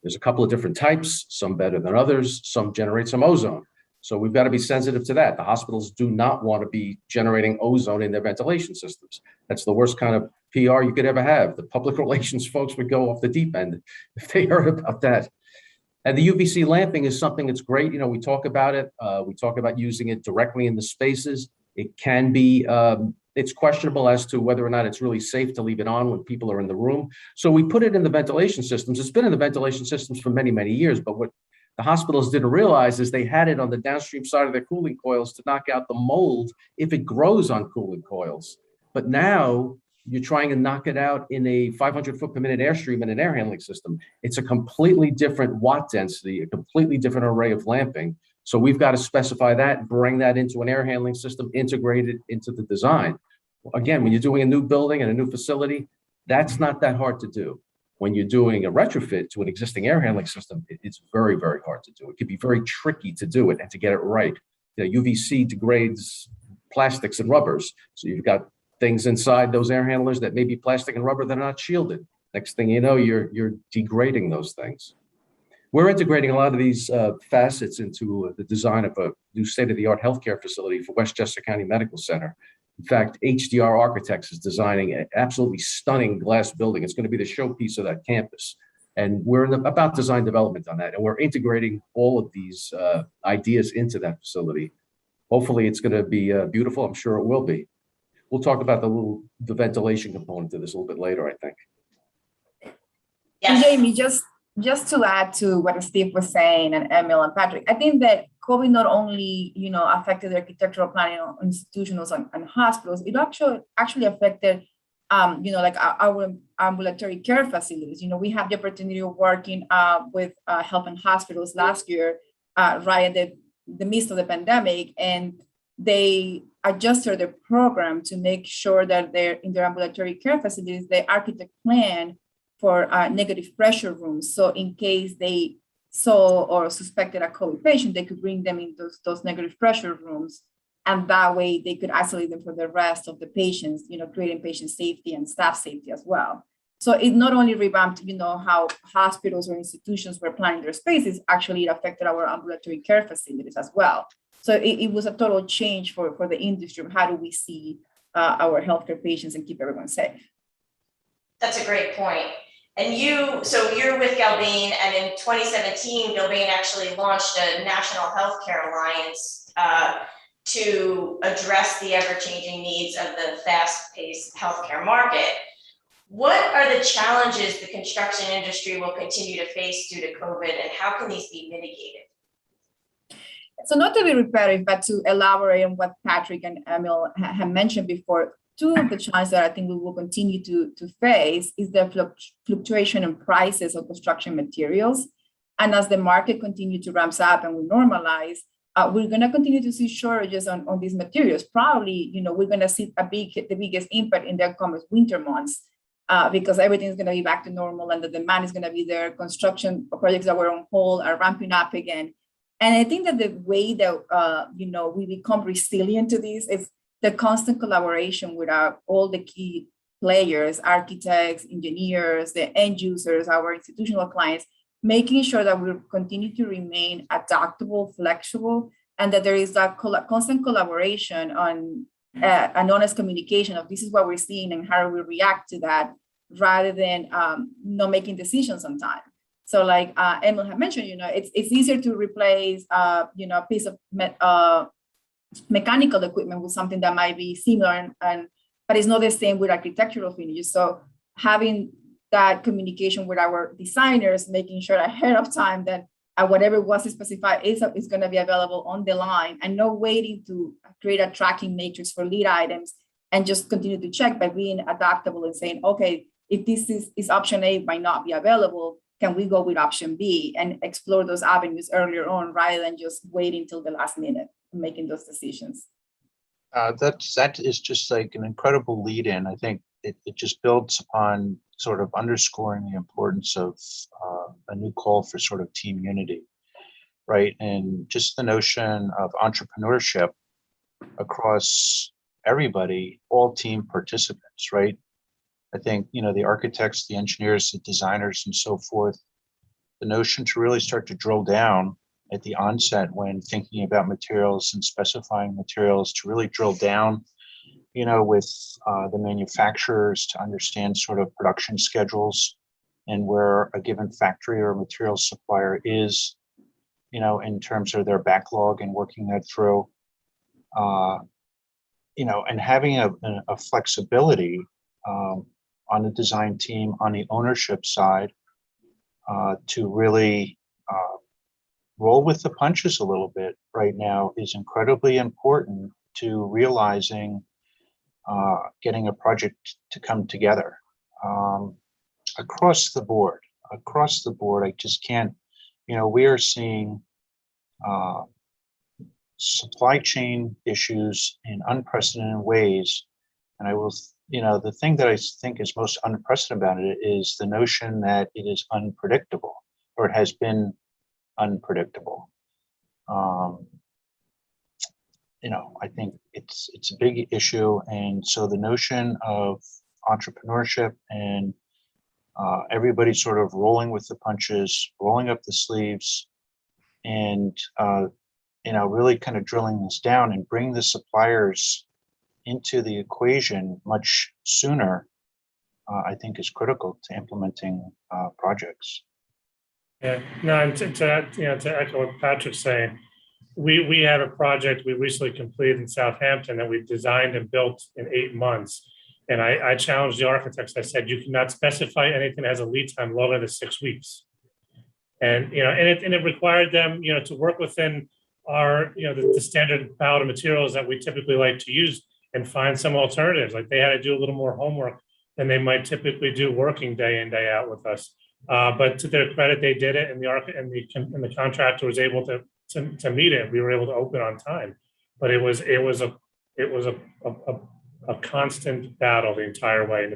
There's a couple of different types, some better than others, some generate some ozone. So we've got to be sensitive to that. The hospitals do not want to be generating ozone in their ventilation systems. That's the worst kind of PR you could ever have. The public relations folks would go off the deep end if they heard about that. And the UVC lamping is something that's great. You know, we talk about it. We talk about using it directly in the spaces. It can be, it's questionable as to whether or not it's really safe to leave it on when people are in the room. So we put it in the ventilation systems. It's been in the ventilation systems for many, many years, but what the hospitals didn't realize is they had it on the downstream side of their cooling coils to knock out the mold if it grows on cooling coils. But now you're trying to knock it out in a 500 foot per minute airstream in an air handling system. It's a completely different watt density, a completely different array of lamping. So we've got to specify that, bring that into an air handling system, integrate it into the design. Again, when you're doing a new building and a new facility, that's not that hard to do. When you're doing a retrofit to an existing air handling system, it's very, very hard to do. It can be very tricky to do it and to get it right. You know, UVC degrades plastics and rubbers. So you've got things inside those air handlers that may be plastic and rubber that are not shielded. Next thing you know, you're degrading those things. We're integrating a lot of these facets into the design of a new state-of-the-art healthcare facility for Westchester County Medical Center. In fact, HDR Architects is designing an absolutely stunning glass building. It's going to be the showpiece of that campus. And we're about design development on that. And we're integrating all of these ideas into that facility. Hopefully it's going to be beautiful. I'm sure it will be. We'll talk about the ventilation component of this a little bit later, I think. And Jamie, just to add to what Steve was saying, and Emil and Patrick, I think that COVID not only, you know, affected the architectural planning on institutions and hospitals, it actually affected, you know, like our ambulatory care facilities. You know, we have the opportunity of working with Health and Hospitals last year, right at the midst of the pandemic, and they adjusted their program to make sure that they're in their ambulatory care facilities, the architect plan for negative pressure rooms. So in case they saw or suspected a COVID patient, they could bring them in those negative pressure rooms. And that way they could isolate them from the rest of the patients, you know, creating patient safety and staff safety as well. So it not only revamped, you know, how hospitals or institutions were planning their spaces, actually it affected our ambulatory care facilities as well. So it was a total change for the industry. How do we see our healthcare patients and keep everyone safe? That's a great point. And so you're with Galbane, and in 2017, Galbane actually launched a National Healthcare Alliance to address the ever-changing needs of the fast-paced healthcare market. What are the challenges the construction industry will continue to face due to COVID, and how can these be mitigated? So not to be repetitive, but to elaborate on what Patrick and Emil have mentioned before, two of the challenges that I think we will continue to face is the fluctuation in prices of construction materials. And as the market continues to ramp up and we normalize, we're going to continue to see shortages on these materials. Probably, you know, we're going to see the biggest impact in the upcoming winter months because everything's going to be back to normal and the demand is going to be there. Construction projects that were on hold are ramping up again. And I think that the way that, you know, we become resilient to this is the constant collaboration with all the key players, architects, engineers, the end users, our institutional clients, making sure that we continue to remain adaptable, flexible, and that there is that constant collaboration on an honest communication of this is what we're seeing and how we react to that, rather than not making decisions on time. So like Emil had mentioned, you know, it's easier to replace, you know, a piece of mechanical equipment with something that might be similar, but it's not the same with architectural finishes. So having that communication with our designers, making sure ahead of time that whatever was specified is going to be available on the line, and not waiting to create a tracking matrix for lead items and just continue to check, by being adaptable and saying, okay, if this is option A might not be available, can we go with option B, and explore those avenues earlier on rather than just waiting till the last minute making those decisions. That is just like an incredible lead in. I think it just builds upon sort of underscoring the importance of a new call for sort of team unity, right? And just the notion of entrepreneurship across everybody, all team participants, right? I think, the architects, the engineers, the designers, and so forth, the notion to really start to drill down at the onset when thinking about materials and specifying materials, to really drill down, with the manufacturers to understand sort of production schedules and where a given factory or material supplier is, in terms of their backlog and working that through, and having a flexibility on the design team, on the ownership side, to really roll with the punches a little bit right now is incredibly important to realizing getting a project to come together across the board. I just can't, we are seeing supply chain issues in unprecedented ways. And the thing that I think is most unprecedented about it is the notion that it is unpredictable, or it has been unpredictable. I think it's a big issue. And so the notion of entrepreneurship and everybody sort of rolling with the punches, rolling up the sleeves, and really kind of drilling this down and bring the suppliers into the equation much sooner, I think is critical to implementing projects. Yeah, no, and to echo what Patrick's saying, we had a project we recently completed in Southampton that we designed and built in 8 months. And I challenged the architects. I said, you cannot specify anything that has a lead time longer than 6 weeks. And, it required them, to work within our, the standard palette of materials that we typically like to use and find some alternatives. Like they had to do a little more homework than they might typically do working day in, day out with us. But to their credit, they did it, and the contractor was able to meet it. We were able to open on time, but it was a constant battle the entire way, and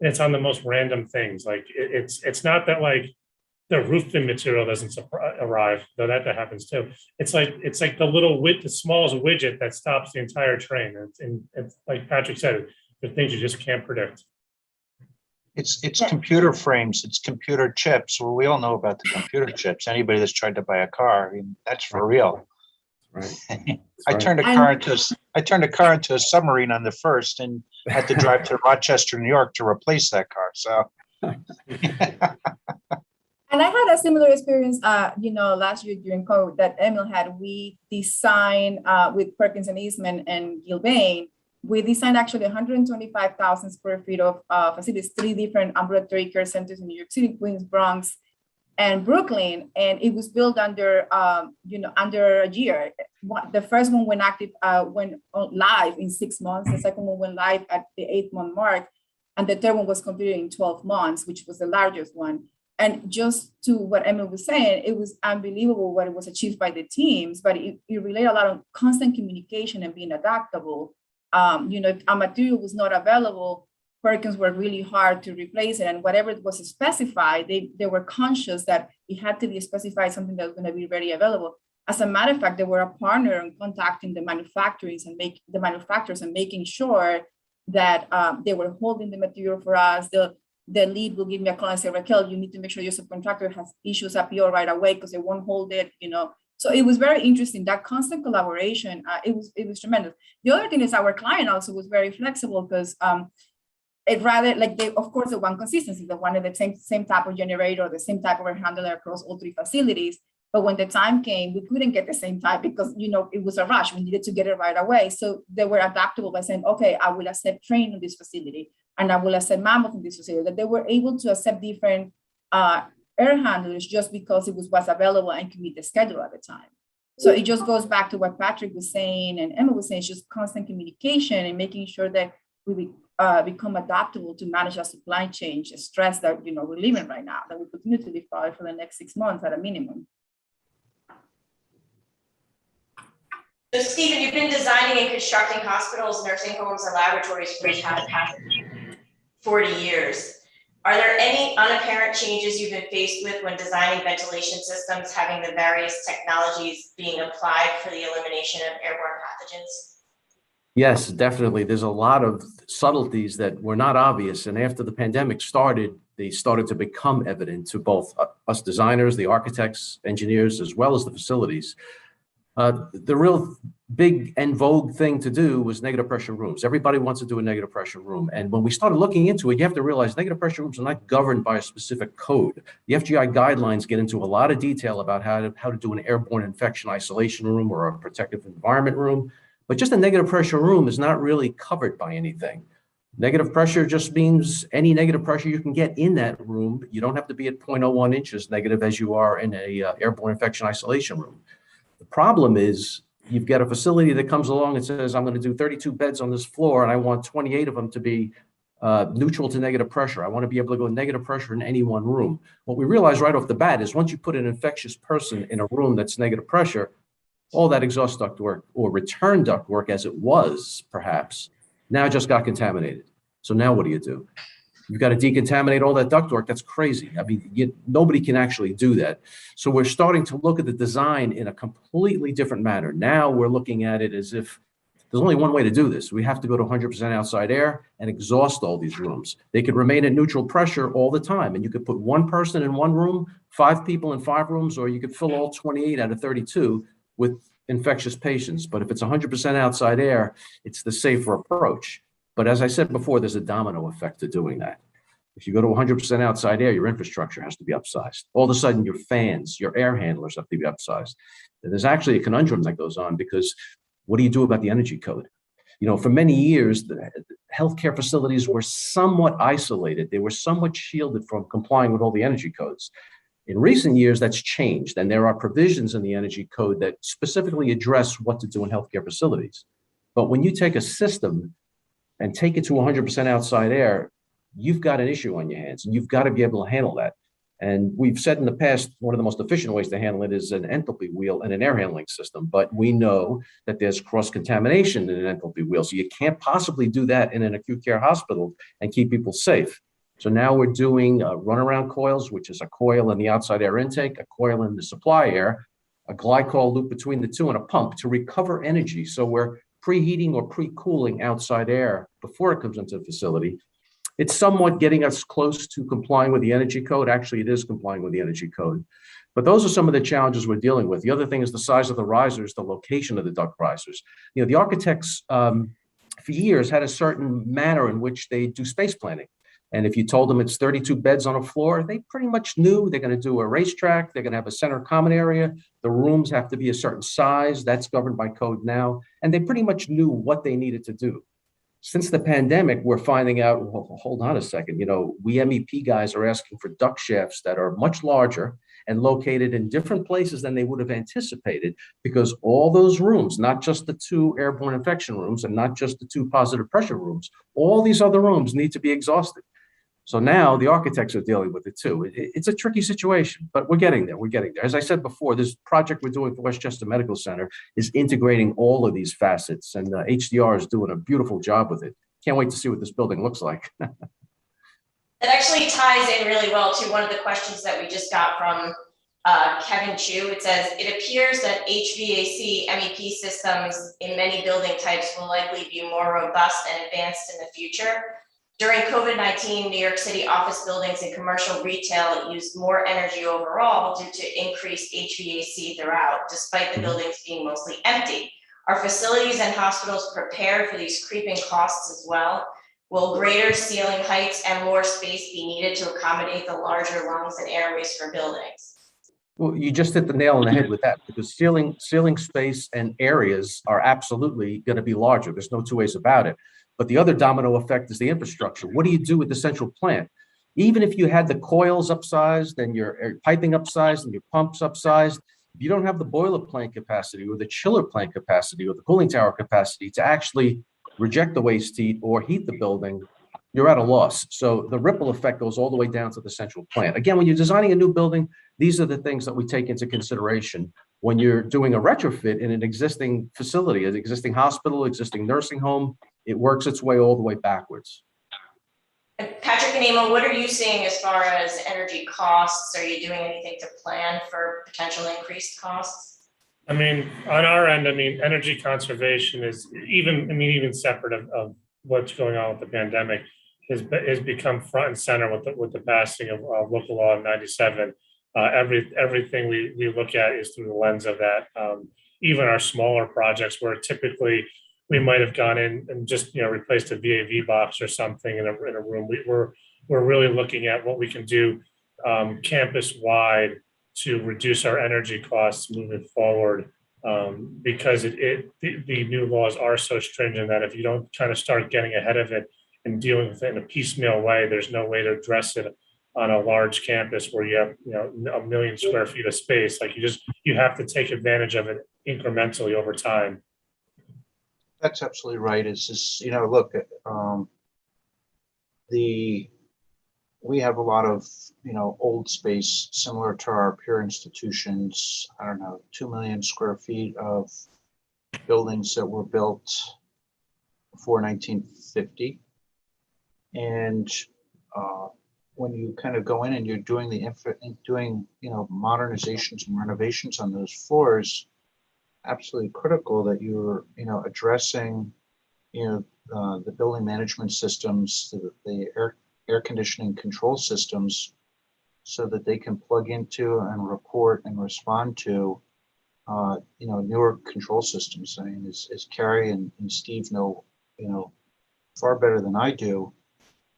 it's on the most random things. Like it's not that like the roofing material doesn't arrive, though that happens too. It's like the smallest widget that stops the entire train. And like Patrick said, the things you just can't predict. It's computer frames, it's computer chips. Well, we all know about the computer chips. Anybody that's tried to buy a car, that's for real. Right. I turned a car into a submarine on the first, and had to drive to Rochester, New York to replace that car. So. And I had a similar experience, last year during COVID that Emil had. We designed with Perkins and Eastman and Gilbane. We designed actually 125,000 square feet of facilities, 3 different ambulatory care centers in New York City, Queens, Bronx, and Brooklyn. And it was built under a year. The first one went live in 6 months. The second one went live at the 8-month mark. And the third one was completed in 12 months, which was the largest one. And just to what Emil was saying, it was unbelievable what it was achieved by the teams, but it related a lot of constant communication and being adaptable. If a material was not available, Perkins worked really hard to replace it, and whatever was specified, they were conscious that it had to be specified something that was going to be readily available. As a matter of fact, they were a partner in contacting the manufacturers and making sure that they were holding the material for us. The lead will give me a call and say, Raquel, you need to make sure your subcontractor has issues a PO right away because they won't hold it, So it was very interesting, that constant collaboration. It was tremendous. The other thing is our client also was very flexible because of course, they want consistency. They wanted the same type of generator, the same type of air handler across all 3 facilities. But when the time came, we couldn't get the same type because, it was a rush. We needed to get it right away. So they were adaptable by saying, okay, I will accept Trane in this facility, and I will accept Mammoth in this facility. That they were able to accept different air handlers just because it was what's available and could meet the schedule at the time. So it just goes back to what Patrick was saying and Emma was saying, it's just constant communication and making sure that we become adaptable to manage our supply chain stress that we're living right now, that we continue to live probably for the next 6 months at a minimum. So Stephen, you've been designing and constructing hospitals, nursing homes, and laboratories for the past 40 years. Are there any unapparent changes you've been faced with when designing ventilation systems, having the various technologies being applied for the elimination of airborne pathogens? Yes, definitely. There's a lot of subtleties that were not obvious. And after the pandemic started, they started to become evident to both us designers, the architects, engineers, as well as the facilities. The real big and vogue thing to do was negative pressure rooms. Everybody wants to do a negative pressure room. And when we started looking into it, you have to realize negative pressure rooms are not governed by a specific code. The FGI guidelines get into a lot of detail about how to do an airborne infection isolation room or a protective environment room. But just a negative pressure room is not really covered by anything. Negative pressure just means any negative pressure you can get in that room. You don't have to be at 0.01 inches negative as you are in a airborne infection isolation room. The problem is you've got a facility that comes along and says, I'm going to do 32 beds on this floor, and I want 28 of them to be neutral to negative pressure. I want to be able to go negative pressure in any one room. What we realize right off the bat is once you put an infectious person in a room that's negative pressure, all that exhaust duct work or return duct work as it was perhaps now just got contaminated. So now what do? You've got to decontaminate all that ductwork. That's crazy. I mean, nobody can actually do that. So we're starting to look at the design in a completely different manner. Now we're looking at it as if there's only one way to do this. We have to go to 100% outside air and exhaust all these rooms. They could remain at neutral pressure all the time. And you could put one person in one room, 5 people in 5 rooms, or you could fill all 28 out of 32 with infectious patients. But if it's 100% outside air, it's the safer approach. But as I said before, there's a domino effect to doing that. If you go to 100% outside air, your infrastructure has to be upsized. All of a sudden, your fans, your air handlers have to be upsized. And there's actually a conundrum that goes on because what do you do about the energy code? You know, for many years, the healthcare facilities were somewhat isolated. They were somewhat shielded from complying with all the energy codes. In recent years, that's changed, and there are provisions in the energy code that specifically address what to do in healthcare facilities. But when you take a system and take it to 100% outside air, you've got an issue on your hands, and you've got to be able to handle that. And we've said in the past, one of the most efficient ways to handle it is an enthalpy wheel and an air handling system. But we know that there's cross-contamination in an enthalpy wheel, so you can't possibly do that in an acute care hospital and keep people safe. So now we're doing runaround coils, which is a coil in the outside air intake, a coil in the supply air, a glycol loop between the two, and a pump to recover energy. So we're preheating or pre-cooling outside air before it comes into the facility. It's somewhat getting us close to complying with the energy code. Actually, it is complying with the energy code. But those are some of the challenges we're dealing with. The other thing is the size of the risers, the location of the duct risers. You know, the architects for years had a certain manner in which they do space planning. And if you told them it's 32 beds on a floor, they pretty much knew they're going to do a racetrack. They're going to have a center common area. The rooms have to be a certain size. That's governed by code now. And they pretty much knew what they needed to do. Since the pandemic, we're finding out, well, hold on a second, you know, we MEP guys are asking for duct shafts that are much larger and located in different places than they would have anticipated, because all those rooms, not just the 2 airborne infection rooms and not just the 2 positive pressure rooms, all these other rooms need to be exhausted. So now the architects are dealing with it too. It's a tricky situation, but we're getting there. We're getting there. As I said before, this project we're doing for Westchester Medical Center is integrating all of these facets, and HDR is doing a beautiful job with it. Can't wait to see what this building looks like. That actually ties in really well to one of the questions that we just got from Kevin Chu. It says, it appears that HVAC MEP systems in many building types will likely be more robust and advanced in the future. During COVID-19, New York City office buildings and commercial retail used more energy overall due to increased HVAC throughout, despite the buildings being mostly empty. Are facilities and hospitals prepared for these creeping costs as well? Will greater ceiling heights and more space be needed to accommodate the larger lungs and airways for buildings? Well, you just hit the nail on the head with that, because ceiling space and areas are absolutely going to be larger. There's no 2 ways about it. But the other domino effect is the infrastructure. What do you do with the central plant? Even if you had the coils upsized and your piping upsized and your pumps upsized, if you don't have the boiler plant capacity or the chiller plant capacity or the cooling tower capacity to actually reject the waste heat or heat the building, you're at a loss. So the ripple effect goes all the way down to the central plant. Again, when you're designing a new building, these are the things that we take into consideration. When you're doing a retrofit in an existing facility, an existing hospital, existing nursing home, it works its way all the way backwards. Patrick and Emil, what are you seeing as far as energy costs? Are you doing anything to plan for potential increased costs? I mean, on our end, I mean, energy conservation is even separate of what's going on with the pandemic has become front and center with the passing of local law 97. Everything we look at is through the lens of that. Even our smaller projects where typically we might have gone in and just replaced a VAV box or something in a room. We're really looking at what we can do campus wide to reduce our energy costs moving forward, because the new laws are so stringent that if you don't kind of start getting ahead of it and dealing with it in a piecemeal way, there's no way to address it on a large campus where you have 1 million square feet of space. Like you have to take advantage of it incrementally over time. That's absolutely right. It's just, look, we have a lot of, old space similar to our peer institutions. I don't know, 2 million square feet of buildings that were built before 1950. And when you kind of go in and you're doing modernizations and renovations on those floors, absolutely critical that you're addressing the building management systems, the air conditioning control systems, so that they can plug into and report and respond to newer control systems. I mean, as Carrie and Steve know far better than I do,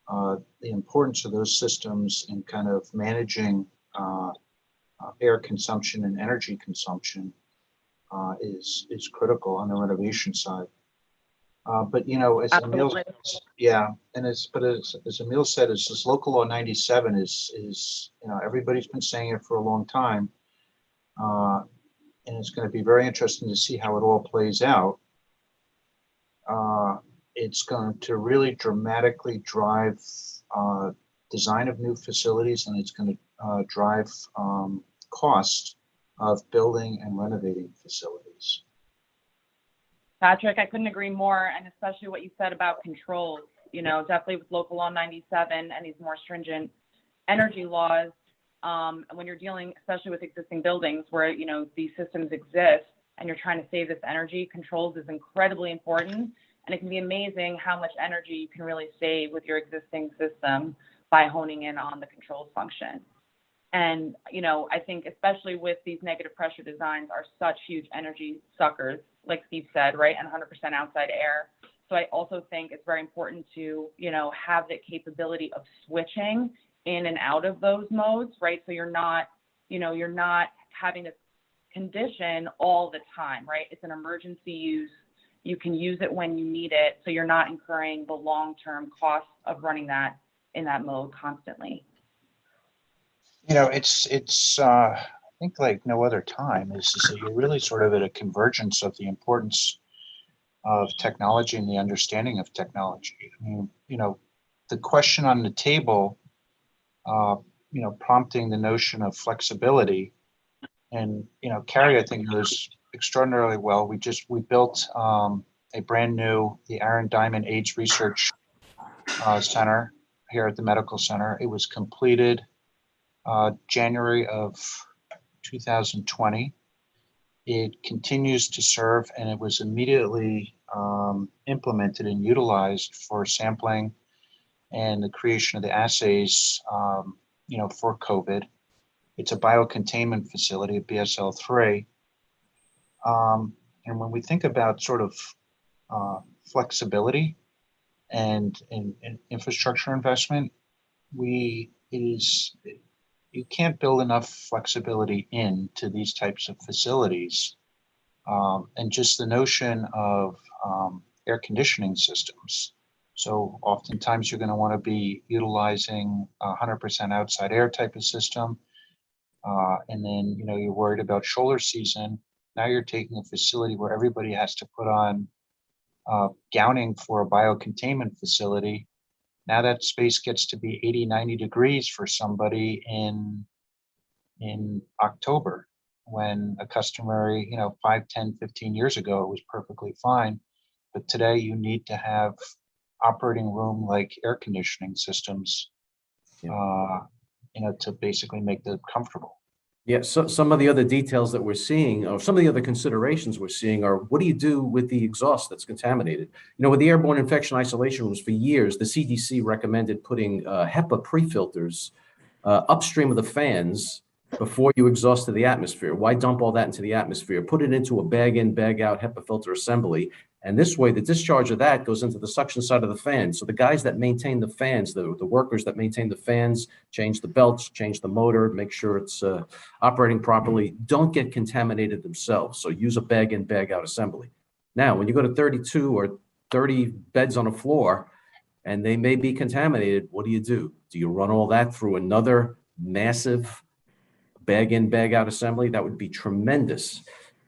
the importance of those systems in kind of managing air consumption and energy consumption is critical on the renovation side. But as Emil, as Emil said, is this local law 97 is everybody's been saying it for a long time, and it's going to be very interesting to see how it all plays out. It's going to really dramatically drive design of new facilities, and it's going to drive cost of building and renovating facilities. Patrick, I couldn't agree more, and especially what you said about controls. Definitely with local law 97 and these more stringent energy laws, when you're dealing, especially with existing buildings where these systems exist, and you're trying to save this energy, controls is incredibly important, and it can be amazing how much energy you can really save with your existing system by honing in on the controls function. And I think especially with these negative pressure designs are such huge energy suckers, like Steve said, right, and 100% outside air. So I also think it's very important to, have the capability of switching in and out of those modes, right? So you're not having this condition all the time, right? It's an emergency use. You can use it when you need it. So you're not incurring the long-term costs of running that in that mode constantly. It's I think like no other time is that you're really sort of at a convergence of the importance of technology and the understanding of technology. I mean, the question on the table, prompting the notion of flexibility, and Carrie, I think, knows extraordinarily well. We built a brand new, the Aaron Diamond AIDS Research Center here at the Medical Center. It was completed January of 2020. It continues to serve, and it was immediately implemented and utilized for sampling and the creation of the assays, for COVID. It's a biocontainment facility at BSL-3. And when we think about sort of flexibility and infrastructure investment, you can't build enough flexibility into these types of facilities. And just the notion of air conditioning systems. So oftentimes you're going to want to be utilizing 100% outside air type of system. And then, you're worried about shoulder season. Now you're taking a facility where everybody has to put on gowning for a biocontainment facility. Now that space gets to be 80, 90 degrees for somebody in October. when a customary, 5, 10, 15 years ago, it was perfectly fine. But today you need to have operating room like air conditioning systems, to basically make them comfortable. Yeah, so some of the other details that we're seeing, or some of the other considerations we're seeing are, what do you do with the exhaust that's contaminated? With the airborne infection isolation rooms for years, the CDC recommended putting HEPA pre-filters upstream of the fans before you exhaust to the atmosphere. Why dump all that into the atmosphere? Put it into a bag in, bag out HEPA filter assembly. And this way, the discharge of that goes into the suction side of the fan. So the guys that maintain the fans, the workers that maintain the fans, change the belts, change the motor, make sure it's operating properly, don't get contaminated themselves. So use a bag in, bag out assembly. Now, when you go to 32 or 30 beds on a floor and they may be contaminated, what do? Do you run all that through another massive bag in, bag out assembly? That would be tremendous.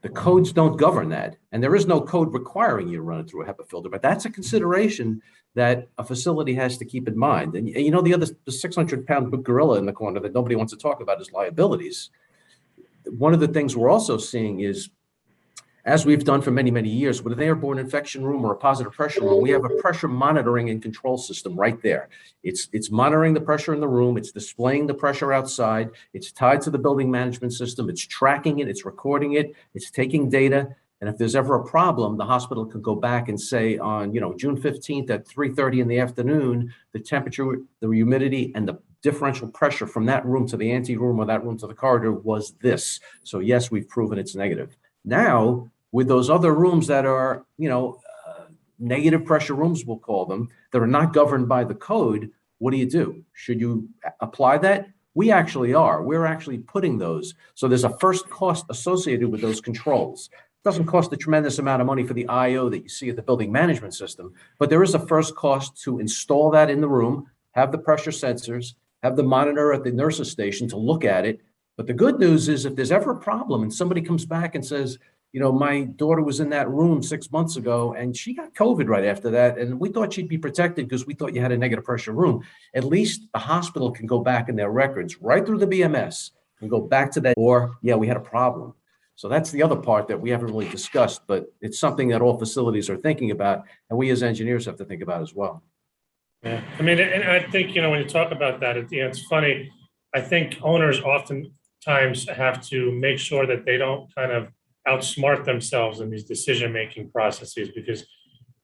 The codes don't govern that, and there is no code requiring you to run it through a HEPA filter, but that's a consideration that a facility has to keep in mind. And the 600-pound gorilla in the corner that nobody wants to talk about is liabilities. One of the things we're also seeing is, as we've done for many, many years, with an airborne infection room or a positive pressure room, we have a pressure monitoring and control system right there. It's monitoring the pressure in the room. It's displaying the pressure outside. It's tied to the building management system. It's tracking it. It's recording it. It's taking data. And if there's ever a problem, the hospital can go back and say on, June 15th at 3:30 in the afternoon, the temperature, the humidity, and the differential pressure from that room to the ante room or that room to the corridor was this. So yes, we've proven it's negative. Now, with those other rooms that are, negative pressure rooms, we'll call them, that are not governed by the code, what do? Should you apply that? We actually are. We're actually putting those. So there's a first cost associated with those controls. It doesn't cost a tremendous amount of money for the IO that you see at the building management system, but there is a first cost to install that in the room, have the pressure sensors, have the monitor at the nurse's station to look at it. But the good news is, if there's ever a problem and somebody comes back and says, my daughter was in that room 6 months ago and she got COVID right after that, and we thought she'd be protected because we thought you had a negative pressure room. At least the hospital can go back in their records right through the BMS and go back to that, or, yeah, we had a problem. So that's the other part that we haven't really discussed, but it's something that all facilities are thinking about, and we as engineers have to think about as well. Yeah, and I think, when you talk about that, it's funny. I think owners oftentimes have to make sure that they don't kind of outsmart themselves in these decision-making processes, because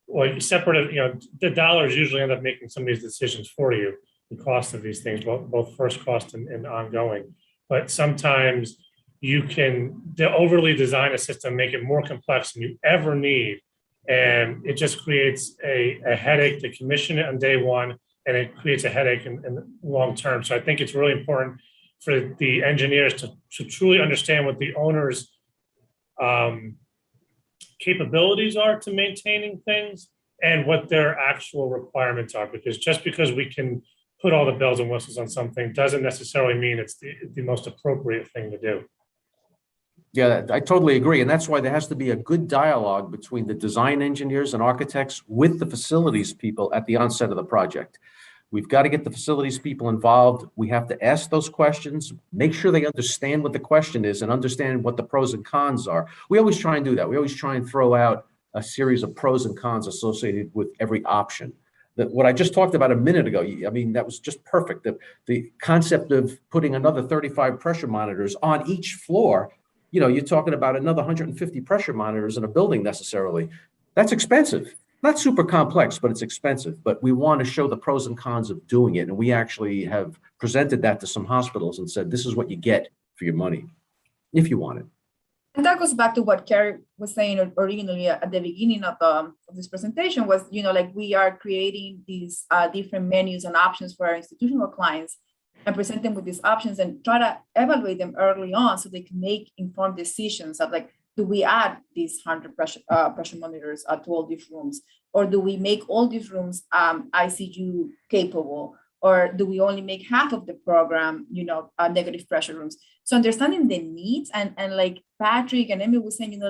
the dollars usually end up making some of these decisions for you, the cost of these things, both first cost and ongoing. But sometimes you can overly design a system, make it more complex than you ever need, and it just creates a headache to commission it on day one, and it creates a headache in the long term. So I think it's really important for the engineers to truly understand what the owner's capabilities are to maintaining things and what their actual requirements are, because just because we can put all the bells and whistles on something doesn't necessarily mean it's the most appropriate thing to do. Yeah, I totally agree. And that's why there has to be a good dialogue between the design engineers and architects with the facilities people at the onset of the project. We've got to get the facilities people involved. We have to ask those questions, make sure they understand what the question is and understand what the pros and cons are. We always try and do that. We always try and throw out a series of pros and cons associated with every option. What I just talked about a minute ago, that was just perfect. The concept of putting another 35 pressure monitors on each floor, you're talking about another 150 pressure monitors in a building necessarily. That's expensive. Not super complex, but it's expensive. But we want to show the pros and cons of doing it. And we actually have presented that to some hospitals and said, this is what you get for your money, if you want it. And that goes back to what Carrie was saying originally at the beginning of this presentation was, we are creating these different menus and options for our institutional clients and present them with these options and try to evaluate them early on so they can make informed decisions of do we add these 100 pressure monitors to all these rooms? Or do we make all these rooms ICU capable? Or do we only make half of the program, negative pressure rooms? So understanding the needs and like Patrick and Emmy was saying,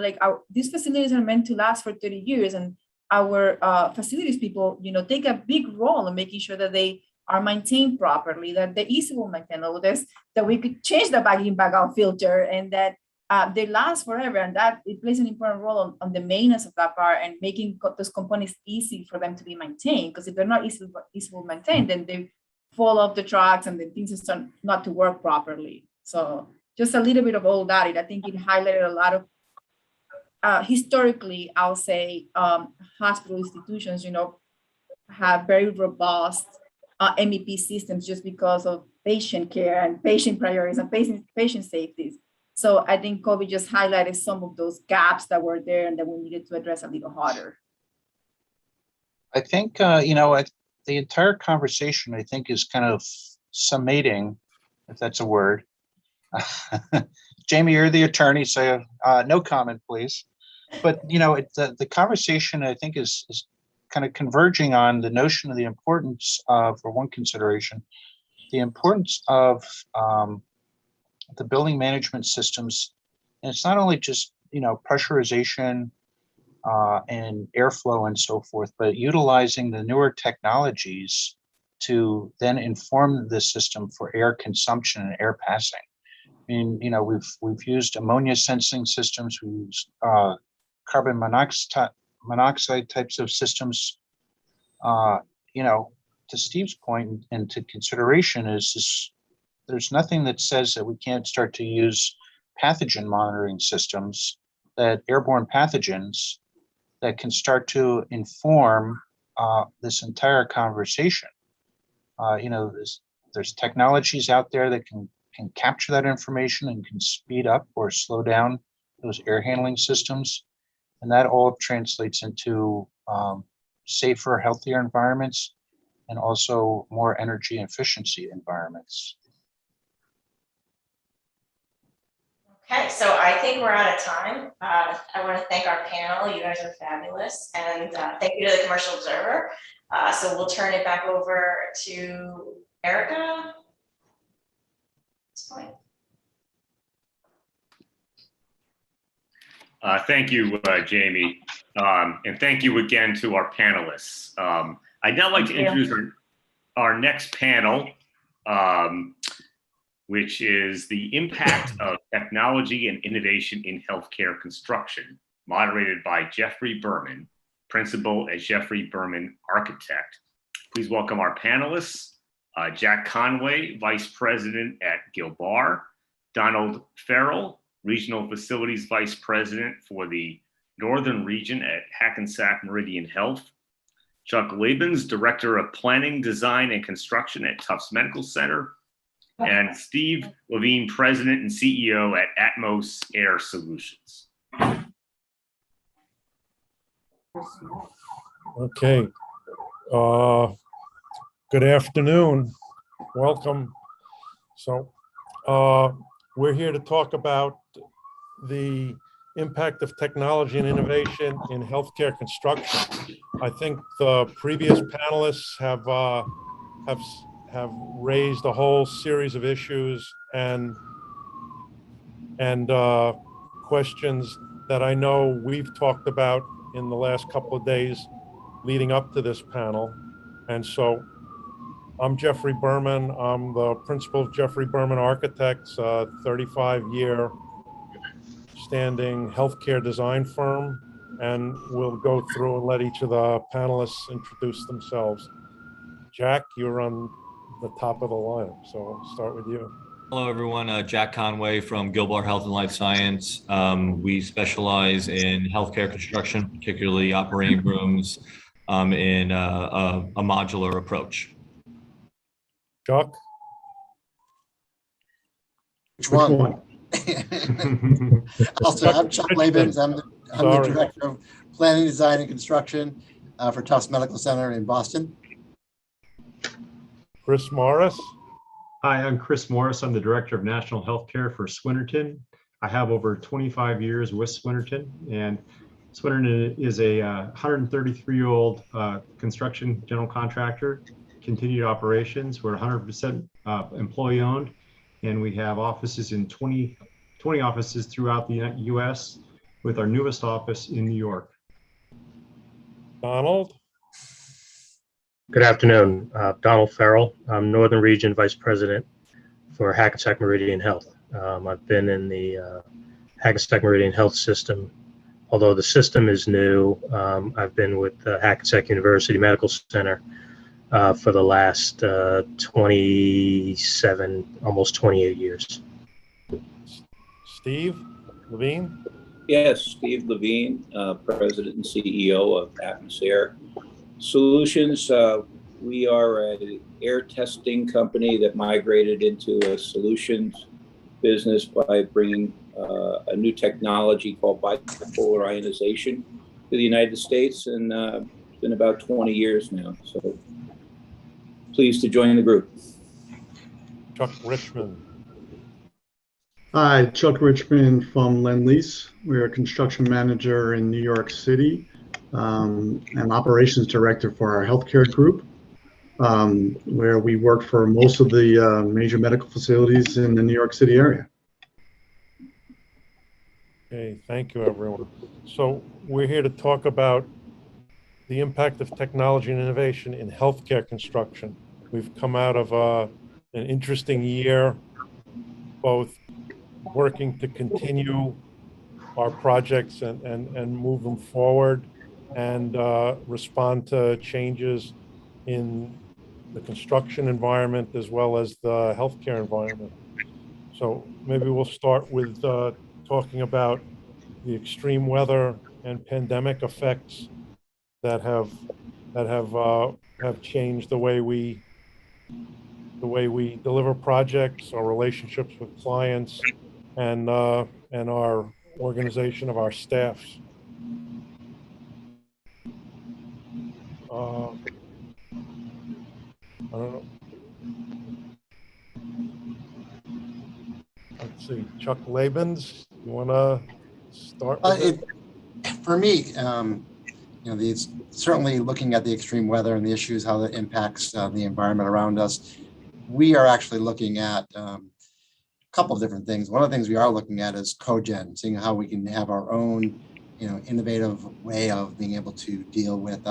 these facilities are meant to last for 30 years. And our facilities people, take a big role in making sure that they are maintained properly, that the EC will maintain all of this, that we could change the bag in, bag out filter, and that they last forever, and that it plays an important role on the maintenance of that car and making those components easy for them to be maintained. Because if they're not easily maintained, then they fall off the tracks and then things start not to work properly. So just a little bit of all that. I think it highlighted a lot of historically, I'll say, hospital institutions, have very robust MEP systems just because of patient care and patient priorities and patient safety. So I think COVID just highlighted some of those gaps that were there and that we needed to address a little harder. I think, the entire conversation, I think, is kind of summating, if that's a word. Jamie, you're the attorney, so no comment, please. But, the conversation, I think, is kind of converging on the notion of the importance of, for one consideration, the importance of the building management systems. And it's not only just, pressurization and airflow and so forth, but utilizing the newer technologies to then inform the system for air consumption and air passing. I mean, we've used ammonia sensing systems, we've used carbon monoxide types of systems. To Steve's point and to consideration is this, there's nothing that says that we can't start to use pathogen monitoring systems, that airborne pathogens that can start to inform this entire conversation. There's technologies out there that can capture that information and can speed up or slow down those air handling systems. And that all translates into safer, healthier environments and also more energy efficiency environments. Okay, so I think we're out of time. I want to thank our panel. You guys are fabulous. And thank you to the Commercial Observer. So we'll turn it back over to Erica at this point. Thank you, Jamie. And thank you again to our panelists. I'd now like to introduce our next panel, which is the impact of technology and innovation in healthcare construction, moderated by Jeffrey Berman, principal at Jeffrey Berman Architect. Please welcome our panelists, Jack Conway, Vice President at Gilbar, Donald Farrell, Regional Facilities Vice President for the Northern Region at Hackensack Meridian Health, Chuck Labens, Director of Planning, Design, and Construction at Tufts Medical Center, and Steve Levine, President and CEO at Atmos Air Solutions. Okay. Good afternoon. Welcome. So we're here to talk about the impact of technology and innovation in healthcare construction. I think the previous panelists have raised a whole series of issues and questions that I know we've talked about in the last couple of days leading up to this panel. And so I'm Jeffrey Berman. I'm the principal of Jeffrey Berman Architects, a 35-year standing healthcare design firm. And we'll go through and let each of the panelists introduce themselves. Jack, you're on the top of the lineup, so I'll start with you. Hello, everyone. Jack Conway from Gilbar Health and Life Science. We specialize in healthcare construction, particularly operating rooms, in a modular approach. Chuck? Which one? Also, I'm Chuck Labens. I'm the Director of Planning, Design, and Construction for Tufts Medical Center in Boston. Chris Morris. Hi, I'm Chris Morris. I'm the Director of National Healthcare for Swinnerton. I have over 25 years with Swinnerton, and Swinnerton is a 133-year-old construction general contractor, continued operations. We're 100% employee-owned, and we have offices in 20 offices throughout the U.S., with our newest office in New York. Donald? Good afternoon, Donald Farrell. I'm Northern Region Vice President for Hackensack Meridian Health. I've been in the Hackensack Meridian Health System. Although the system is new, I've been with Hackensack University Medical Center for the last 27, almost 28 years. Steve Levine? Yes, Steve Levine, President and CEO of Atmosair Solutions. We are an air testing company that migrated into a solutions business by bringing a new technology called bipolar ionization to the United States, and it's been about 20 years now. So pleased to join the group. Chuck Richmond. Hi, Chuck Richmond from Lend-Lease. We're a construction manager in New York City and operations director for our healthcare group, where we work for most of the major medical facilities in the New York City area. Okay, thank you, everyone. So we're here to talk about the impact of technology and innovation in healthcare construction. We've come out of an interesting year, both working to continue our projects and move them forward and respond to changes in the construction environment as well as the healthcare environment. So maybe we'll start with talking about the extreme weather and pandemic effects that have changed the way we deliver projects, our relationships with clients, and our organization of our staffs. I don't know. Let's see, Chuck Labens, you want to start with it? For me, these certainly looking at the extreme weather and the issues, how that impacts the environment around us. We are actually looking at a couple of different things. One of the things we are looking at is cogen, seeing how we can have our own, innovative way of being able to deal with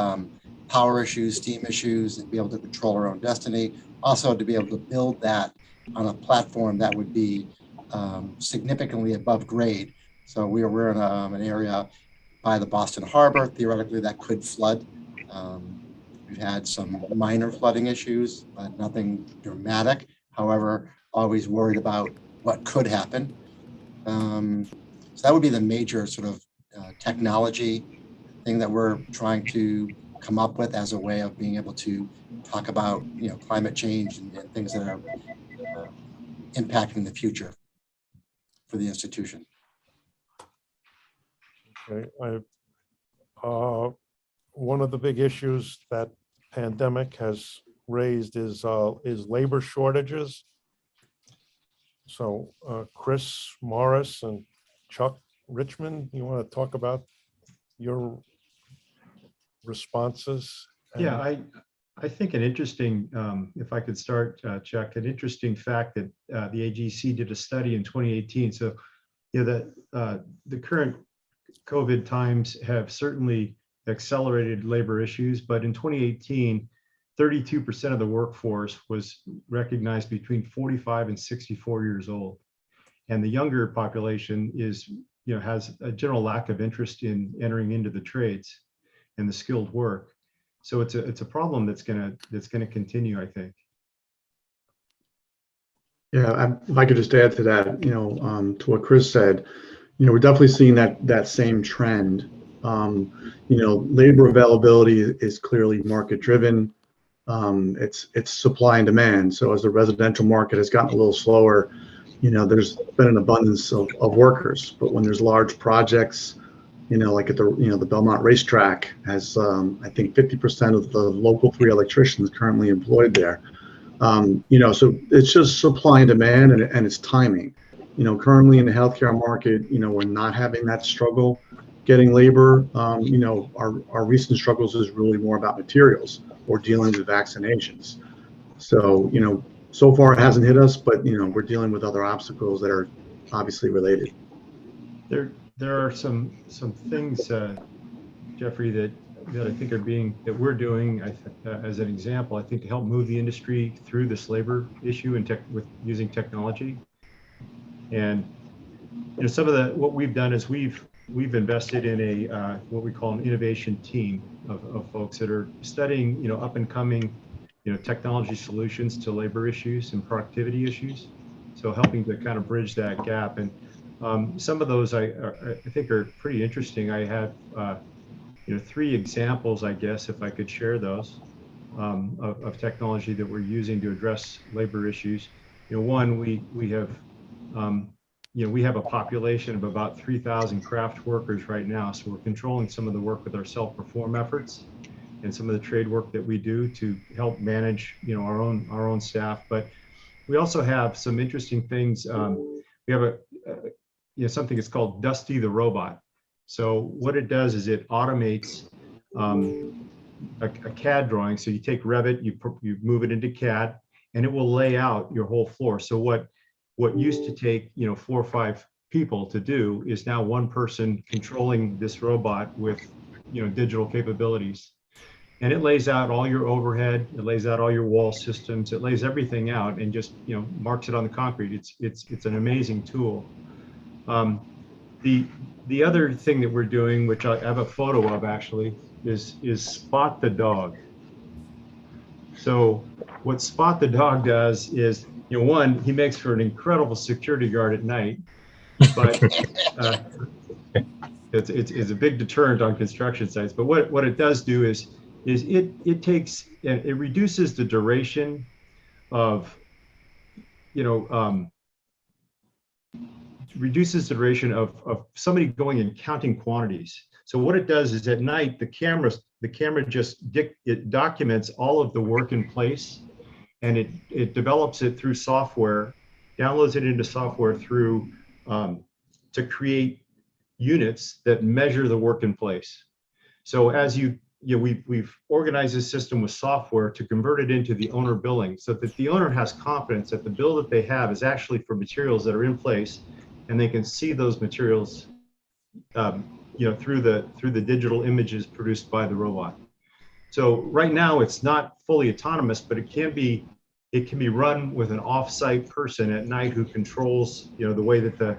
power issues, steam issues, and be able to control our own destiny. Also, to be able to build that on a platform that would be significantly above grade. So we're in an area by the Boston Harbor, theoretically that could flood. We've had some minor flooding issues, but nothing dramatic. However, always worried about what could happen. So that would be the major sort of technology thing that we're trying to come up with as a way of being able to talk about, climate change and things that are impacting the future for the institution. Okay, one of the big issues that pandemic has raised is labor shortages. So Chris Morris and Chuck Richmond, you want to talk about your responses? Yeah, I think an interesting, if I could start, Chuck, an interesting fact that the AGC did a study in 2018. So, the current COVID times have certainly accelerated labor issues, but in 2018, 32% of the workforce was recognized between 45 and 64 years old. And the younger population is, has a general lack of interest in entering into the trades and the skilled work. So it's a problem that's gonna continue, I think. Yeah, if I could just add to that, to what Chris said, we're definitely seeing that same trend. Labor availability is clearly market driven. It's supply and demand. So as the residential market has gotten a little slower, there's been an abundance of workers. But when there's large projects, like at the Belmont Racetrack has, I think 50% of the local 3 electricians currently employed there. So it's just supply and demand and it's timing. Currently in the healthcare market, we're not having that struggle getting labor. Our recent struggles is really more about materials or dealing with vaccinations. So, so far it hasn't hit us, but, we're dealing with other obstacles that are obviously related. There are some things, Jeffrey, that I think that we're doing as an example, I think, to help move the industry through this labor issue and with using technology. And some of what we've done is we've invested in a what we call an innovation team of folks that are studying, up and coming, technology solutions to labor issues and productivity issues. So helping to kind of bridge that gap. And some of those I think are pretty interesting. I have 3 examples, I guess, if I could share those, of technology that we're using to address labor issues. One, we have we have a population of about 3,000 craft workers right now. So we're controlling some of the work with our self-perform efforts and some of the trade work that we do to help manage, our own staff. But we also have some interesting things. We have something that's called Dusty the Robot. So what it does is it automates a CAD drawing. So you take Revit, you move it into CAD, and it will lay out your whole floor. So what used to take 4 or 5 people to do is now one person controlling this robot with digital capabilities. And it lays out all your overhead, it lays out all your wall systems, it lays everything out and just marks it on the concrete. It's an amazing tool. The other thing that we're doing, which I have a photo of actually, is Spot the Dog. So what Spot the Dog does is, one, he makes for an incredible security guard at night, but it's a big deterrent on construction sites. But what it does do is it reduces the duration of, reduces the duration of somebody going and counting quantities. So what it does is at night, the camera just it documents all of the work in place, and it develops it through software, downloads it into software through to create units that measure the work in place. So as we've organized this system with software to convert it into the owner billing, so that the owner has confidence that the bill that they have is actually for materials that are in place, and they can see those materials through the digital images produced by the robot. So right now it's not fully autonomous, but it can be run with an off-site person at night who controls the way that the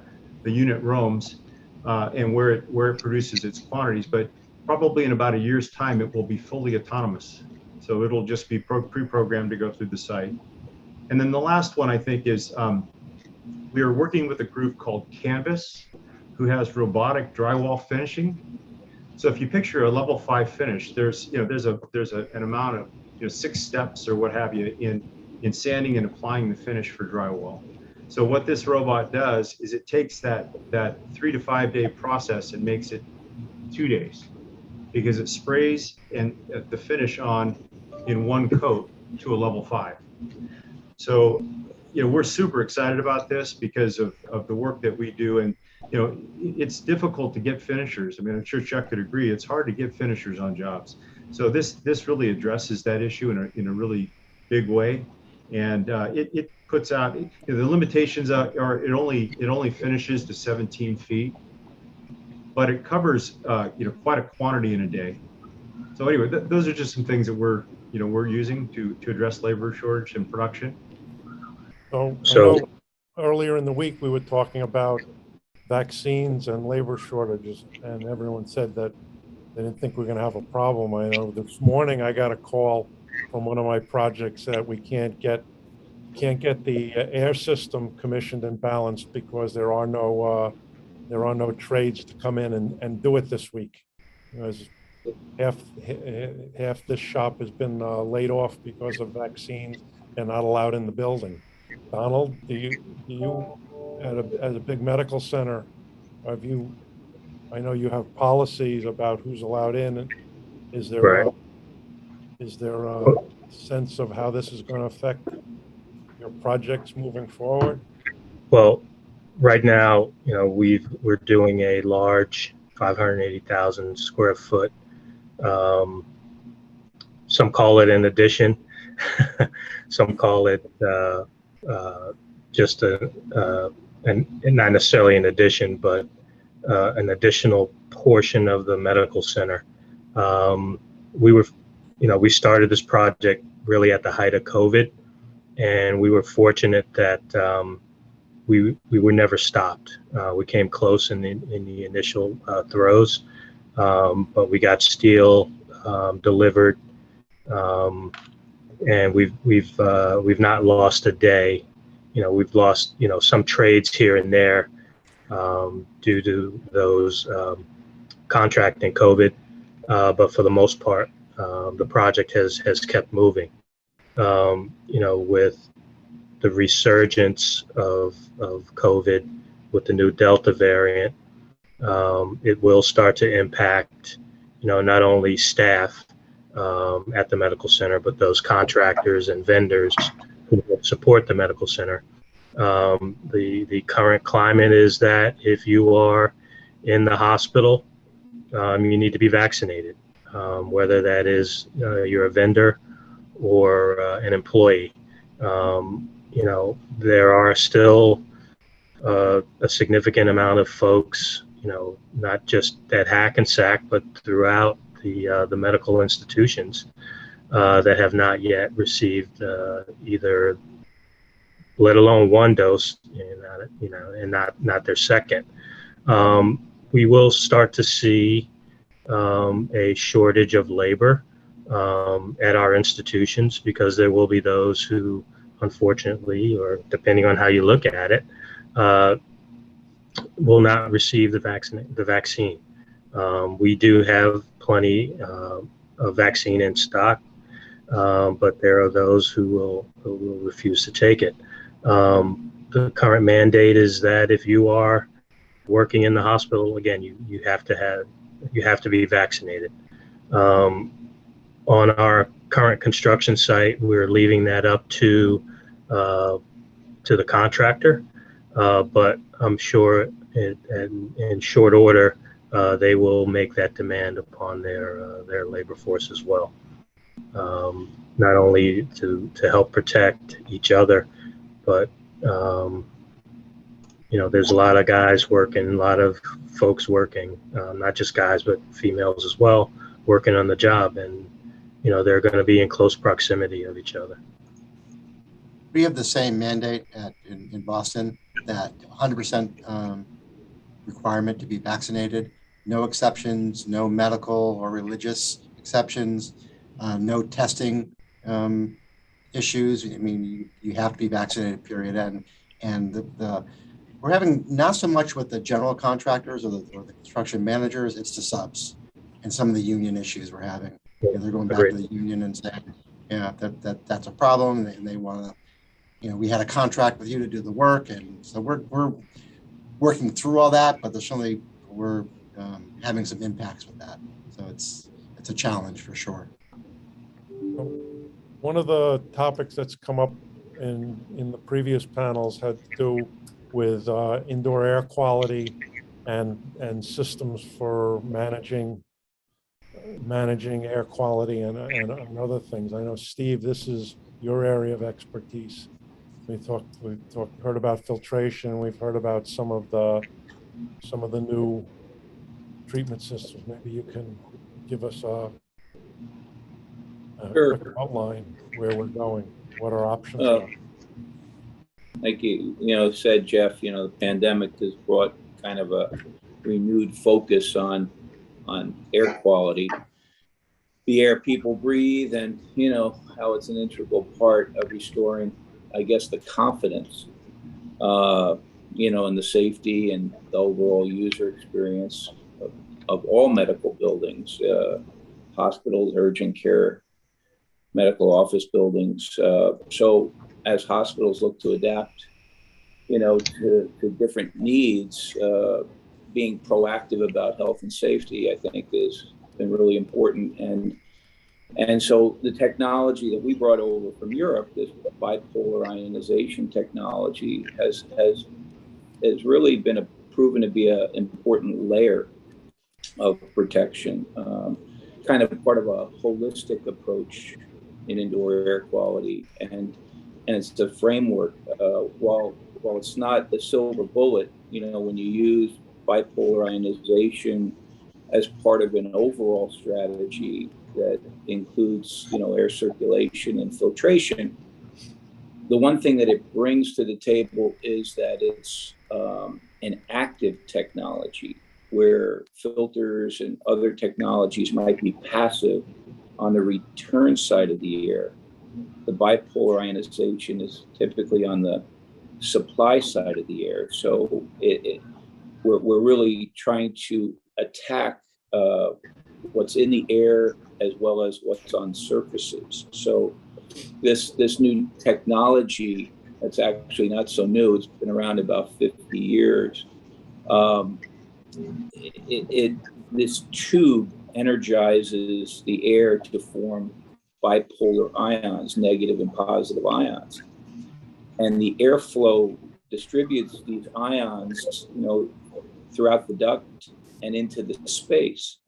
unit roams and where it produces its quantities. But probably in about a year's time, it will be fully autonomous. So it'll just be pre-programmed to go through the site. And then the last one I think is we are working with a group called Canvas, who has robotic drywall finishing. So if you picture a level 5 finish, there's an amount of 6 steps or what have you in sanding and applying the finish for drywall. So what this robot does is it takes that 3 to 5 day process and makes it 2 days, because it sprays and the finish on in one coat to a level 5. So we're super excited about this because of the work that we do. And it's difficult to get finishers. I mean, I'm sure Chuck could agree. It's hard to get finishers on jobs. So this really addresses that issue in a really big way. And it puts out the limitations are it only finishes to 17 feet, but it covers quite a quantity in a day. So anyway, those are just some things that we're using to address labor shortage in production. So I know earlier in the week we were talking about vaccines and labor shortages, and everyone said that they didn't think we're going to have a problem. I know this morning I got a call from one of my projects that we can't get the air system commissioned and balanced because there are no trades to come in and do it this week. Half this shop has been laid off because of vaccines and not allowed in the building. Donald, do you at a big medical center, I know you have policies about who's allowed in. Is there a sense of how this is going to affect your projects moving forward? Well, right now, we're doing a large 580,000 square foot. Some call it an addition. Some call it just and not necessarily an addition, but an additional portion of the medical center. We started this project really at the height of COVID, and we were fortunate that we were never stopped. We came close in the initial throws, but we got steel delivered, and we've not lost a day. We've lost some trades here and there due to those contracting COVID, but for the most part, the project has kept moving. With the resurgence of COVID with the new Delta variant, it will start to impact, not only staff at the medical center, but those contractors and vendors who support the medical center. The current climate is that if you are in the hospital, you need to be vaccinated, whether that is you're a vendor or an employee. There are still a significant amount of folks, not just at Hackensack, but throughout the medical institutions that have not yet received either, let alone one dose, and not their second. We will start to see a shortage of labor at our institutions, because there will be those who, unfortunately, or depending on how you look at it, will not receive the vaccine. We do have plenty of vaccine in stock, but there are those who will refuse to take it. The current mandate is that if you are working in the hospital, again, you have to be vaccinated. On our current construction site, we're leaving that up to the contractor, but I'm sure in short order they will make that demand upon their labor force as well. Not only to help protect each other, but there's a lot of guys working, a lot of folks working, not just guys, but females as well, working on the job, and they're going to be in close proximity of each other. We have the same mandate in Boston, that 100% requirement to be vaccinated, no exceptions, no medical or religious exceptions, no testing issues. I mean, you have to be vaccinated, period. And we're having not so much with the general contractors or the construction managers, it's the subs and some of the union issues we're having. They're going back to the union and saying, yeah, that's a problem, and they want to, we had a contract with you to do the work, and so we're working through all that, but there's certainly we're having some impacts with that. So it's a challenge for sure. One of the topics that's come up in the previous panels had to do with indoor air quality and systems for managing air quality and other things. I know, Steve, this is your area of expertise. We've heard about filtration. We've heard about some of the new treatment systems. Maybe you can give us a quick outline where we're going, what our options are. Like you said, Jeff, the pandemic has brought kind of a renewed focus on air quality, the air people breathe, and how it's an integral part of restoring, I guess, the confidence, in the safety and the overall user experience of all medical buildings, hospitals, urgent care, medical office buildings. So as hospitals look to adapt, to different needs, being proactive about health and safety, I think, has been really important. And so the technology that we brought over from Europe, this bipolar ionization technology, has really been proven to be an important layer of protection, kind of part of a holistic approach in indoor air quality, and it's a framework. While it's not the silver bullet, when you use bipolar ionization as part of an overall strategy that includes, air circulation and filtration, The one thing that it brings to the table is that it's an active technology, where filters and other technologies might be passive on the return side of the air. The bipolar ionization is typically on the supply side of the air. So we're really trying to attack what's in the air as well as what's on surfaces. So this new technology, that's actually not so new, it's been around about 50 years. This tube energizes the air to form bipolar ions, negative and positive ions. And the airflow distributes these ions, throughout the duct and into the space.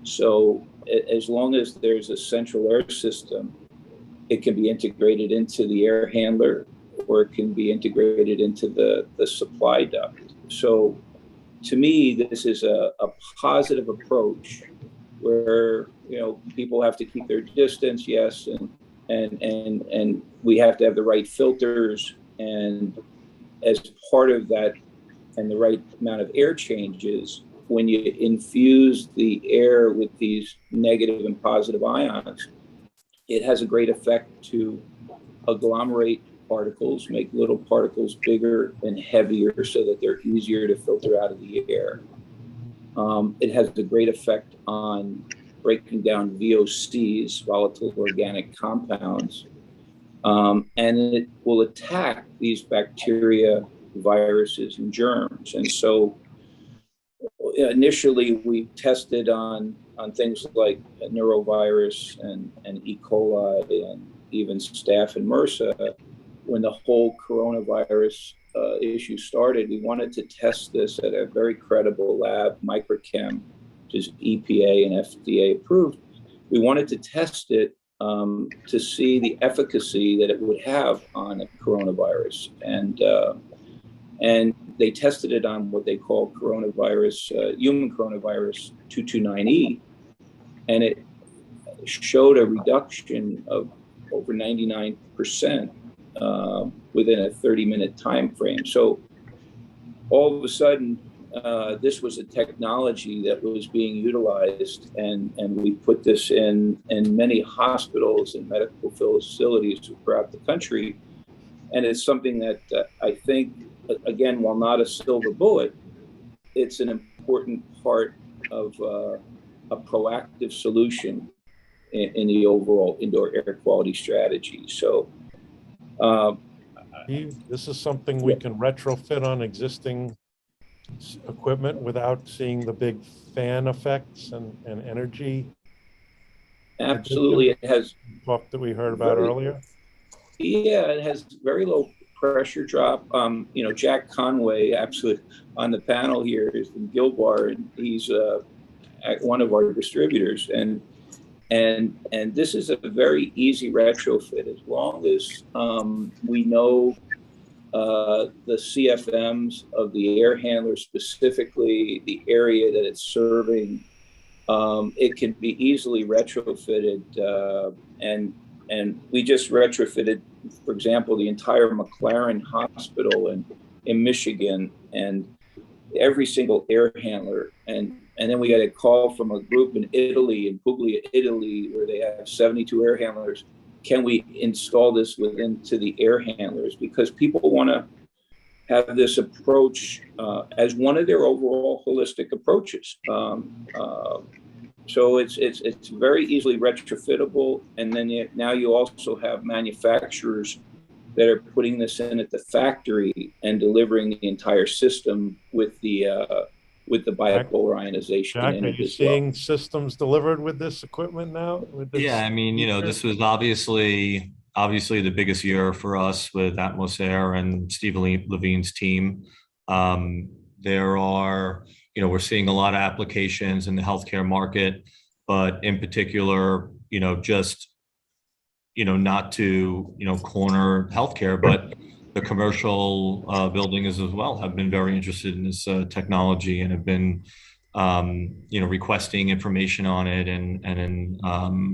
So as long as there's a central air system, it can be integrated into the air handler, or it can be integrated into the supply duct. So to me, this is a positive approach where, people have to keep their distance, yes, and we have to have the right filters, and as part of that and the right amount of air changes, when you infuse the air with these negative and positive ions, it has a great effect to agglomerate particles, make little particles bigger and heavier so that they're easier to filter out of the air. It has a great effect on breaking down VOCs, volatile organic compounds, and it will attack these bacteria, viruses, and germs. And so initially we tested on things like neurovirus and E. coli and even staph and MRSA. When the whole coronavirus issue started, we wanted to test this at a very credible lab, Microchem, which is EPA and FDA approved. We wanted to test it to see the efficacy that it would have on a coronavirus. And they tested it on what they call coronavirus, human coronavirus 229E, and it showed a reduction of over 99% within a 30-minute time frame. So all of a sudden, this was a technology that was being utilized, and we put this in many hospitals and medical facilities throughout the country. And it's something that I think, again, while not a silver bullet, it's an important part of a proactive solution in the overall indoor air quality strategy. So this is something we can retrofit on existing equipment without seeing the big fan effects and energy. Absolutely, it has talk that we heard about earlier. Yeah, it has very low pressure drop. Jack Conway, absolutely on the panel here, is from Gilbar, and he's one of our distributors. And this is a very easy retrofit as long as we know the CFMs of the air handler, specifically the area that it's serving. It can be easily retrofitted, and we just retrofitted, for example, the entire McLaren Hospital in Michigan, and every single air handler. And then we got a call from a group in Italy, in Puglia, Italy, where they have 72 air handlers. Can we install this into the air handlers? Because people want to have this approach as one of their overall holistic approaches. So it's very easily retrofittable. And then now you also have manufacturers that are putting this in at the factory and delivering the entire system with the bipolar ionization. Jack, are you seeing systems delivered with this equipment now? Yeah, I mean, this was obviously the biggest year for us with Atmos and Steve Levine's team. There are, we're seeing a lot of applications in the healthcare market, but in particular, not to, corner healthcare, but the commercial buildings as well have been very interested in this technology and have been, requesting information on it, and in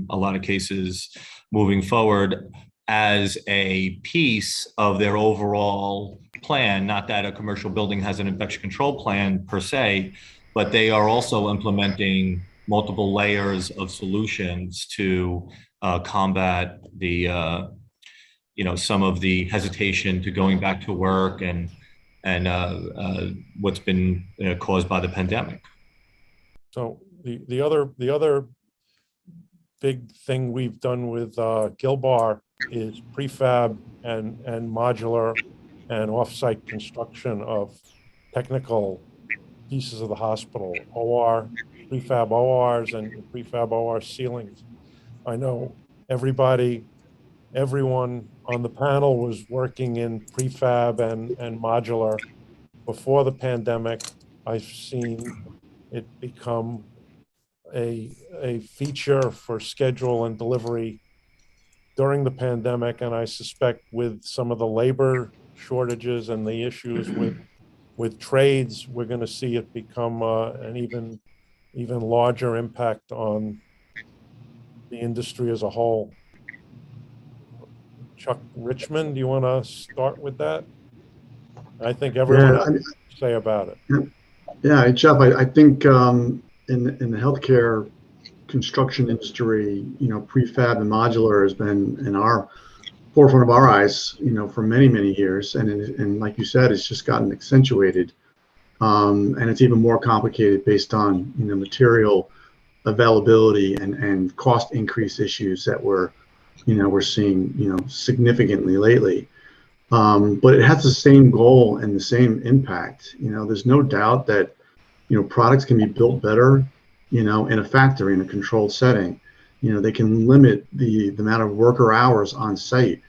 a lot of cases moving forward. as a piece of their overall plan. Not that a commercial building has an infection control plan per se, but they are also implementing multiple layers of solutions to combat the some of the hesitation to going back to work and what's been caused by the pandemic. So the other big thing we've done with Gilbar is prefab and modular and offsite construction of technical pieces of the hospital, OR, prefab ORs and prefab OR ceilings. I know everyone on the panel was working in prefab and modular before the pandemic. I've seen it become a feature for schedule and delivery during the pandemic, and I suspect with some of the labor shortages and the issues with trades, we're going to see it become an even larger impact on the industry as a whole. Chuck Richmond, do you want to start with that? I think everyone has to say about it. Yeah, Jeff, I think in the healthcare construction industry, prefab and modular has been in our forefront of our eyes, for many, many years. And like you said, it's just gotten accentuated. And it's even more complicated based on, material availability and cost increase issues that we're seeing, significantly lately. But it has the same goal and the same impact. There's no doubt that, products can be built better, in a factory, in a controlled setting. They can limit the amount of worker hours on site.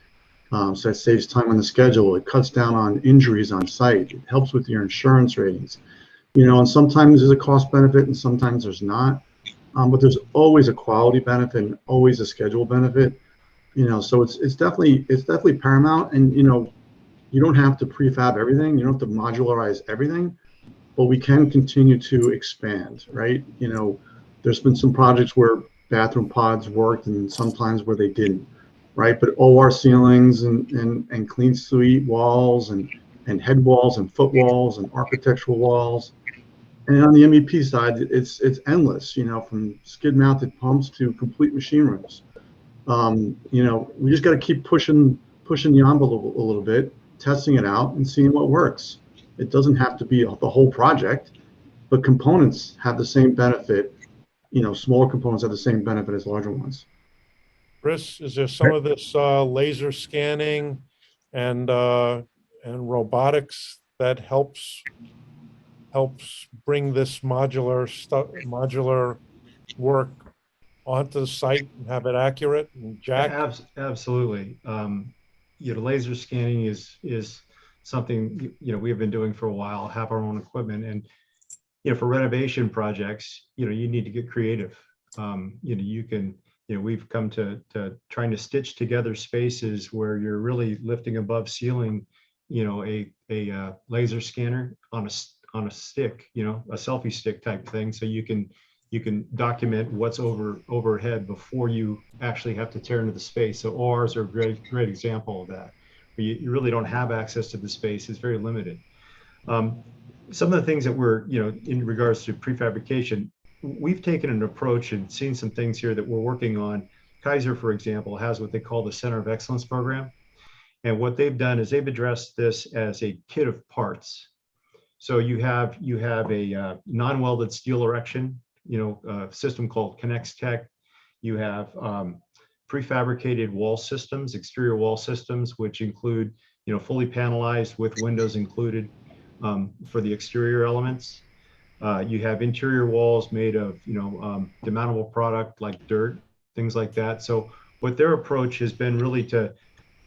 So that saves time on the schedule. It cuts down on injuries on site. It helps with your insurance ratings. And sometimes there's a cost benefit and sometimes there's not. But there's always a quality benefit and always a schedule benefit. So it's definitely paramount. And you don't have to prefab everything. You don't have to modularize everything, but we can continue to expand, right? There's been some projects where bathroom pods worked and sometimes where they didn't, right? But OR ceilings and clean suite walls and head walls and foot walls and architectural walls. And on the MEP side, it's endless, from skid mounted pumps to complete machine rooms. We just got to keep pushing the envelope a little bit, testing it out and seeing what works. It doesn't have to be the whole project, but components have the same benefit. Smaller components have the same benefit as larger ones. Chris, is there some of this laser scanning and robotics that helps bring this modular work onto the site and have it accurate? And Jack? Absolutely. Laser scanning is something we have been doing for a while, have our own equipment, and for renovation projects, you need to get creative. You can, we've come to trying to stitch together spaces where you're really lifting above ceiling, a laser scanner on a stick, a selfie stick type thing, so you can document what's overhead before you actually have to tear into the space. So ORs are a great example of that. You really don't have access to the space. It's very limited. Some of the things that we're, in regards to prefabrication, we've taken an approach and seen some things here that we're working on. Kaiser, for example, has what they call the Center of Excellence program. And what they've done is they've addressed this as a kit of parts. So you have a non-welded steel erection, system called Connect Tech. You have prefabricated wall systems, exterior wall systems, which include, fully panelized with windows included for the exterior elements. You have interior walls made of, demountable product like dirt, things like that. So what their approach has been really to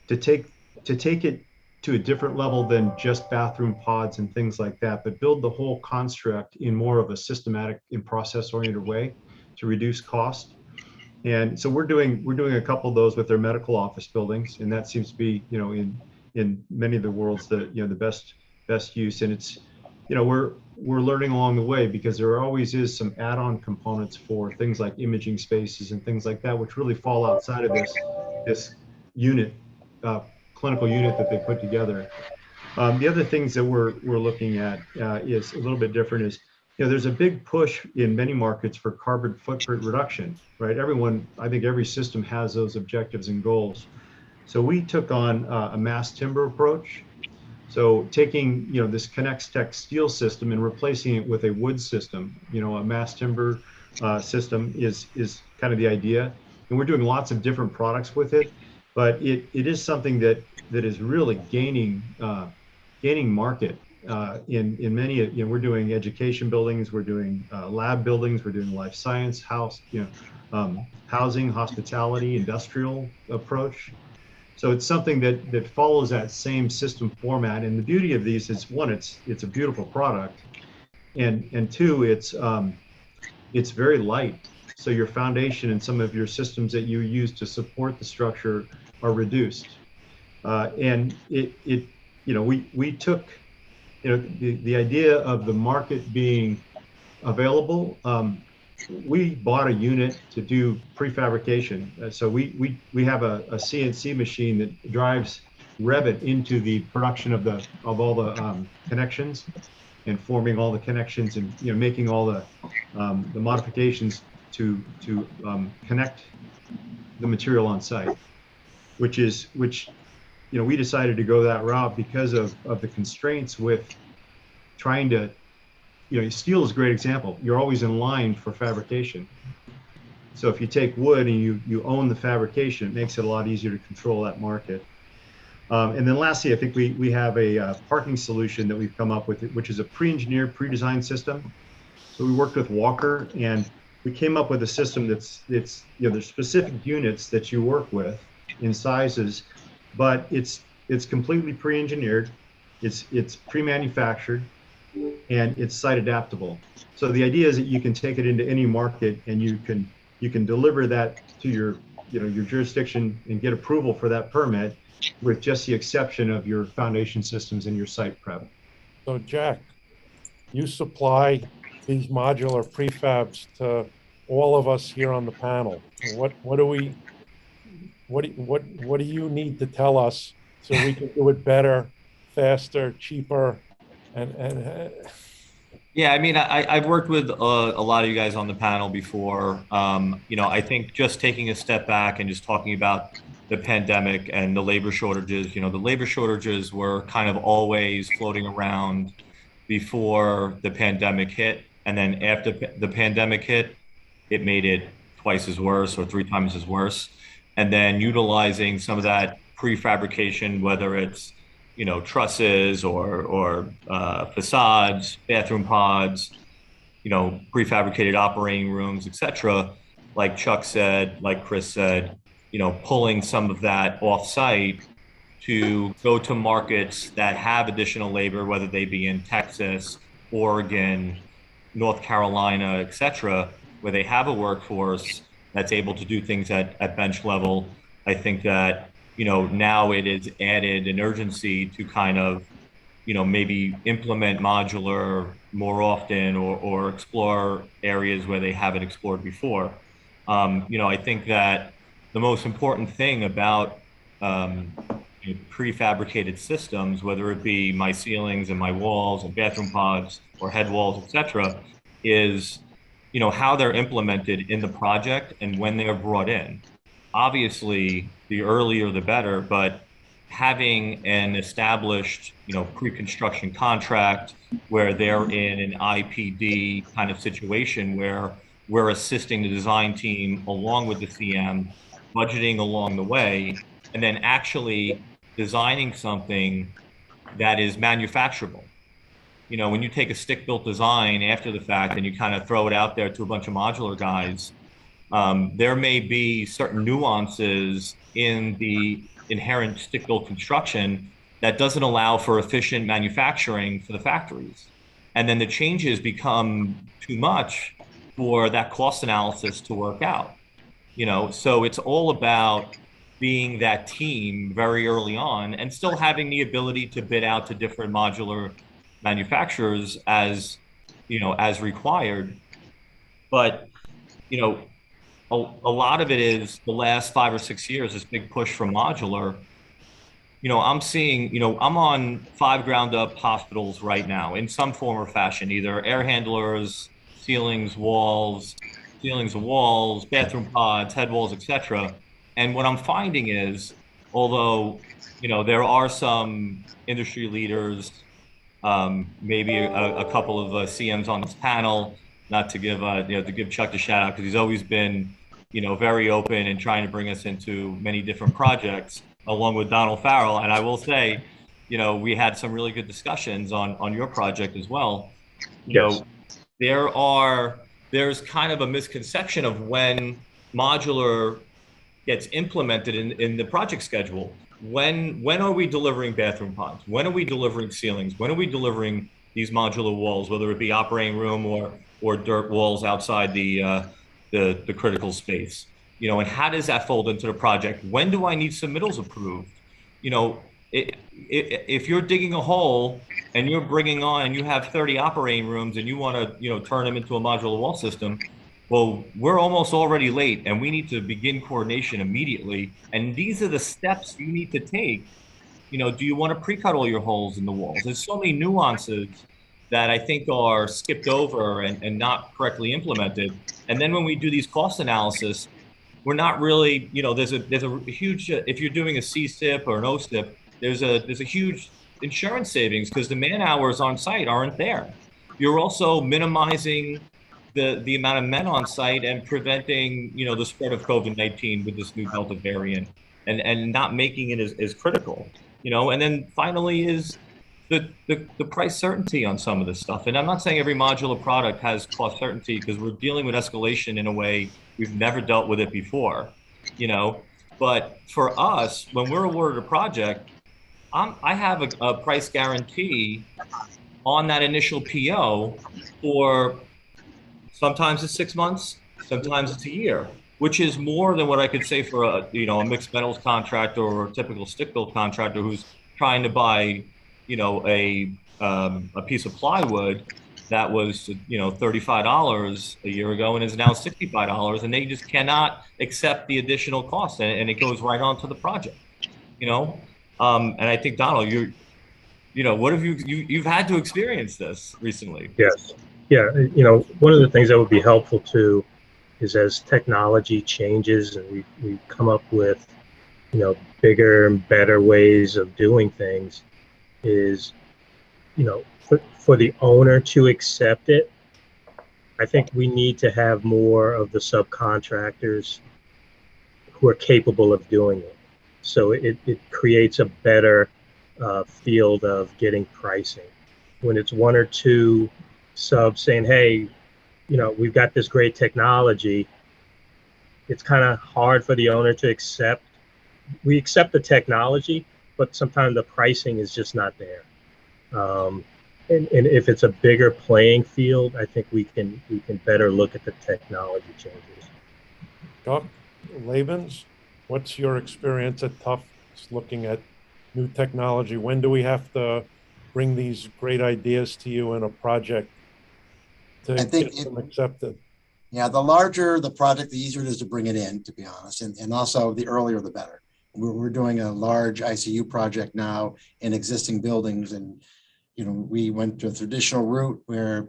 take it to a different level than just bathroom pods and things like that, but build the whole construct in more of a systematic and process-oriented way to reduce cost. And so we're doing a couple of those with their medical office buildings, and that seems to be, in many of the worlds the best use. And it's, we're learning along the way, because there always is some add-on components for things like imaging spaces and things like that, which really fall outside of this unit clinical unit that they put together. The other things that we're looking at is a little bit different. Is there's a big push in many markets for carbon footprint reduction, right? I think every system has those objectives and goals. So we took on a mass timber approach. So taking this Connextech steel system and replacing it with a wood system, a mass timber system is kind of the idea. And we're doing lots of different products with it, but it is something that is really gaining market in many. We're doing education buildings, we're doing lab buildings, we're doing life science housing, hospitality, industrial approach. So it's something that follows that same system format. And the beauty of these is, one, it's a beautiful product, and two, it's very light. So your foundation and some of your systems that you use to support the structure are reduced. And we took the idea of the market being available. We bought a unit to do prefabrication. So we have a CNC machine that drives Revit into the production of all the connections, and forming all the connections, and making all the modifications to connect the material on site, which we decided to go that route because of the constraints with trying to. Steel is a great example. You're always in line for fabrication. So if you take wood and you own the fabrication, it makes it a lot easier to control that market. And then lastly, I think we have a parking solution that we've come up with, which is a pre-engineered, pre-designed system. So we worked with Walker, and we came up with a system there's specific units that you work with in sizes, but it's completely pre-engineered, it's pre-manufactured, and it's site adaptable. So the idea is that you can take it into any market, and you can deliver that to your jurisdiction and get approval for that permit, with just the exception of your foundation systems and your site prep. So Jack, you supply these modular prefabs to all of us here on the panel. What do you need to tell us so we can do it better, faster, cheaper? Yeah, I mean, I've worked with a lot of you guys on the panel before. I think just taking a step back and just talking about the pandemic and the labor shortages, the labor shortages were kind of always floating around before the pandemic hit. And then after the pandemic hit, it made it twice as worse or 3 times as worse. And then utilizing some of that prefabrication, whether it's trusses or facades, bathroom pods, prefabricated operating rooms, etc. Like Chuck said, like Chris said, pulling some of that off-site to go to markets that have additional labor, whether they be in Texas, Oregon, North Carolina, etc., where they have a workforce that's able to do things at bench level. I think that now it is added an urgency to kind of, maybe implement modular more often, or explore areas where they haven't explored before. I think that the most important thing about prefabricated systems, whether it be my ceilings and my walls and bathroom pods or head walls, etc., is, how they're implemented in the project and when they are brought in. Obviously, the earlier the better, but having an established, pre-construction contract where they're in an IPD kind of situation where we're assisting the design team along with the CM, budgeting along the way, and then actually designing something that is manufacturable. When you take a stick-built design after the fact and you kind of throw it out there to a bunch of modular guys, there may be certain nuances in the inherent stick-built construction that doesn't allow for efficient manufacturing for the factories. And then the changes become too much for that cost analysis to work out. So it's all about being that team very early on, and still having the ability to bid out to different modular manufacturers as required. But a lot of it is the last 5 or 6 years, this big push from modular. I'm seeing, I'm on 5 ground up hospitals right now in some form or fashion, either air handlers, ceilings, walls, bathroom pods, head walls, etc. And what I'm finding is, although, there are some industry leaders, maybe a couple of CMs on this panel, not to give, to give Chuck a shout out, because he's always been, very open and trying to bring us into many different projects, along with Donald Farrell. And I will say, we had some really good discussions on your project as well. Yes. There's kind of a misconception of when modular gets implemented in the project schedule. When are we delivering bathroom pods? When are we delivering ceilings? When are we delivering these modular walls, whether it be operating room or dirt walls outside the critical space? And how does that fold into the project? When do I need submittals approved? If you're digging a hole and you're bringing on, and you have 30 operating rooms and you want to, turn them into a modular wall system, well, we're almost already late and we need to begin coordination immediately. And these are the steps you need to take. Do you want to pre-cut all your holes in the walls? There's so many nuances that I think are skipped over and not correctly implemented. And then when we do these cost analysis, we're not really, there's a huge, if you're doing a CSIP or an OSIP, there's a huge insurance savings because the man hours on site aren't there. You're also minimizing the amount of men on site and preventing, the spread of COVID-19 with this new Delta variant and not making it as critical, and then finally is the price certainty on some of this stuff. And I'm not saying every modular product has cost certainty, because we're dealing with escalation in a way we've never dealt with it before, but for us, when we're awarded a project, I have a price guarantee on that initial PO for sometimes it's 6 months, sometimes it's a year, which is more than what I could say for a mixed metals contractor or a typical stick build contractor who's trying to buy, a piece of plywood that was, $35 a year ago and is now $65, and they just cannot accept the additional cost, and it goes right on to the project, and I think, Donald, what have you've had to experience this recently? Yes. Yeah. One of the things that would be helpful too is as technology changes and we come up with, bigger and better ways of doing things, is, for the owner to accept it. I think we need to have more of the subcontractors who are capable of doing it. So it creates a better field of getting pricing. When it's one or two subs saying, hey, we've got this great technology, it's kind of hard for the owner to accept. We accept the technology, but sometimes the pricing is just not there. And if it's a bigger playing field, I think we can better look at the technology changes. Doc Labens, what's your experience at Tufts looking at new technology? When do we have to bring these great ideas to you in a project to get them accepted? Yeah, the larger the project, the easier it is to bring it in, to be honest, and also the earlier the better. We're doing a large ICU project now in existing buildings, and we went to a traditional route where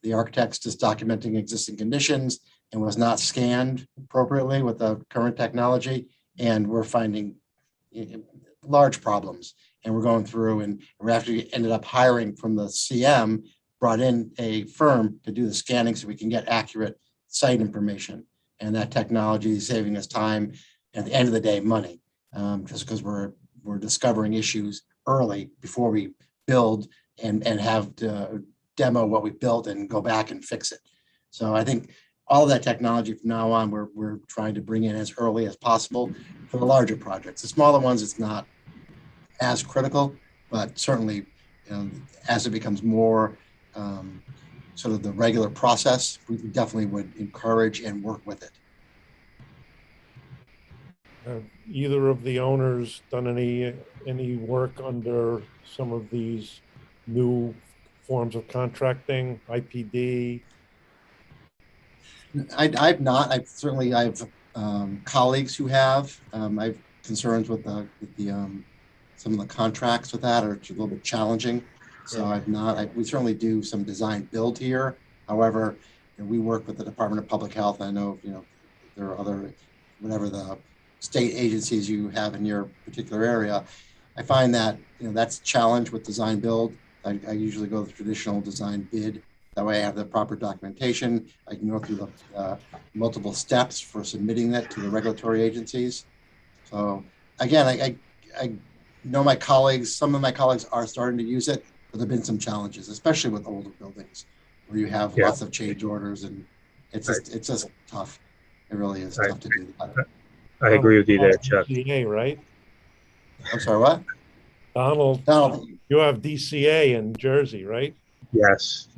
the architect's just documenting existing conditions and was not scanned appropriately with the current technology, and we're finding large problems. And we're going through, and we actually ended up hiring from the CM, brought in a firm to do the scanning so we can get accurate site information. And that technology is saving us time, and at the end of the day, money, just because we're discovering issues early before we build and have to demo what we built and go back and fix it. So I think all of that technology from now on, we're trying to bring in as early as possible for the larger projects. The smaller ones, it's not as critical, but certainly as it becomes more sort of the regular process, we definitely would encourage and work with it. Have either of the owners done any work under some of these new forms of contracting, IPD? I've not. I have colleagues who have. I've concerns with the some of the contracts with that are a little bit challenging. So we certainly do some design build here. However, we work with the Department of Public Health. I know, there are other, whatever the state agencies you have in your particular area. I find that, that's a challenge with design build. I usually go the traditional design bid. That way I have the proper documentation. I can go through the multiple steps for submitting that to the regulatory agencies. So again, I know my colleagues, some of my colleagues are starting to use it, but there've been some challenges, especially with older buildings where you have lots of change orders, and it's just tough. It really is tough to do that. I agree with you there, Chuck. DCA, right? I'm sorry, what? Donald, you have DCA in Jersey, right? Yes.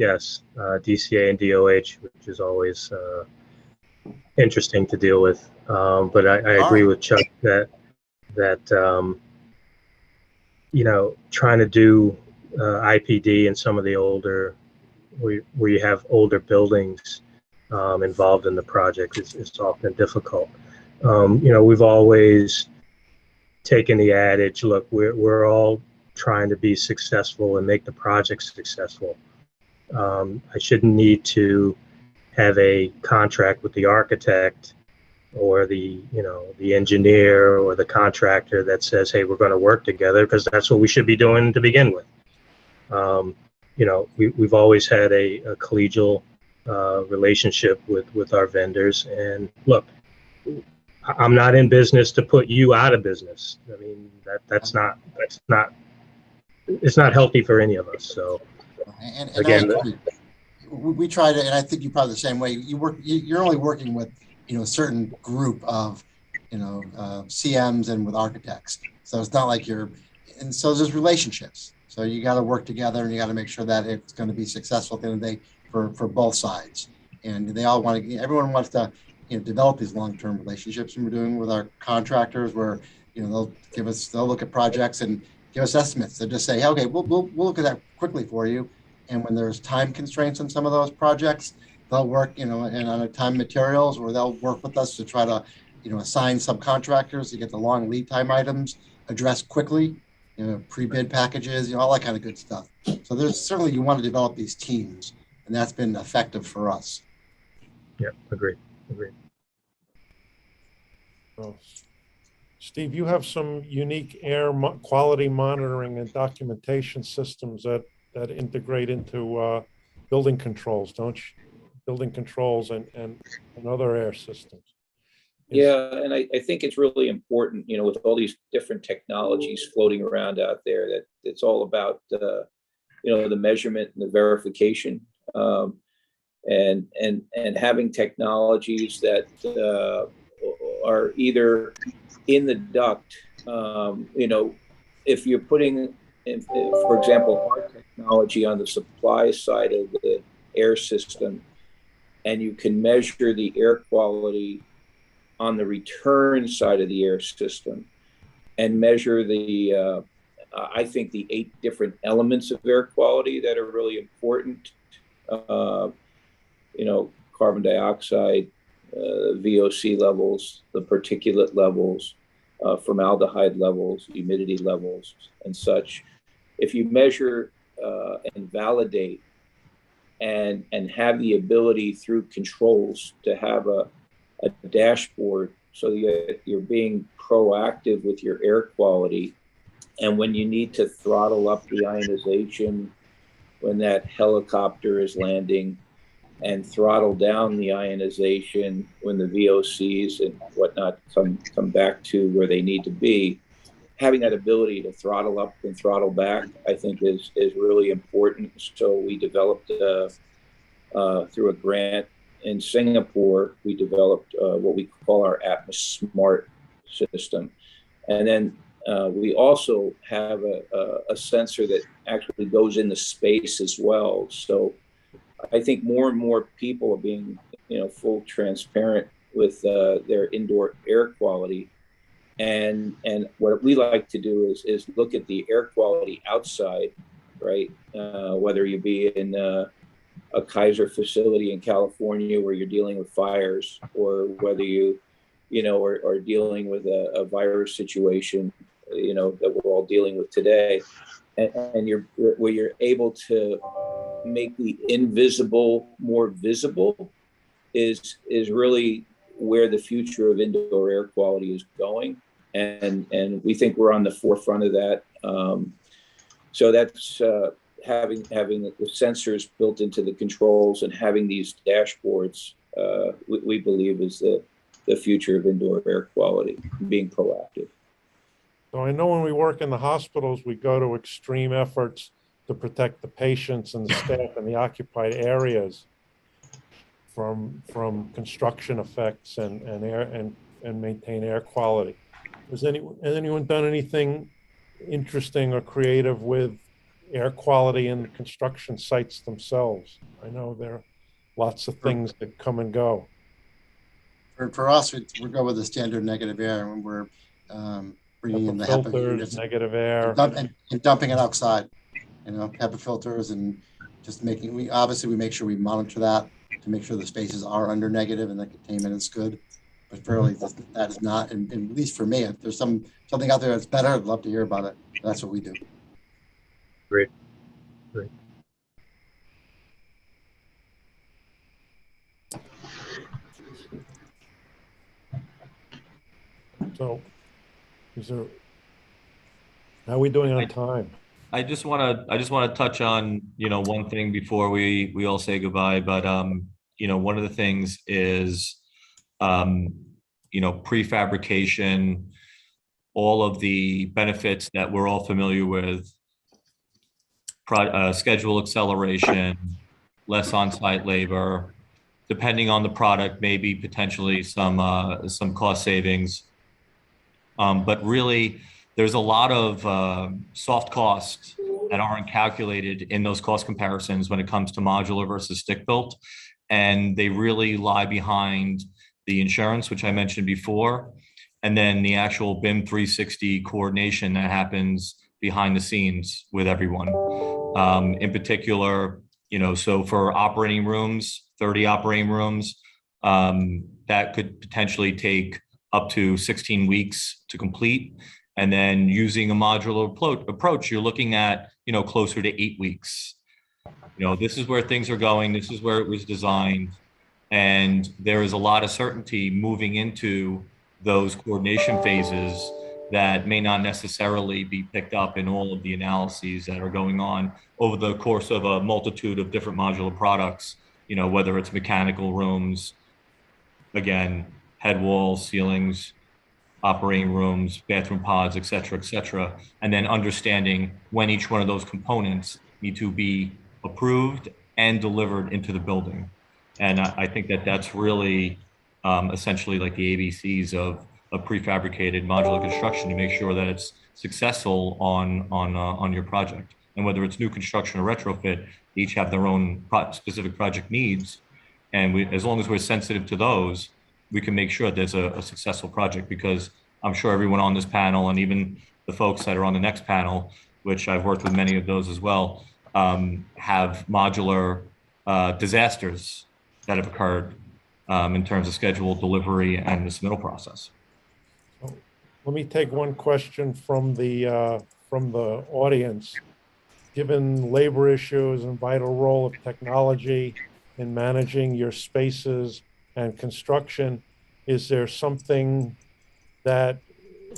DCA and DOH, which is always interesting to deal with. But I agree with Chuck that trying to do IPD in some of the older, where you have older buildings involved in the project is often difficult. We've always taken the adage, look, we're all trying to be successful and make the project successful. I shouldn't need to have a contract with the architect or the engineer or the contractor that says, hey, we're going to work together, because that's what we should be doing to begin with. We've always had a collegial relationship with our vendors. And look, I'm not in business to put you out of business. I mean, that's not it's not healthy for any of us. So and again, we try to, and I think you're probably the same way. You're only working with a certain group of CMs and with architects. So it's not like and so there's relationships. So you got to work together, and you got to make sure that it's going to be successful at the end of the day for both sides. And they all want to. Everyone wants to develop these long-term relationships. And we're doing with our contractors, where they'll look at projects and give us estimates. They'll just say, okay, we'll look at that quickly for you. And when there's time constraints on some of those projects, they'll work and on a time materials, or they'll work with us to try to assign subcontractors to get the long lead time items addressed quickly. Pre-bid packages, all that kind of good stuff. So there's certainly, you want to develop these teams, and that's been effective for us. Yeah, agreed. Oh. Steve, you have some unique air quality monitoring and documentation systems that integrate into building controls, don't you? Building controls and other air systems. Yeah, and I think it's really important, with all these different technologies floating around out there, that it's all about, the measurement and the verification, and having technologies that are either in the duct. If you're putting, for example, our technology on the supply side of the air system, and you can measure the air quality on the return side of the air system, and measure the, I think, the 8 different elements of air quality that are really important. Carbon dioxide, VOC levels, the particulate levels, formaldehyde levels, humidity levels, and such. If you measure and validate and have the ability through controls to have a dashboard, so you're being proactive with your air quality, and when you need to throttle up the ionization when that helicopter is landing, and throttle down the ionization when the VOCs and whatnot come back to where they need to be, having that ability to throttle up and throttle back, I think is really important. So we developed through a grant in Singapore, we developed what we call our Atmos Smart system. And then we also have a sensor that actually goes into space as well. So I think more and more people are being, full transparent with their indoor air quality. And what we like to do is look at the air quality outside, right? Whether you be in a Kaiser facility in California where you're dealing with fires, or whether you are dealing with a virus situation that we're all dealing with today. And where you're able to make the invisible more visible is really where the future of indoor air quality is going. And we think we're on the forefront of that. So that's having the sensors built into the controls and having these dashboards, we believe is the future of indoor air quality, being proactive. So I know when we work in the hospitals, we go to extreme efforts to protect the patients and the staff in the occupied areas from construction effects and air and maintain air quality. Has anyone done anything interesting or creative with air quality in the construction sites themselves? I know there are lots of things that come and go. For us, we go with the standard negative air when we're bringing in the HEPA filters, negative air, and dumping it outside. HEPA filters, and just making we make sure we monitor that to make sure the spaces are under negative and the containment is good. But fairly, that is not, and at least for me, if there's something out there that's better, I'd love to hear about it. That's what we do. Great. So, how are we doing on time? I just want to touch on one thing before we all say goodbye. But one of the things is prefabrication, all of the benefits that we're all familiar with, schedule acceleration, less on-site labor, depending on the product, maybe potentially some cost savings. But really, there's a lot of soft costs that aren't calculated in those cost comparisons when it comes to modular versus stick-built. And they really lie behind the insurance, which I mentioned before, and then the actual BIM 360 coordination that happens behind the scenes with everyone. In particular, so for operating rooms, 30 operating rooms, that could potentially take up to 16 weeks to complete. And then using a modular approach, you're looking at, closer to 8 weeks. This is where things are going. This is where it was designed. And there is a lot of certainty moving into those coordination phases that may not necessarily be picked up in all of the analyses that are going on over the course of a multitude of different modular products, whether it's mechanical rooms, again, head walls, ceilings, operating rooms, bathroom pods, et cetera, and then understanding when each one of those components need to be approved and delivered into the building. And I think that that's really essentially like the ABCs of prefabricated modular construction to make sure that it's successful on your project. And whether it's new construction or retrofit, they each have their own specific project needs. And as long as we're sensitive to those, we can make sure there's a successful project, because I'm sure everyone on this panel, and even the folks that are on the next panel, which I've worked with many of those as well, have modular disasters that have occurred in terms of schedule, delivery, and the submittal process. Let me take one question from the audience. Given labor issues and vital role of technology in managing your spaces and construction, is there something that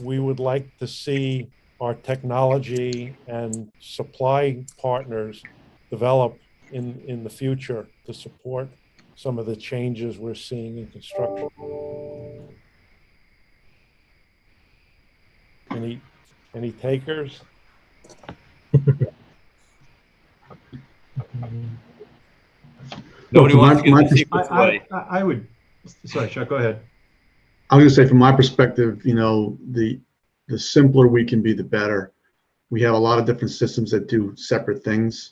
we would like to see our technology and supply partners develop in the future to support some of the changes we're seeing in construction? Any takers? Nobody wants to get the secrets away. I would, sorry, Chuck, go ahead. I was going to say, from my perspective, the simpler we can be, the better. We have a lot of different systems that do separate things,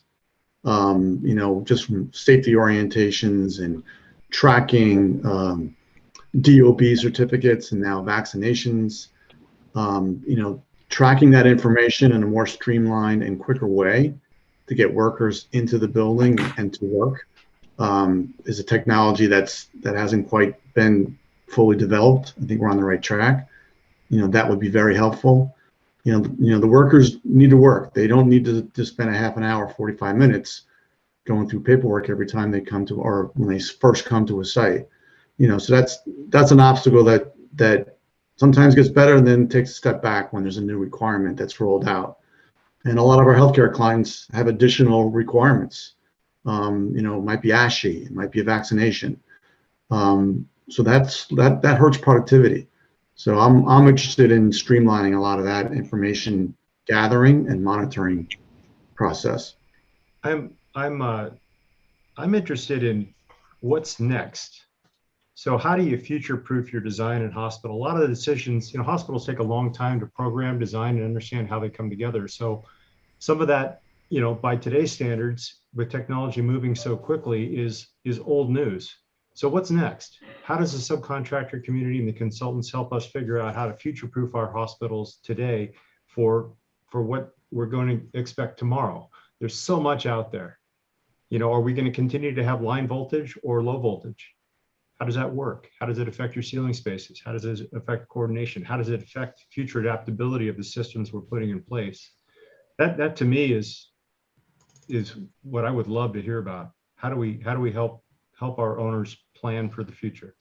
just from safety orientations and tracking, DOB certificates, and now vaccinations. Tracking that information in a more streamlined and quicker way to get workers into the building and to work is a technology that hasn't quite been fully developed. I think we're on the right track. That would be very helpful. The workers need to work. They don't need to spend a half an hour, 45 minutes going through paperwork every time they come to, or when they first come to a site. So that's an obstacle that sometimes gets better and then takes a step back when there's a new requirement that's rolled out. And a lot of our healthcare clients have additional requirements. It might be ASHI, it might be a vaccination. So that hurts productivity. So I'm interested in streamlining a lot of that information gathering and monitoring process. I'm interested in what's next. So how do you future-proof your design in hospital? A lot of the decisions, hospitals take a long time to program, design, and understand how they come together. So some of that, by today's standards, with technology moving so quickly, is old news. So what's next? How does the subcontractor community and the consultants help us figure out how to future-proof our hospitals today for what we're going to expect tomorrow? There's so much out there. Are we going to continue to have line voltage or low voltage? How does that work? How does it affect your ceiling spaces? How does it affect coordination? How does it affect future adaptability of the systems we're putting in place? That to me is what I would love to hear about. How do we help our owners plan for the future?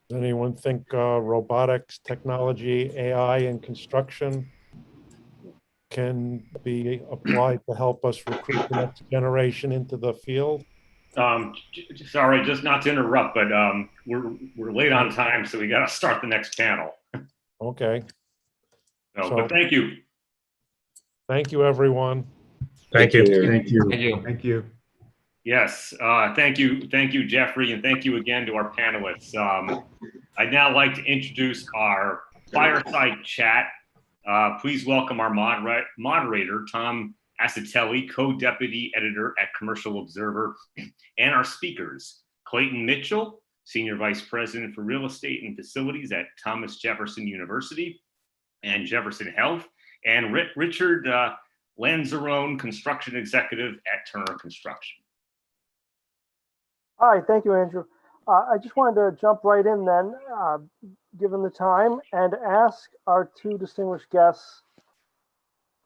Does anyone think robotics, technology, AI in construction can be applied to help us recruit the next generation into the field? Sorry, just not to interrupt, but we're late on time, so we got to start the next panel. Okay. But thank you. Thank you, everyone. Thank you. Thank you. Thank you. Thank you. Yes, thank you, Jeffrey, and thank you again to our panelists. I'd now like to introduce our fireside chat. Please welcome our moderator, Tom Acitelli, co-deputy editor at Commercial Observer, and our speakers, Clayton Mitchell, senior vice president for real estate and facilities at Thomas Jefferson University and Jefferson Health, and Richard Lanzarone, construction executive at Turner Construction. Hi, thank you, Andrew. I just wanted to jump right in then, given the time, and ask our two distinguished guests.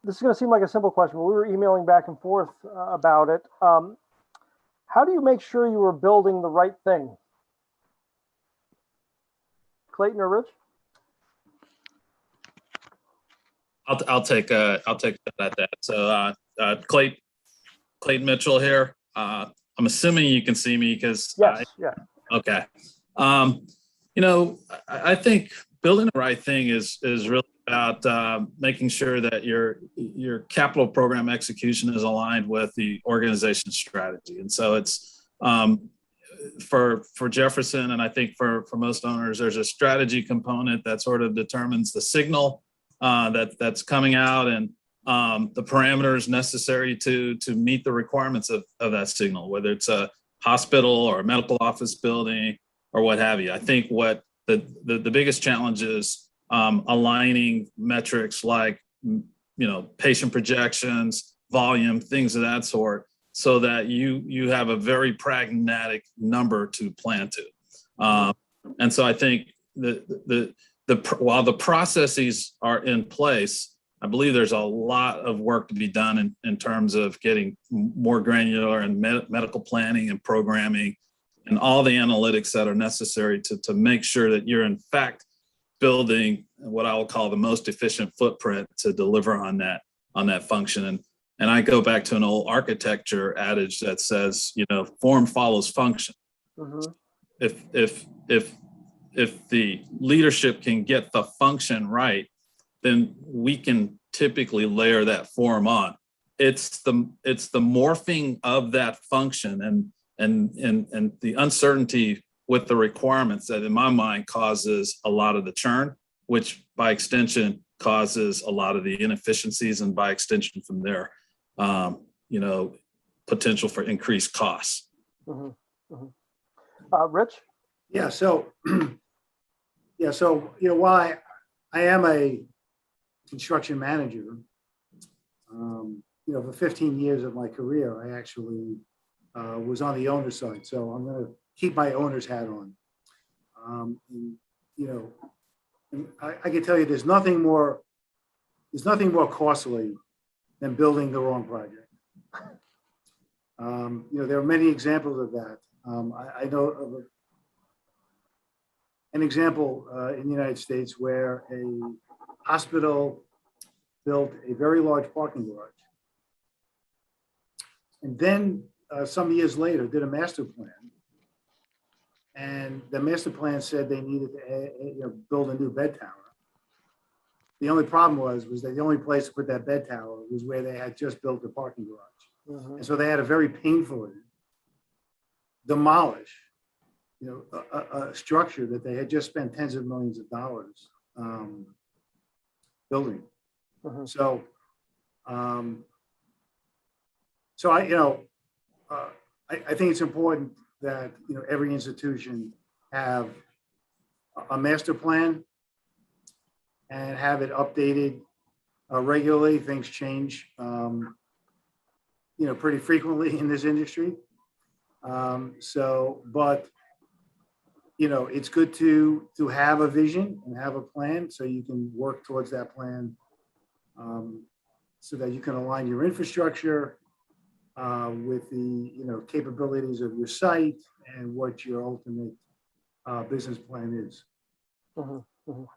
This is going to seem like a simple question, but we were emailing back and forth about it. How do you make sure you are building the right thing? Clayton or Rich? I'll take a shot at that. So Clayton Mitchell here. I'm assuming you can see me because yes, yeah. Okay. I think building the right thing is really about making sure that your capital program execution is aligned with the organization's strategy. And so it's for Jefferson, and I think for most owners, there's a strategy component that sort of determines the signal that's coming out and the parameters necessary to meet the requirements of that signal, whether it's a hospital or a medical office building or what have you. I think what the biggest challenge is aligning metrics like patient projections, volume, things of that sort, so that you have a very pragmatic number to plan to. And so I think while the processes are in place, I believe there's a lot of work to be done in terms of getting more granular and medical planning and programming and all the analytics that are necessary to make sure that you're in fact building what I will call the most efficient footprint to deliver on that function. And I go back to an old architecture adage that says, form follows function. Mm-hmm. If the leadership can get the function right, then we can typically layer that form on. It's the morphing of that function and the uncertainty with the requirements that in my mind causes a lot of the churn, which by extension causes a lot of the inefficiencies and by extension from there, potential for increased costs. Mm-hmm. Mm-hmm. Rich? Yeah, so while I am a construction manager, for 15 years of my career, I actually was on the owner side. So I'm going to keep my owner's hat on. And I can tell you, there's nothing more costly than building the wrong project. There are many examples of that. I know of an example in the United States where a hospital built a very large parking garage, and then some years later did a master plan. And the master plan said they needed to build a new bed tower. The only problem was that the only place to put that bed tower was where they had just built the parking garage. And so they had to very painfully demolish, a structure that they had just spent tens of millions of dollars building. So I think it's important that every institution have a master plan and have it updated regularly. Things change, pretty frequently in this industry. But it's good to have a vision and have a plan so you can work towards that plan, so that you can align your infrastructure with the capabilities of your site and what your ultimate business plan is.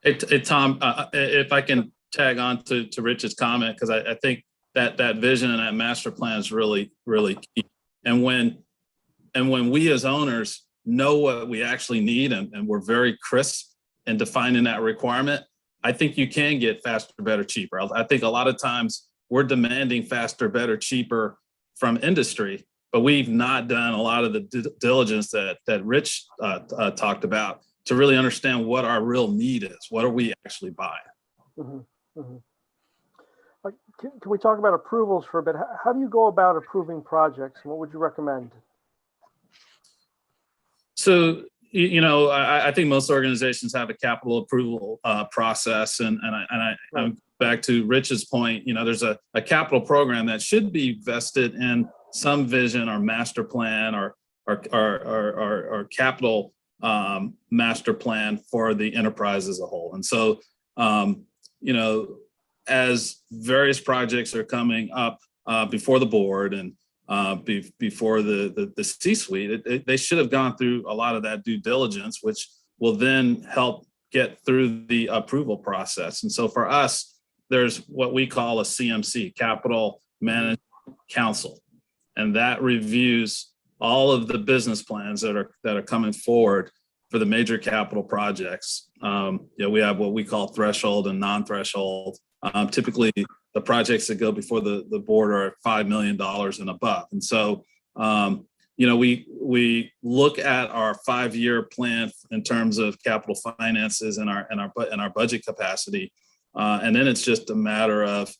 Hey, Tom, if I can tag on to Rich's comment, because I think that vision and that master plan is really, really key. And when we as owners know what we actually need and we're very crisp in defining that requirement, I think you can get faster, better, cheaper. I think a lot of times we're demanding faster, better, cheaper from industry, but we've not done a lot of the diligence that Rich talked about to really understand what our real need is. What are we actually buying? Can we talk about approvals for a bit? How do you go about approving projects, and what would you recommend? So, I think most organizations have a capital approval process, and I'm back to Rich's point. There's a capital program that should be vested in some vision or master plan or capital master plan for the enterprise as a whole. And so, as various projects are coming up before the board and before the C-suite, they should have gone through a lot of that due diligence, which will then help get through the approval process. And so for us, there's what we call a CMC, Capital Management Council, and that reviews all of the business plans that are coming forward for the major capital projects. We have what we call threshold and non-threshold. Typically, the projects that go before the board are $5 million and above. And so, we look at our 5-year plan in terms of capital finances and our budget capacity, and then it's just a matter of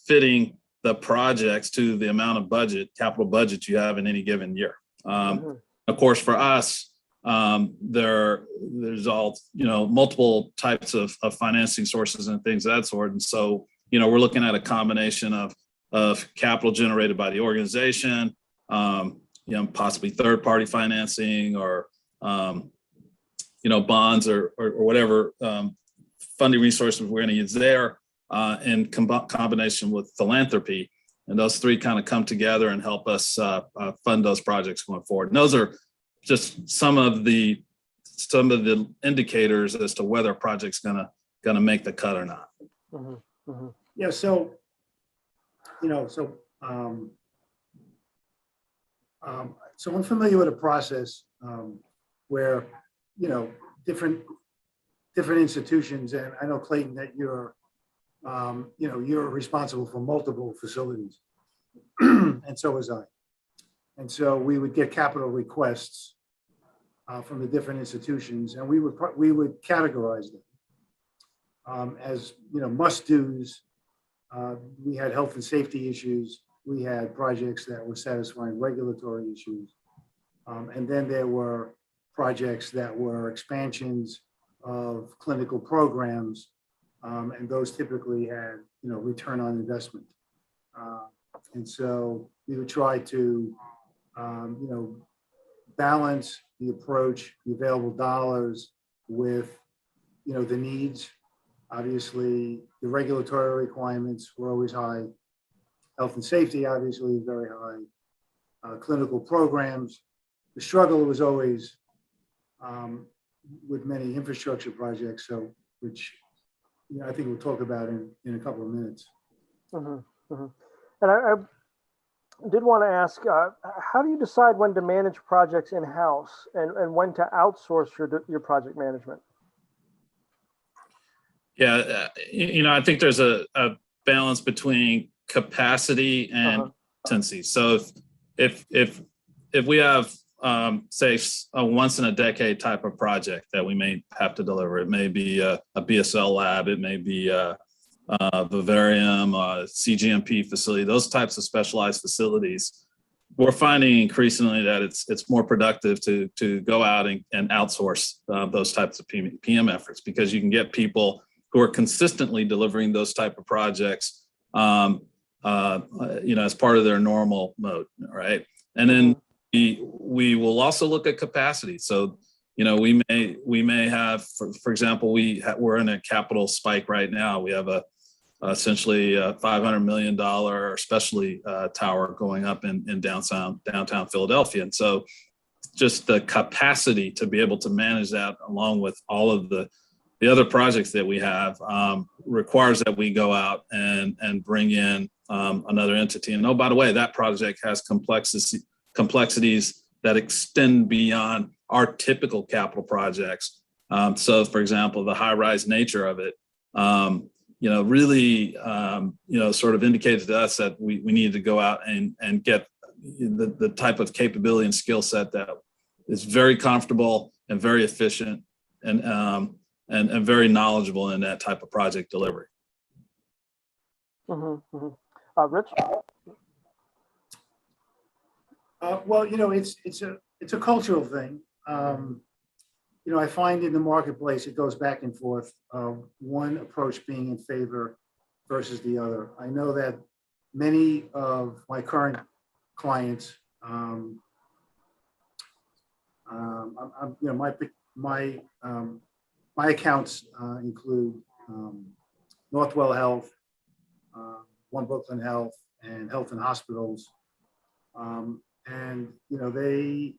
fitting the projects to the amount of capital budget you have in any given year. Of course, for us, there's all multiple types of financing sources and things of that sort. And so, we're looking at a combination of capital generated by the organization, possibly third-party financing or bonds or whatever funding resources we're going to use there, in combination with philanthropy. And those three kind of come together and help us fund those projects going forward. And those are just some of the indicators as to whether a project's gonna make the cut or not. Yeah. So, so I'm familiar with a process where different institutions, and I know, Clayton, that you're responsible for multiple facilities, and so was I. And so we would get capital requests from the different institutions, and we would categorize them as must-dos. We had health and safety issues. We had projects that were satisfying regulatory issues, and then there were projects that were expansions of clinical programs, and those typically had return on investment. And so we would try to balance the approach, the available dollars with the needs. Obviously, the regulatory requirements were always high. Health and safety, obviously, is very high. Clinical programs. The struggle was always with many infrastructure projects, which I think we'll talk about in a couple of minutes. Mm-hmm, mm-hmm. And I did want to ask, how do you decide when to manage projects in-house and when to outsource your project management? Yeah, I think there's a balance between capacity and competency. So if we have say a once in a decade type of project that we may have to deliver, it may be a BSL lab, it may be a vivarium, CGMP facility, those types of specialized facilities, we're finding increasingly that it's more productive to go out and outsource those types of PM efforts, because you can get people who are consistently delivering those type of projects, as part of their normal mode, right? And then we will also look at capacity. So, we may have, for example, we're in a capital spike right now. We have essentially a $500 million specialty tower going up in downtown Philadelphia. And so just the capacity to be able to manage that along with all of the other projects that we have requires that we go out and bring in another entity. And oh, by the way, that project has complexities that extend beyond our typical capital projects. So for example, the high-rise nature of it, really, sort of indicated to us that we needed to go out and get the type of capability and skill set that is very comfortable and very efficient and very knowledgeable in that type of project delivery. Mm-hmm, mm-hmm. Rich? Well, it's a cultural thing. I find in the marketplace, it goes back and forth, one approach being in favor versus the other. I know that many of my current clients, my accounts include Northwell Health, One Brooklyn Health, and Health and Hospitals. And they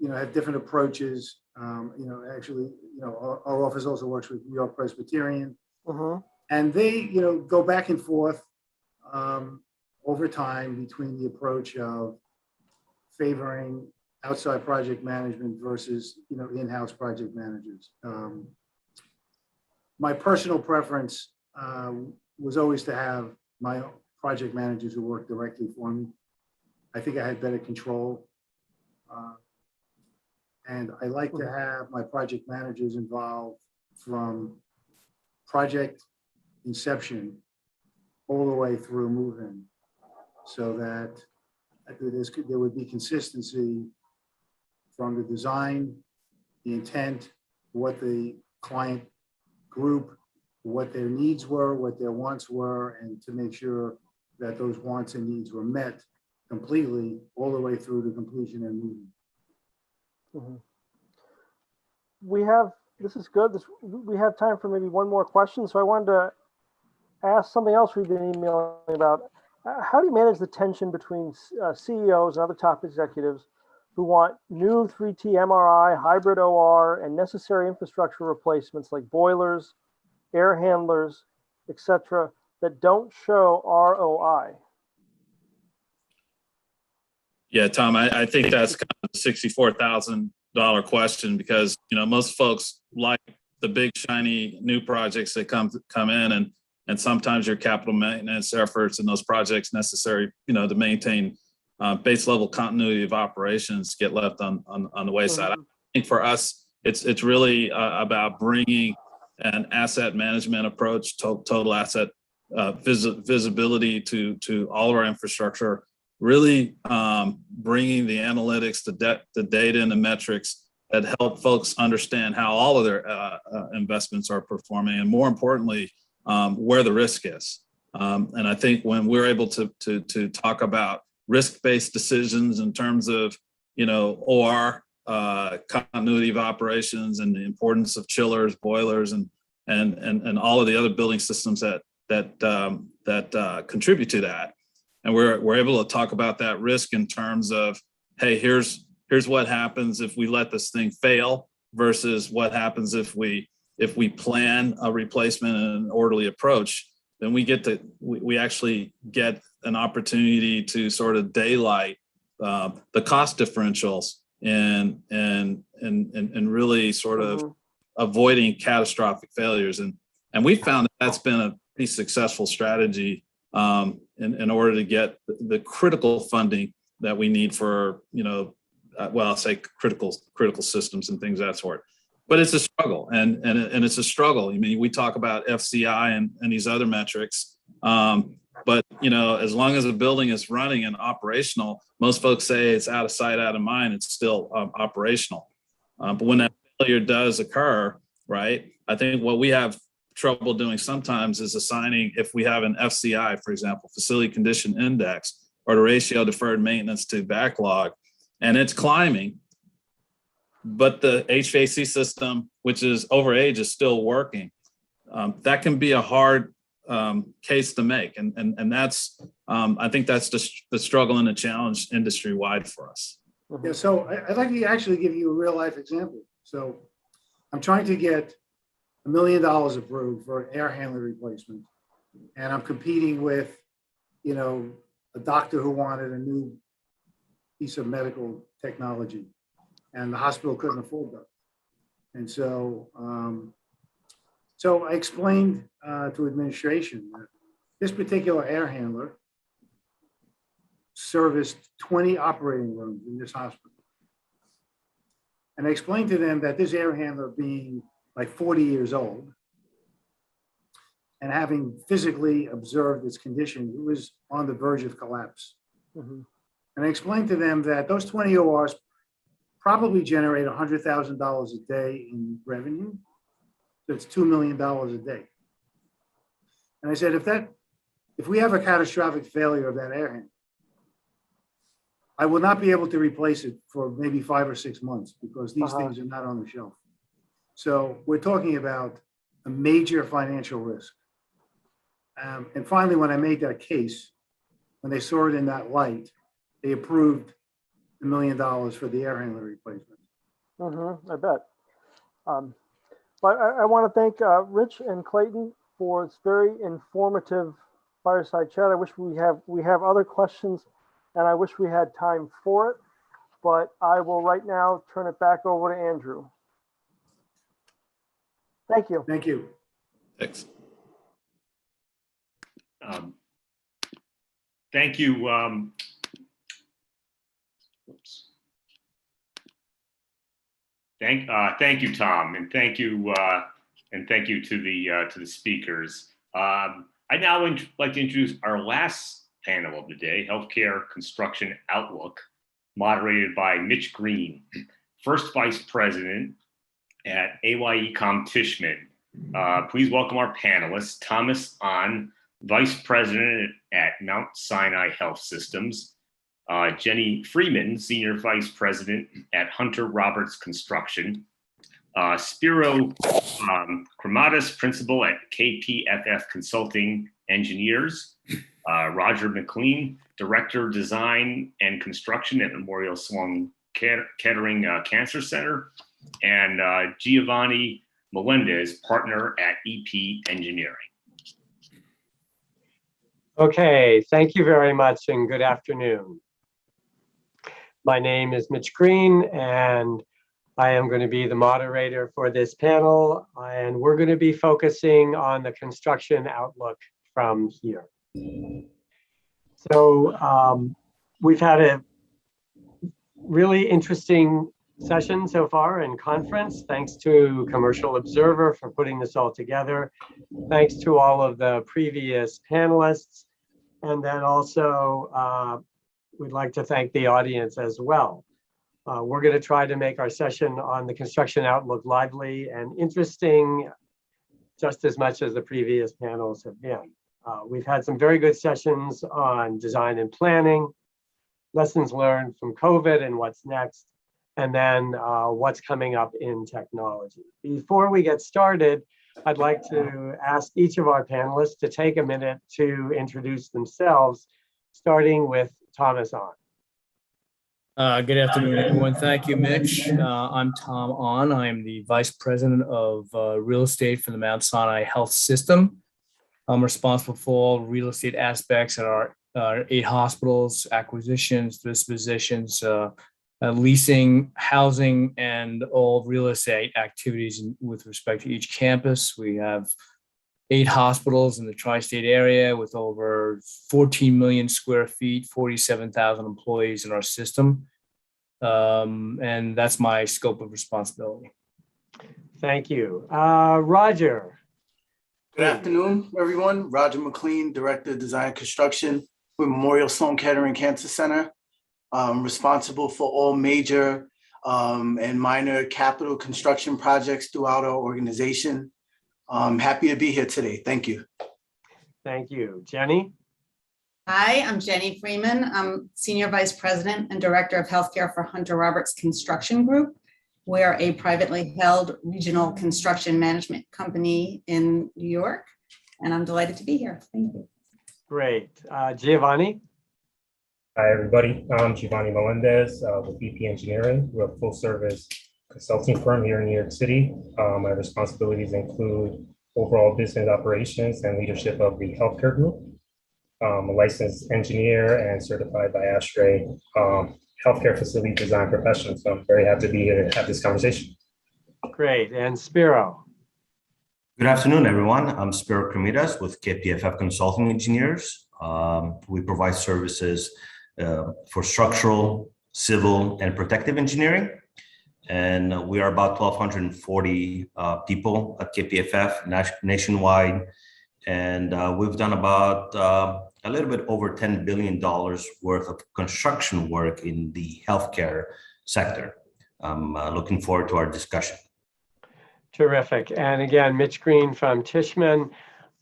have different approaches. Actually, our office also works with New York Presbyterian, and they, go back and forth over time between the approach of favoring outside project management versus, in-house project managers. My personal preference was always to have my project managers who work directly for me. I think I had better control. And I like to have my project managers involved from project inception all the way through move-in, so that there would be consistency from the design, the intent, what the client group, what their needs were, what their wants were, and to make sure that those wants and needs were met completely all the way through to completion and moving. Mm-hmm. This is good. We have time for maybe one more question. So I wanted to ask something else we've been emailing about. How do you manage the tension between CEOs and other top executives who want new 3T MRI, hybrid OR, and necessary infrastructure replacements like boilers, air handlers, etc., that don't show ROI? Yeah, Tom, I think that's kind of a $64,000 question, because most folks like the big shiny new projects that come in, and sometimes your capital maintenance efforts and those projects necessary to maintain base level continuity of operations get left on the wayside. I think for us, it's really about bringing an asset management approach, total asset visibility to all of our infrastructure, really bringing the analytics, the data and the metrics that help folks understand how all of their investments are performing, and more importantly, where the risk is. And I think when we're able to talk about risk-based decisions in terms of, OR continuity of operations and the importance of chillers, boilers, and all of the other building systems that contribute to that. And we're able to talk about that risk in terms of, hey, here's what happens if we let this thing fail versus what happens if we plan a replacement and an orderly approach. Then we actually get an opportunity to sort of daylight the cost differentials and really sort of avoiding catastrophic failures. And we found that's been a pretty successful strategy in order to get the critical funding that we need for, I'll say critical systems and things of that sort. But it's a struggle, and it's a struggle. I mean, we talk about FCI and these other metrics, but as long as a building is running and operational, most folks say it's out of sight, out of mind. It's still operational. But when that failure does occur, right? I think what we have trouble doing sometimes is assigning, if we have an FCI, for example, facility condition index, or the ratio deferred maintenance to backlog, and it's climbing, but the HVAC system, which is over age, is still working. That can be a hard case to make, and that's I think that's the struggle and the challenge industry wide for us. Yeah, so I'd like to actually give you a real life example. So I'm trying to get $1 million approved for an air handler replacement, and I'm competing with, a doctor who wanted a new piece of medical technology, and the hospital couldn't afford that. And so, I explained to administration that this particular air handler serviced 20 operating rooms in this hospital. And I explained to them that this air handler, being like 40 years old and having physically observed its condition, it was on the verge of collapse. And I explained to them that those 20 ORs probably generate $100,000 a day in revenue. So it's $2 million a day. And I said, if we have a catastrophic failure of that air handler, I will not be able to replace it for maybe 5 or 6 months because these things are not on the shelf. So we're talking about a major financial risk. And finally, when I made that case, when they saw it in that light, they approved $1 million for the air handler replacement. I bet. But I want to thank Rich and Clayton for this very informative fireside chat. I wish we have other questions, and I wish we had time for it. But I will right now turn it back over to Andrew. Thank you. Thank you. Thanks. Thank you. Thank you, Tom, and thank you to the speakers. I now like to introduce our last panel of the day, Healthcare Construction Outlook, moderated by Mitch Green, First Vice President at AYECOM Tishman. Please welcome our panelists: Thomas Ahn, Vice President at Mount Sinai Health Systems; Jenny Freeman, Senior Vice President at Hunter Roberts Construction; Spiro Kramatis, Principal at KPFF Consulting Engineers; Roger McLean, Director of Design and Construction at Memorial Sloan Kettering Cancer Center; and Giovanni Melendez, Partner at EP Engineering. Okay, thank you very much and good afternoon. My name is Mitch Green and I am going to be the moderator for this panel, and we're going to be focusing on the construction outlook from here. So we've had a really interesting session so far and conference. Thanks to Commercial Observer for putting this all together. Thanks to all of the previous panelists. And then also we'd like to thank the audience as well. We're going to try to make our session on the construction outlook lively and interesting, just as much as the previous panels have been. We've had some very good sessions on design and planning, lessons learned from COVID and what's next, and then what's coming up in technology. Before we get started, I'd like to ask each of our panelists to take a minute to introduce themselves, starting with Thomas On. Good afternoon, everyone. Thank you, Mitch. I'm Tom On. I'm the Vice President of Real Estate for the Mount Sinai Health System. I'm responsible for all real estate aspects at our 8 hospitals, acquisitions, dispositions, leasing, housing, and all real estate activities with respect to each campus. We have 8 hospitals in the tri-state area with over 14 million square feet, 47,000 employees in our system. And that's my scope of responsibility. Thank you. Roger. Good afternoon, everyone. Roger McLean, Director of Design Construction with Memorial Sloan Kettering Cancer Center. Responsible for all major and minor capital construction projects throughout our organization. I'm happy to be here today. Thank you. Thank you. Jenny? Hi, I'm Jenny Freeman. I'm Senior Vice President and Director of Healthcare for Hunter Roberts Construction Group. We're a privately held regional construction management company in New York, and I'm delighted to be here. Thank you. Great. Giovanni? Hi, everybody. I'm Giovanni Melendez with BP Engineering. We're a full-service consulting firm here in New York City. My responsibilities include overall business operations and leadership of the healthcare group. I'm a licensed engineer and certified by ASHRAE healthcare facility design professional. So I'm very happy to be here to have this conversation. Great. And Spiro? Good afternoon, everyone. I'm Spiro Cremidas with KPFF Consulting Engineers. We provide services for structural, civil, and protective engineering. And we are about 1,240 people at KPFF nationwide. And we've done about a little bit over $10 billion worth of construction work in the healthcare sector. I'm looking forward to our discussion. Terrific. And again, Mitch Green from Tishman.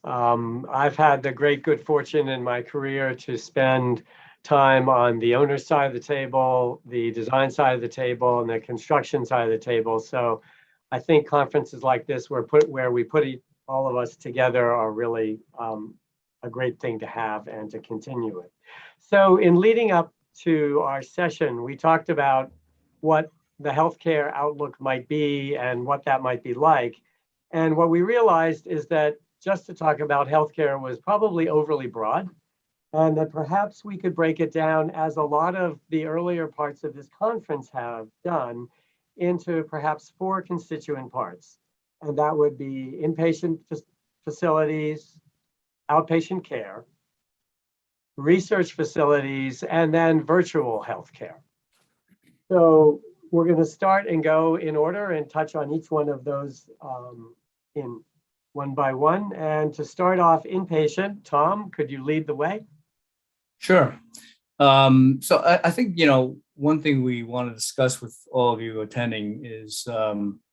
I've had the great good fortune in my career to spend time on the owner's side of the table, the design side of the table, and the construction side of the table. So I think conferences like this where we put all of us together are really a great thing to have and to continue it. So in leading up to our session, we talked about what the healthcare outlook might be and what that might be like. And what we realized is that just to talk about healthcare was probably overly broad, and that perhaps we could break it down, as a lot of the earlier parts of this conference have done, into perhaps 4 constituent parts. And that would be inpatient facilities, outpatient care, research facilities, and then virtual healthcare. So we're going to start and go in order and touch on each one of those in one by one. And to start off, inpatient, Tom, could you lead the way? Sure. So I think, one thing we want to discuss with all of you attending is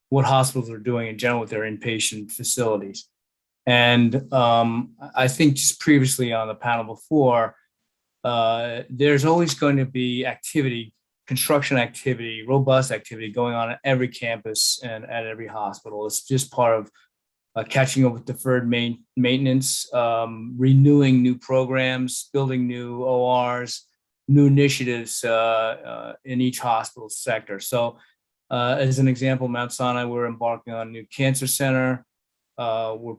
what hospitals are doing in general with their inpatient facilities. And I think just previously on the panel before, there's always going to be activity, construction activity, robust activity going on at every campus and at every hospital. It's just part of catching up with deferred maintenance, renewing new programs, building new ORs, new initiatives in each hospital sector. So as an example, Mount Sinai, we're embarking on a new cancer center. We're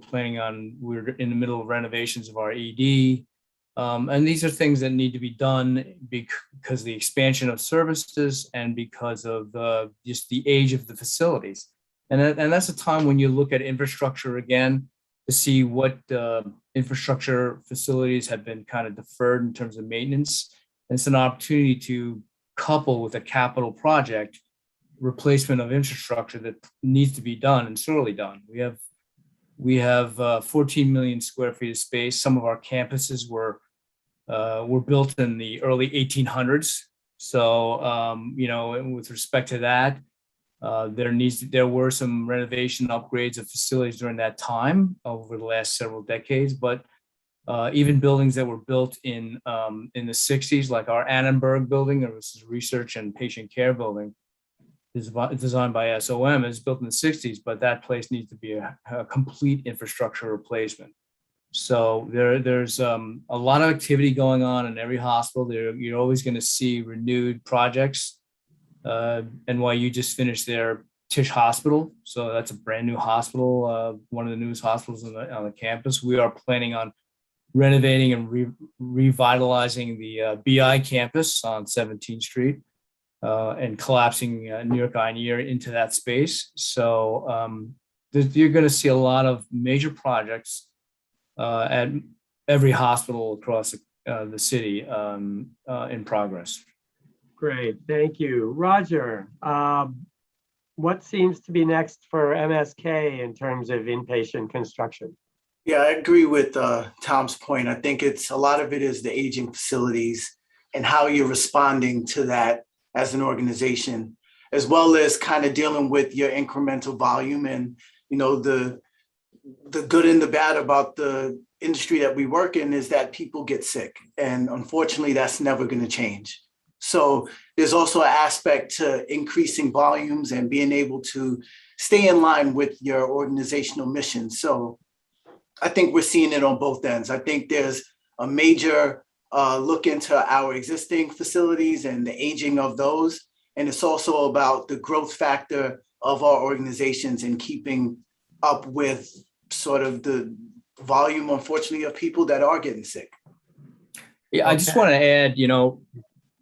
in the middle of renovations of our ED. And these are things that need to be done because of the expansion of services and because of just the age of the facilities. And that's a time when you look at infrastructure again to see what infrastructure facilities have been kind of deferred in terms of maintenance. And it's an opportunity to couple with a capital project replacement of infrastructure that needs to be done and sorely done. We have 14 million square feet of space. Some of our campuses were built in the early 1800s. So, with respect to that, there were some renovation upgrades of facilities during that time over the last several decades, but even buildings that were built in the 60s, like our Annenberg building, or this is research and patient care building, designed by SOM, is built in the 60s, but that place needs to be a complete infrastructure replacement. So there's a lot of activity going on in every hospital. You're always going to see renewed projects. NYU just finished their Tisch Hospital, so that's a brand new hospital, one of the newest hospitals on the campus. We are planning on renovating and revitalizing the BI campus on 17th Street and collapsing New York Eye and Ear into that space. So you're going to see a lot of major projects at every hospital across the city in progress. Great, thank you. Roger, what seems to be next for MSK in terms of inpatient construction? Yeah, I agree with Tom's point. I think a lot of it is the aging facilities and how you're responding to that as an organization, as well as kind of dealing with your incremental volume and, the good and the bad about the industry that we work in is that people get sick. And unfortunately, that's never going to change. So there's also an aspect to increasing volumes and being able to stay in line with your organizational mission. So I think we're seeing it on both ends. I think there's a major look into our existing facilities and the aging of those. And it's also about the growth factor of our organizations and keeping up with sort of the volume, unfortunately, of people that are getting sick. Yeah, I just want to add,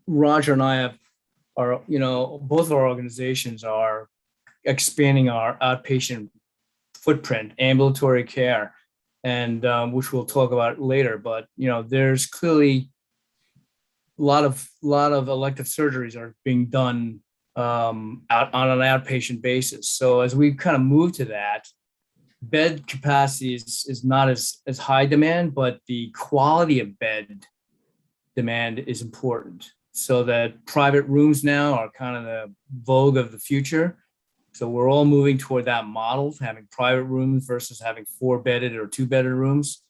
Roger and I both of our organizations are expanding our outpatient footprint, ambulatory care, and which we'll talk about later. But there's clearly a lot of elective surgeries are being done out on an outpatient basis. So as we kind of move to that, bed capacity is not as high demand, but the quality of bed demand is important. So that private rooms now are kind of the vogue of the future. So we're all moving toward that model, having private rooms versus having 4-bedded or 2-bedded rooms.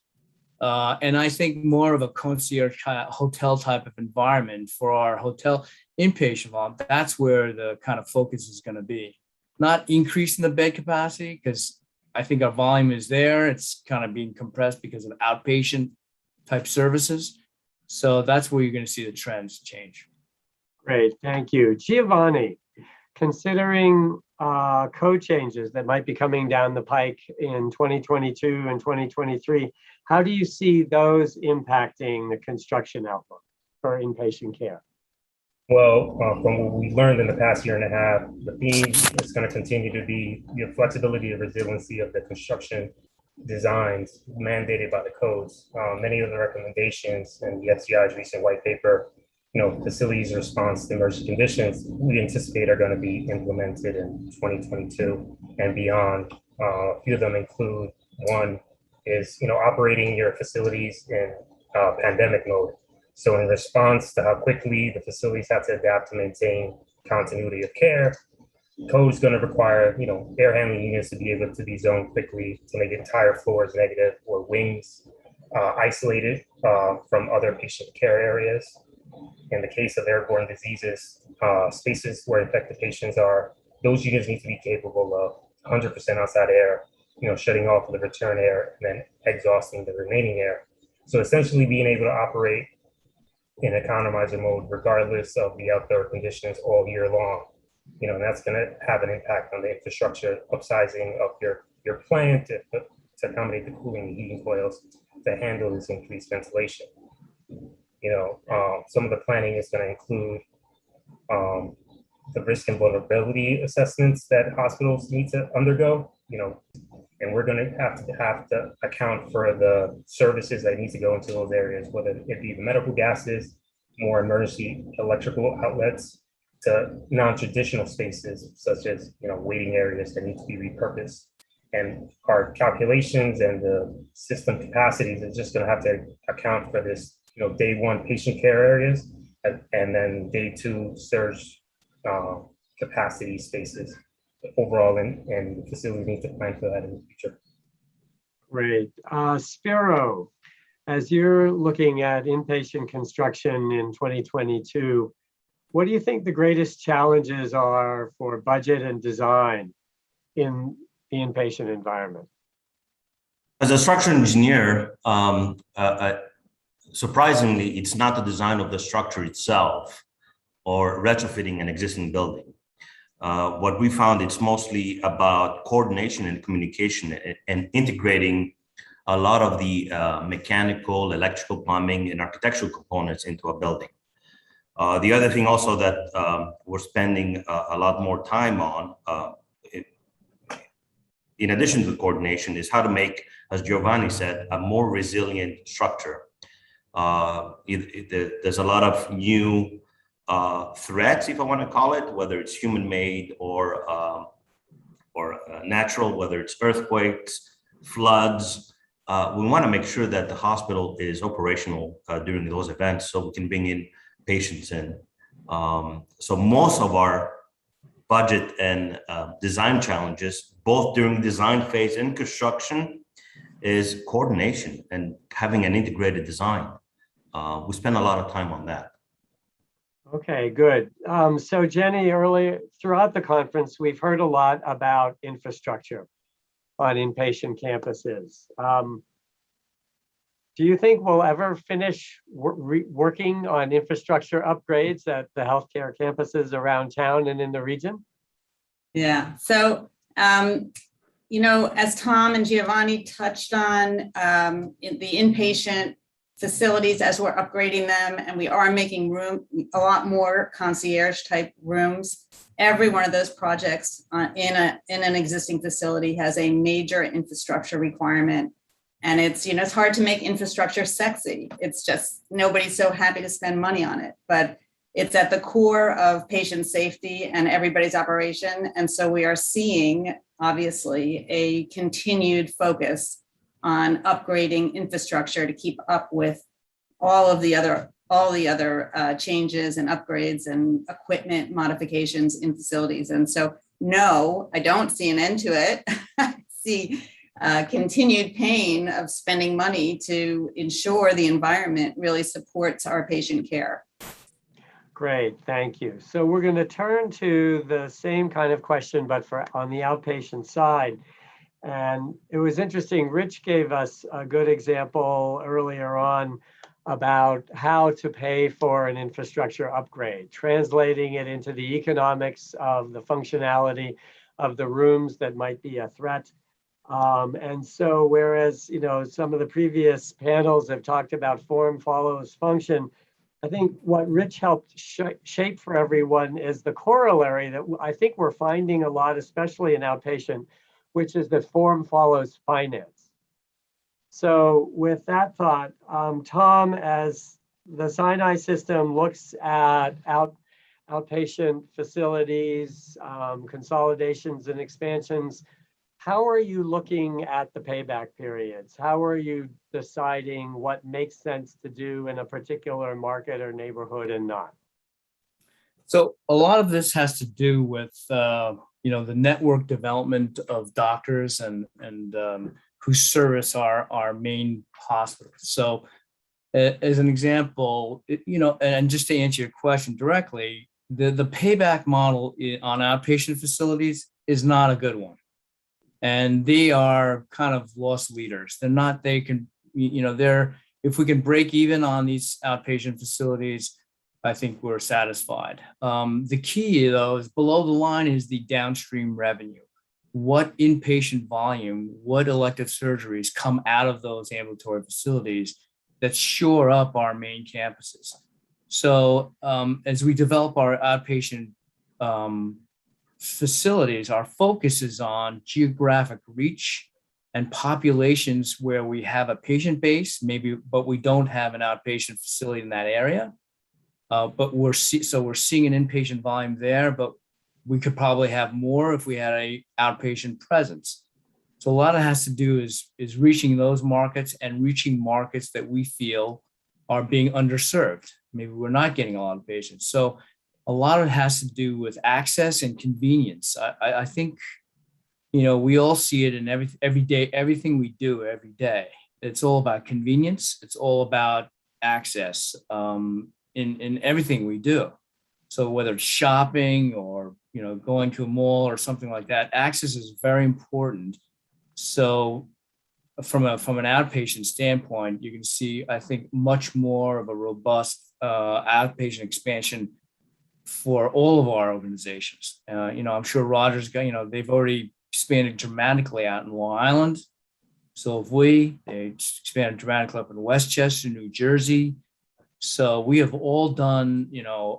And I think more of a concierge hotel type of environment for our hotel inpatient volume. That's where the kind of focus is going to be. Not increasing the bed capacity, because I think our volume is there. It's kind of being compressed because of outpatient type services. So that's where you're going to see the trends change. Great, thank you. Giovanni, considering code changes that might be coming down the pike in 2022 and 2023, how do you see those impacting the construction outlook for inpatient care? Well, from what we learned in the past year and a half, the theme is going to continue to be the flexibility and resiliency of the construction designs mandated by the codes. Many of the recommendations in the FCI's recent white paper, facilities response to emergency conditions, we anticipate are going to be implemented in 2022 and beyond. A few of them include, one is, operating your facilities in pandemic mode. So in response to how quickly the facilities have to adapt to maintain continuity of care, code is going to require, air handling units to be able to be zoned quickly to make entire floors negative or wings isolated from other patient care areas. In the case of airborne diseases, spaces where infected patients are, those units need to be capable of 100% outside air, shutting off the return air and then exhausting the remaining air. So essentially being able to operate in economizer mode, regardless of the outdoor conditions all year long. And that's going to have an impact on the infrastructure, upsizing of your plant to accommodate the cooling and heating coils to handle this increased ventilation. Some of the planning is going to include the risk and vulnerability assessments that hospitals need to undergo, and we're going to have to account for the services that need to go into those areas, whether it be the medical gases, more emergency electrical outlets, to non-traditional spaces such as waiting areas that need to be repurposed. And our calculations and the system capacities is just going to have to account for this, day one patient care areas and then day two surge capacity spaces overall, and the facilities need to plan for that in the future. Great. Spiro, as you're looking at inpatient construction in 2022, What do you think the greatest challenges are for budget and design in the inpatient environment? As a structural engineer, surprisingly, it's not the design of the structure itself or retrofitting an existing building. What we found, it's mostly about coordination and communication and integrating a lot of the mechanical, electrical, plumbing, and architectural components into a building. The other thing also that we're spending a lot more time on, in addition to the coordination, is how to make, as Giovanni said, a more resilient structure. There's a lot of new threats, if I want to call it, whether it's human-made or natural, whether it's earthquakes, floods. We want to make sure that the hospital is operational during those events so we can bring in patients in. So most of our budget and design challenges, both during design phase and construction, is coordination and having an integrated design. We spend a lot of time on that. Okay, good. So Jenny, earlier throughout the conference, we've heard a lot about infrastructure on inpatient campuses. Do you think we'll ever finish working on infrastructure upgrades at the healthcare campuses around town and in the region? Yeah, so, you know, as Tom and Giovanni touched on, in the inpatient facilities, as we're upgrading them, and we are making a lot more concierge type rooms. Every one of those projects in an existing facility has a major infrastructure requirement. And it's, you know, it's hard to make infrastructure sexy. It's just, nobody's so happy to spend money on it, but it's at the core of patient safety and everybody's operation. And so we are seeing, obviously, a continued focus on upgrading infrastructure to keep up with all the other changes and upgrades and equipment modifications in facilities. And so, no, I don't see an end to it. I see continued pain of spending money to ensure the environment really supports our patient care. Great, thank you. So we're going to turn to the same kind of question, but on the outpatient side. And it was interesting, Rich gave us a good example earlier on about how to pay for an infrastructure upgrade, translating it into the economics of the functionality of the rooms that might be a threat. And so whereas, you know, some of the previous panels have talked about form follows function, I think what Rich helped shape for everyone is the corollary that I think we're finding a lot, especially in outpatient, which is that form follows finance. So with that thought, Tom, as the Sinai system looks at outpatient facilities, consolidations and expansions, how are you looking at the payback periods? How are you deciding what makes sense to do in a particular market or neighborhood and not? So a lot of this has to do with you know, the network development of doctors and who service our main hospitals. So as an example, you know, and just to answer your question directly, the payback model on outpatient facilities is not a good one. And they are kind of lost leaders. They're not, they can, you know, if we can break even on these outpatient facilities, I think we're satisfied. The key, though, is below the line is the downstream revenue. What inpatient volume, what elective surgeries come out of those ambulatory facilities that shore up our main campuses? So as we develop our outpatient facilities, our focus is on geographic reach and populations where we have a patient base, maybe, but we don't have an outpatient facility in that area. But we're seeing an inpatient volume there, but we could probably have more if we had an outpatient presence. So a lot of it has to do is reaching those markets and reaching markets that we feel are being underserved. Maybe we're not getting a lot of patients. So a lot of it has to do with access and convenience. I think, you know, we all see it in every day, everything we do every day. It's all about convenience. It's all about access in everything we do. So whether it's shopping or, going to a mall or something like that, access is very important. So from an outpatient standpoint, you can see, I think, much more of a robust outpatient expansion for all of our organizations. I'm sure Rogers got, they've already expanded dramatically out in Long Island. So have we. They expanded dramatically up in Westchester, New Jersey. So we have all done,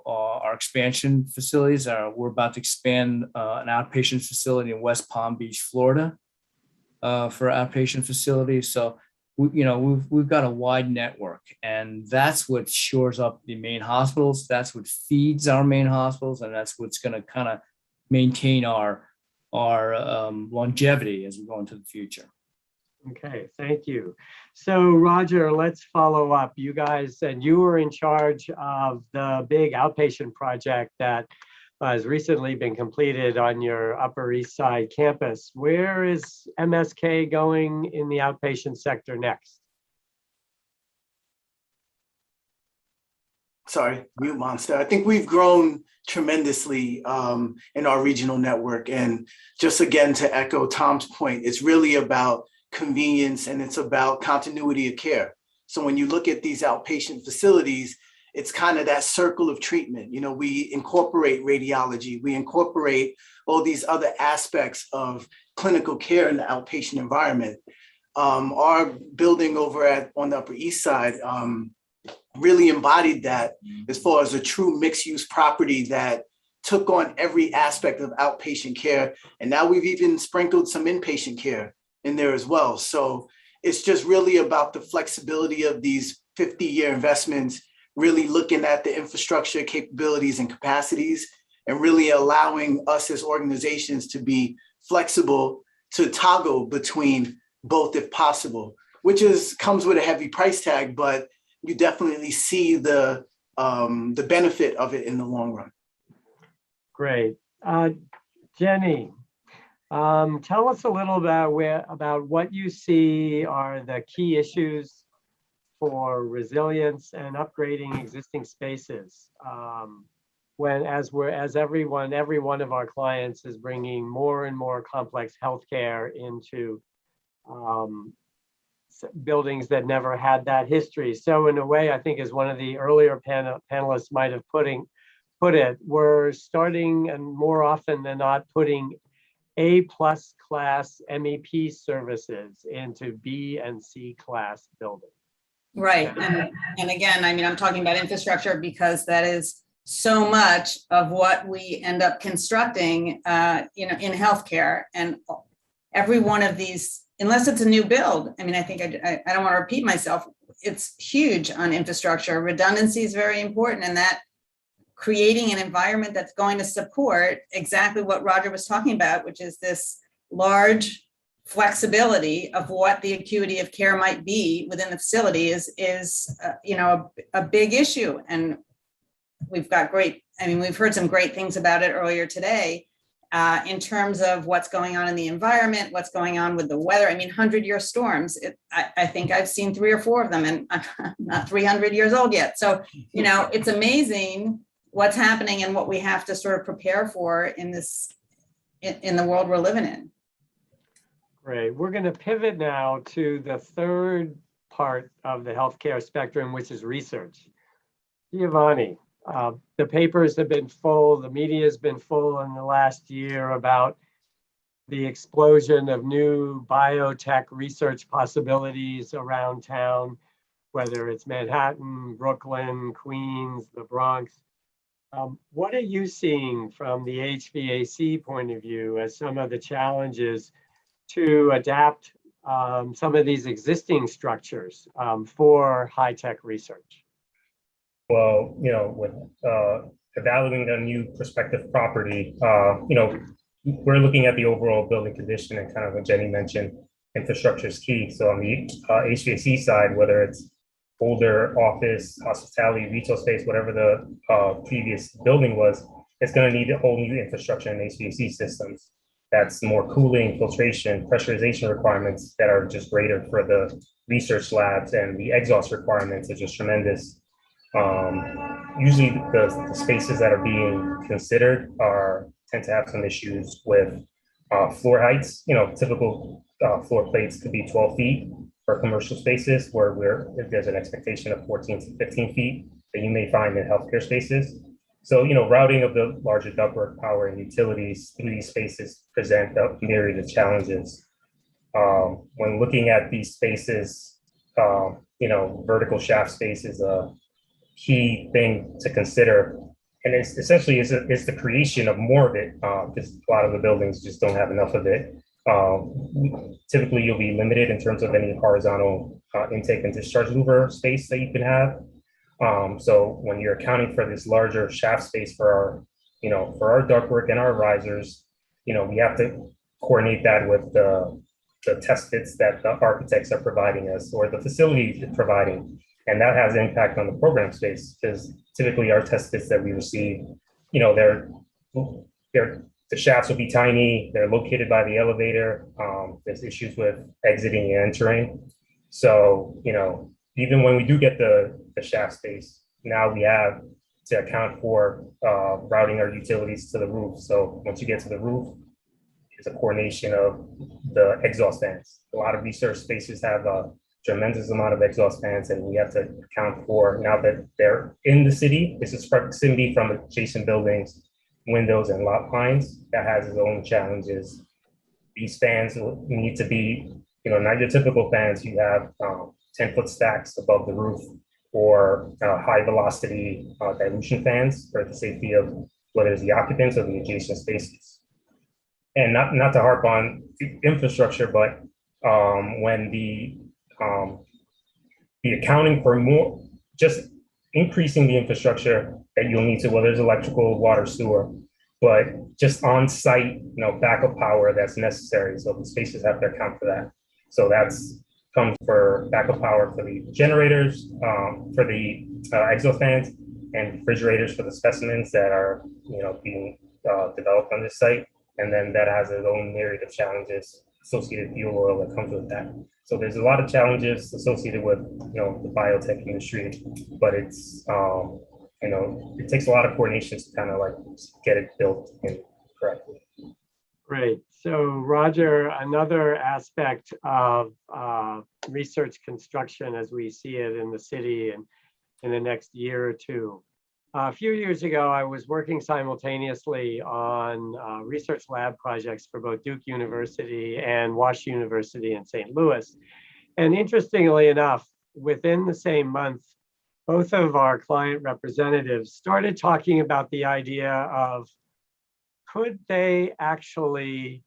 our expansion facilities. We're about to expand an outpatient facility in West Palm Beach, Florida, for outpatient facilities. So we've got a wide network, and that's what shores up the main hospitals. That's what feeds our main hospitals, and that's what's going to kind of maintain our longevity as we go into the future. Okay, thank you. So Roger, let's follow up. You guys, and you were in charge of the big outpatient project that has recently been completed on your Upper East Side campus. Where is MSK going in the outpatient sector next? Sorry, mute monster. I think we've grown tremendously in our regional network. And just again, to echo Tom's point, it's really about convenience and it's about continuity of care. So when you look at these outpatient facilities, it's kind of that circle of treatment. We incorporate radiology, we incorporate all these other aspects of clinical care in the outpatient environment. Our building over on the Upper East Side really embodied that as far as a true mixed-use property that took on every aspect of outpatient care. And now we've even sprinkled some inpatient care in there as well. So it's just really about the flexibility of these 50-year investments, really looking at the infrastructure capabilities and capacities, and really allowing us as organizations to be flexible to toggle between both if possible, which comes with a heavy price tag, but you definitely see the benefit of it in the long run. Great. Jenny, tell us a little about what you see are the key issues for resilience and upgrading existing spaces. Every one of our clients is bringing more and more complex healthcare into buildings that never had that history. So in a way, I think as one of the earlier panelists might have put it, we're starting and more often than not putting A+ class MEP services into B and C class buildings. Right. And again, I'm talking about infrastructure because that is so much of what we end up constructing, in healthcare. And every one of these, unless it's a new build, I think I don't want to repeat myself. It's huge on infrastructure. Redundancy is very important, and that creating an environment that's going to support exactly what Roger was talking about, which is this large flexibility of what the acuity of care might be within the facility is a big issue. And we've got we've heard some great things about it earlier today in terms of what's going on in the environment, what's going on with the weather. 100-year storms, I think I've seen 3 or 4 of them, and I'm not 300 years old yet. So, it's amazing what's happening and what we have to sort of prepare for in the world we're living in. Great. We're going to pivot now to the third part of the healthcare spectrum, which is research. Giovanni, the papers have been full, the media has been full in the last year about the explosion of new biotech research possibilities around town, whether it's Manhattan, Brooklyn, Queens, the Bronx. What are you seeing from the HVAC point of view as some of the challenges to adapt some of these existing structures for high-tech research? Well, with evaluating a new prospective property, we're looking at the overall building condition, and kind of what Jenny mentioned, infrastructure is key. So on the HVAC side, whether it's older office, hospitality, retail space, whatever the previous building was, it's going to need a whole new infrastructure and HVAC systems. That's more cooling, filtration, pressurization requirements that are just greater for the research labs, and the exhaust requirements are just tremendous. usually the spaces that are being considered tend to have some issues with floor heights. Typical floor plates could be 12 feet for commercial spaces, where if there's an expectation of 14 to 15 feet that you may find in healthcare spaces. So, routing of the larger ductwork, power, and utilities through these spaces present a myriad of challenges. When looking at these spaces, vertical shaft space is a key thing to consider. And it's essentially is the creation of more of it, because a lot of the buildings just don't have enough of it. Typically, you'll be limited in terms of any horizontal intake and discharge louver space that you can have. So when you're accounting for this larger shaft space for our ductwork and our risers, we have to coordinate that with the test fits that the architects are providing us or the facility is providing. And that has impact on the program space, because typically our test fits that we receive, the shafts will be tiny, they're located by the elevator, there's issues with exiting and entering. So, even when we do get the shaft space, now we have to account for routing our utilities to the roof. So once you get to the roof, it's a coordination of the exhaust fans. A lot of research spaces have a tremendous amount of exhaust fans, and we have to account for, now that they're in the city, this is proximity from adjacent buildings, windows, and lot lines. That has its own challenges. These fans need to be, not your typical fans. You have 10-foot stacks above the roof, or high velocity dilution fans for the safety of whether it's the occupants or the adjacent spaces. And not to harp on the infrastructure, but when the accounting for more, just increasing the infrastructure that you'll need to, whether it's electrical, water, sewer, but just on-site, backup power that's necessary. So the spaces have to account for that. So that's comes for backup power for the generators, for the exhaust fans, and refrigerators for the specimens that are, being developed on this site. And then that has its own myriad of challenges, associated fuel oil that comes with that. So there's a lot of challenges associated with, the biotech industry, but it's, it takes a lot of coordination to kind of like get it built in correctly. Great. So Roger, another aspect of research construction as we see it in the city and in the next year or two. A few years ago, I was working simultaneously on research lab projects for both Duke University and Wash University in St. Louis. And interestingly enough, within the same month, both of our client representatives started talking about the idea of, could they actually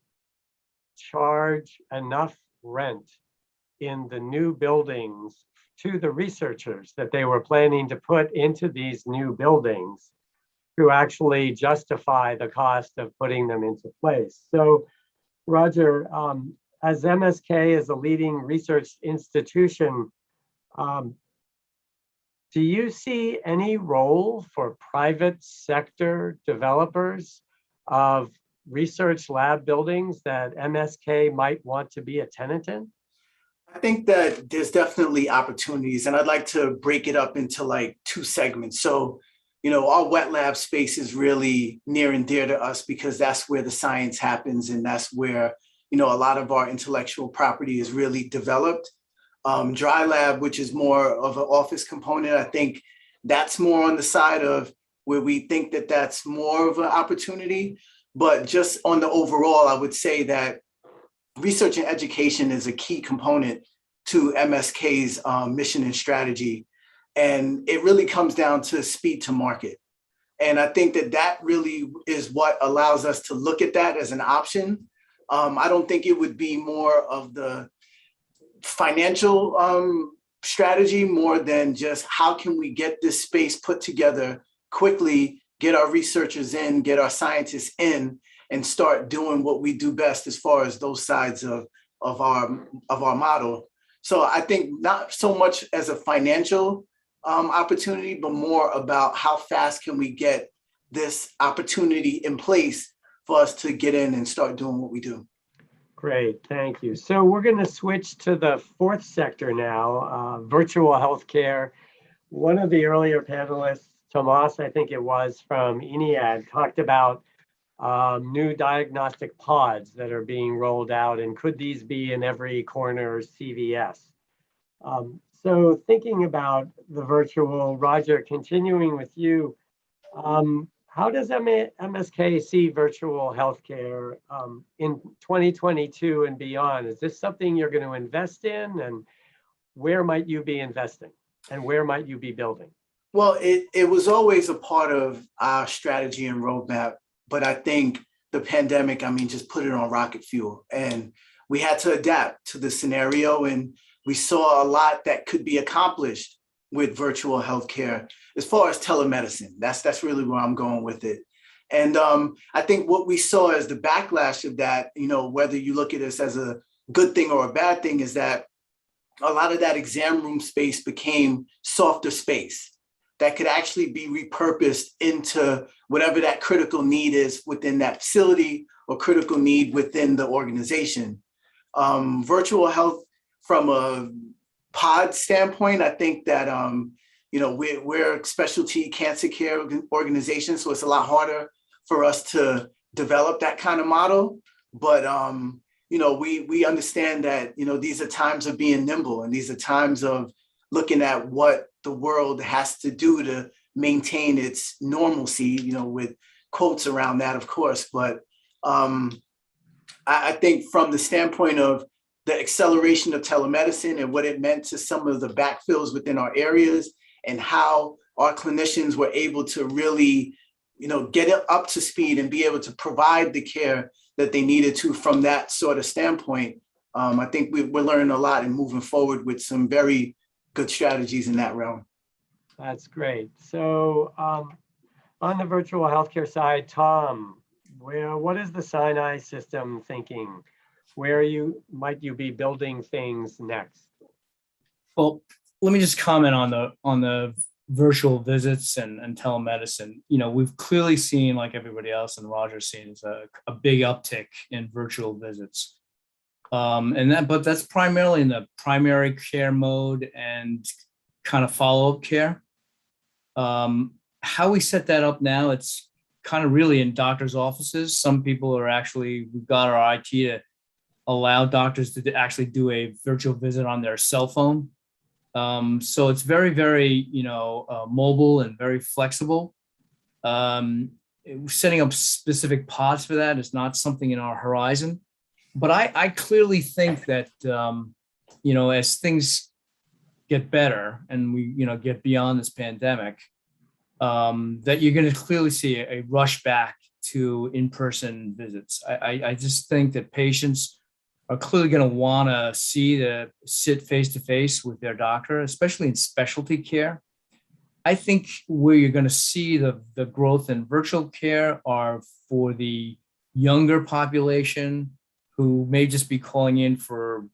charge enough rent in the new buildings to the researchers that they were planning to put into these new buildings to actually justify the cost of putting them into place? So, Roger, as MSK is a leading research institution, do you see any role for private sector developers of research lab buildings that MSK might want to be a tenant in? I think that there's definitely opportunities, and I'd like to break it up into like two segments. So, our wet lab space is really near and dear to us because that's where the science happens, and that's where, a lot of our intellectual property is really developed. Dry lab, which is more of an office component, I think that's more on the side of where we think that that's more of an opportunity. But just on the overall, I would say that research and education is a key component to MSK's mission and strategy. And it really comes down to speed to market. And I think that that really is what allows us to look at that as an option. I don't think it would be more of the financial strategy more than just how can we get this space put together quickly, get our researchers in, get our scientists in, and start doing what we do best as far as those sides of our model. So I think not so much as a financial opportunity, but more about how fast can we get this opportunity in place for us to get in and start doing what we do. Great, thank you. So we're going to switch to the fourth sector now, virtual healthcare. One of the earlier panelists Tomas, I think it was, from ENIAD, talked about new diagnostic pods that are being rolled out, and could these be in every corner CVS? So thinking about the virtual, Roger, continuing with you, how does MSK see virtual healthcare in 2022 and beyond? Is this something you're going to invest in, and where might you be investing, and where might you be building? Well, it was always a part of our strategy and roadmap, but I think the pandemic, just put it on rocket fuel, and we had to adapt to the scenario, and we saw a lot that could be accomplished with virtual healthcare as far as telemedicine. That's really where I'm going with it. And I think what we saw as the backlash of that, whether you look at this as a good thing or a bad thing, is that a lot of that exam room space became softer space that could actually be repurposed into whatever that critical need is within that facility or critical need within the organization. Virtual health from a pod standpoint, I think that, we're a specialty cancer care organization, so it's a lot harder for us to develop that kind of model. But, we understand that, these are times of being nimble, and these are times of looking at what the world has to do to maintain its normalcy, with quotes around that, of course. But I think from the standpoint of the acceleration of telemedicine and what it meant to some of the backfills within our areas, and how our clinicians were able to really, get it up to speed and be able to provide the care that they needed to from that sort of standpoint, I think we're learning a lot and moving forward with some very good strategies in that realm. That's great. So on the virtual healthcare side, Tom, what is the Sinai system thinking? Where might you be building things next? Well, let me just comment on the virtual visits and telemedicine. We've clearly seen, like everybody else, and Roger's seen, is a big uptick in virtual visits. But that's primarily in the primary care mode and kind of follow-up care. How we set that up now, it's kind of really in doctors' offices. Some people are actually, we've got our IT to allow doctors to actually do a virtual visit on their cell phone. So it's very, very, mobile and very flexible. Setting up specific pods for that is not something in our horizon. But I clearly think that, as things get better and we, get beyond this pandemic, that you're going to clearly see a rush back to in-person visits. I just think that patients are clearly going to want to sit face-to-face with their doctor, especially in specialty care. I think where you're going to see the growth in virtual care are for the younger population who may just be calling in for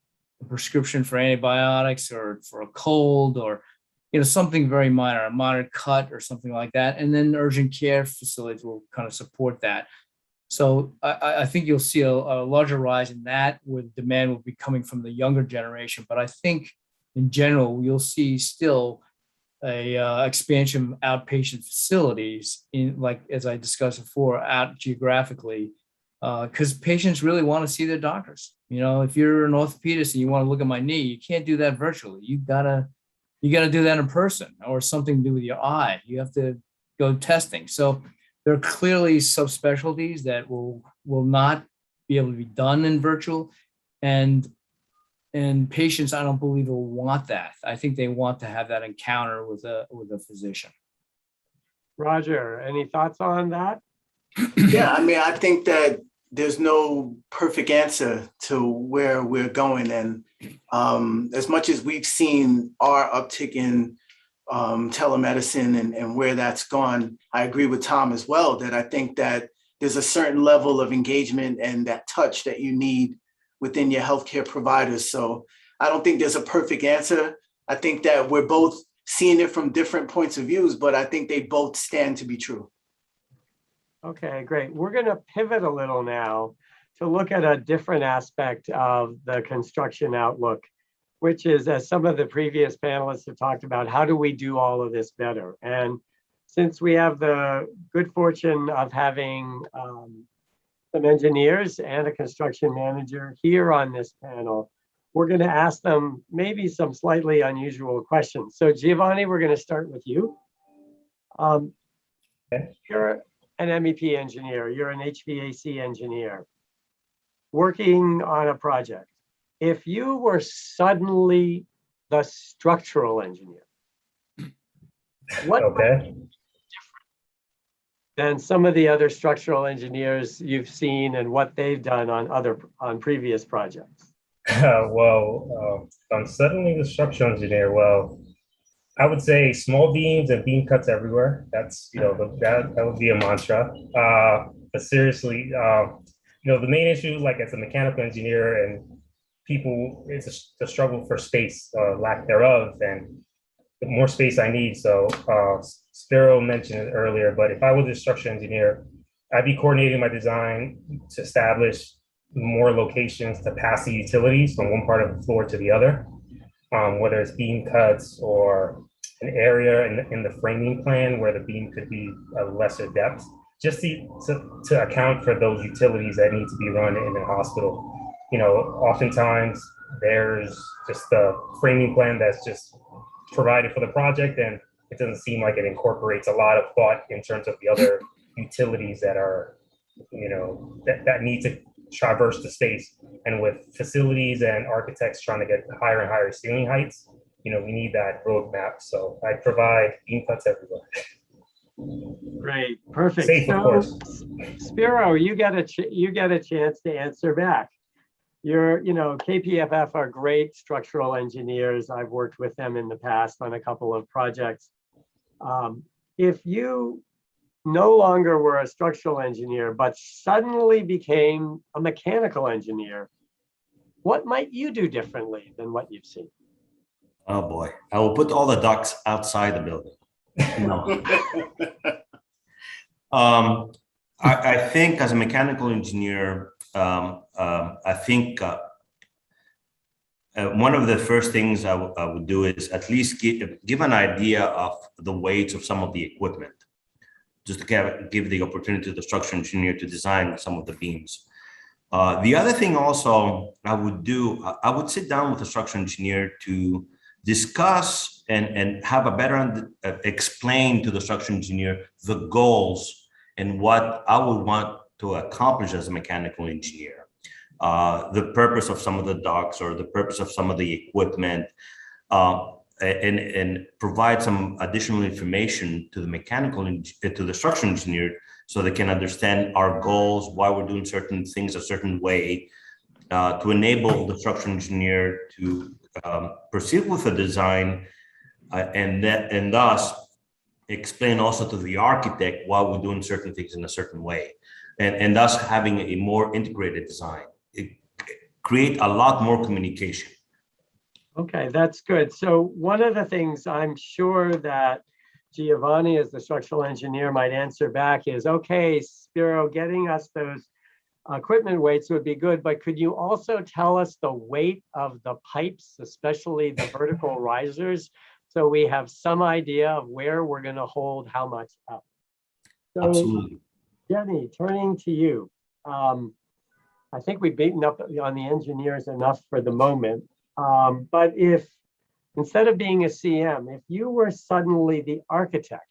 a prescription for antibiotics or for a cold or something very minor, a minor cut or something like that. And then urgent care facilities will kind of support that. So I think you'll see a larger rise in that, where demand will be coming from the younger generation. But I think in general, you'll see still a expansion of outpatient facilities as I discussed before, out geographically, because patients really want to see their doctors. If you're an orthopedist and you want to look at my knee, you can't do that virtually. You gotta do that in person, or something to do with your eye. You have to go testing. So there are clearly subspecialties that will not be able to be done in virtual, and patients, I don't believe, will want that. I think they want to have that encounter with a physician. Roger, any thoughts on that? Yeah, I think that there's no perfect answer to where we're going. And as much as we've seen our uptick in telemedicine and where that's gone, I agree with Tom as well, that I think that there's a certain level of engagement and that touch that you need within your healthcare providers. So I don't think there's a perfect answer. I think that we're both seeing it from different points of views, but I think they both stand to be true. Okay, great. We're going to pivot a little now to look at a different aspect of the construction outlook, which is, as some of the previous panelists have talked about, how do we do all of this better? And since we have the good fortune of having some engineers and a construction manager here on this panel, we're going to ask them maybe some slightly unusual questions. So Giovanni, we're going to start with you. You're an MEP engineer, you're an HVAC engineer working on a project. If you were suddenly the structural engineer, what might be different than some of the other structural engineers you've seen and what they've done on previous projects? I'm suddenly the structural engineer. Well, I would say small beams and beam cuts everywhere. That's, that would be a mantra. But seriously, the main issue, like as a mechanical engineer and people, it's the struggle for space, lack thereof, and the more space I need. So Spiro mentioned it earlier, but if I was a structural engineer, I'd be coordinating my design to establish more locations to pass the utilities from one part of the floor to the other, whether it's beam cuts or an area in the framing plan where the beam could be a lesser depth, just to account for those utilities that need to be run in a hospital. Oftentimes there's just a framing plan that's just provided for the project, and it doesn't seem like it incorporates a lot of thought in terms of the other utilities that are, that need to traverse the space. And with facilities and architects trying to get higher and higher ceiling heights, we need that roadmap. So I provide beam cuts everywhere. Great, perfect. Safe, of course. Spiro, you get a chance to answer back. KPFF are great structural engineers. I've worked with them in the past on a couple of projects. If you no longer were a structural engineer, but suddenly became a mechanical engineer, what might you do differently than what you've seen? Oh boy, I will put all the ducks outside the building. No. I think as a mechanical engineer, I think one of the first things I would do is at least give an idea of the weights of some of the equipment, just to give the opportunity to the structural engineer to design some of the beams. The other thing also I would do, I would sit down with the structural engineer to discuss and have a better explain to the structural engineer the goals and what I would want to accomplish as a mechanical engineer. The purpose of some of the docks or the purpose of some of the equipment, and provide some additional information to the structural engineer so they can understand our goals, why we're doing certain things a certain way, to enable the structural engineer to proceed with the design, and thus explain also to the architect why we're doing certain things in a certain way, and thus having a more integrated design. It create a lot more communication. Okay, that's good. So one of the things I'm sure that Giovanni, as the structural engineer, might answer back is, okay, Spiro, getting us those equipment weights would be good, but could you also tell us the weight of the pipes, especially the vertical risers, so we have some idea of where we're going to hold how much up? So, absolutely. Jenny, turning to you. I think we've beaten up on the engineers enough for the moment. But if, instead of being a CM, if you were suddenly the architect,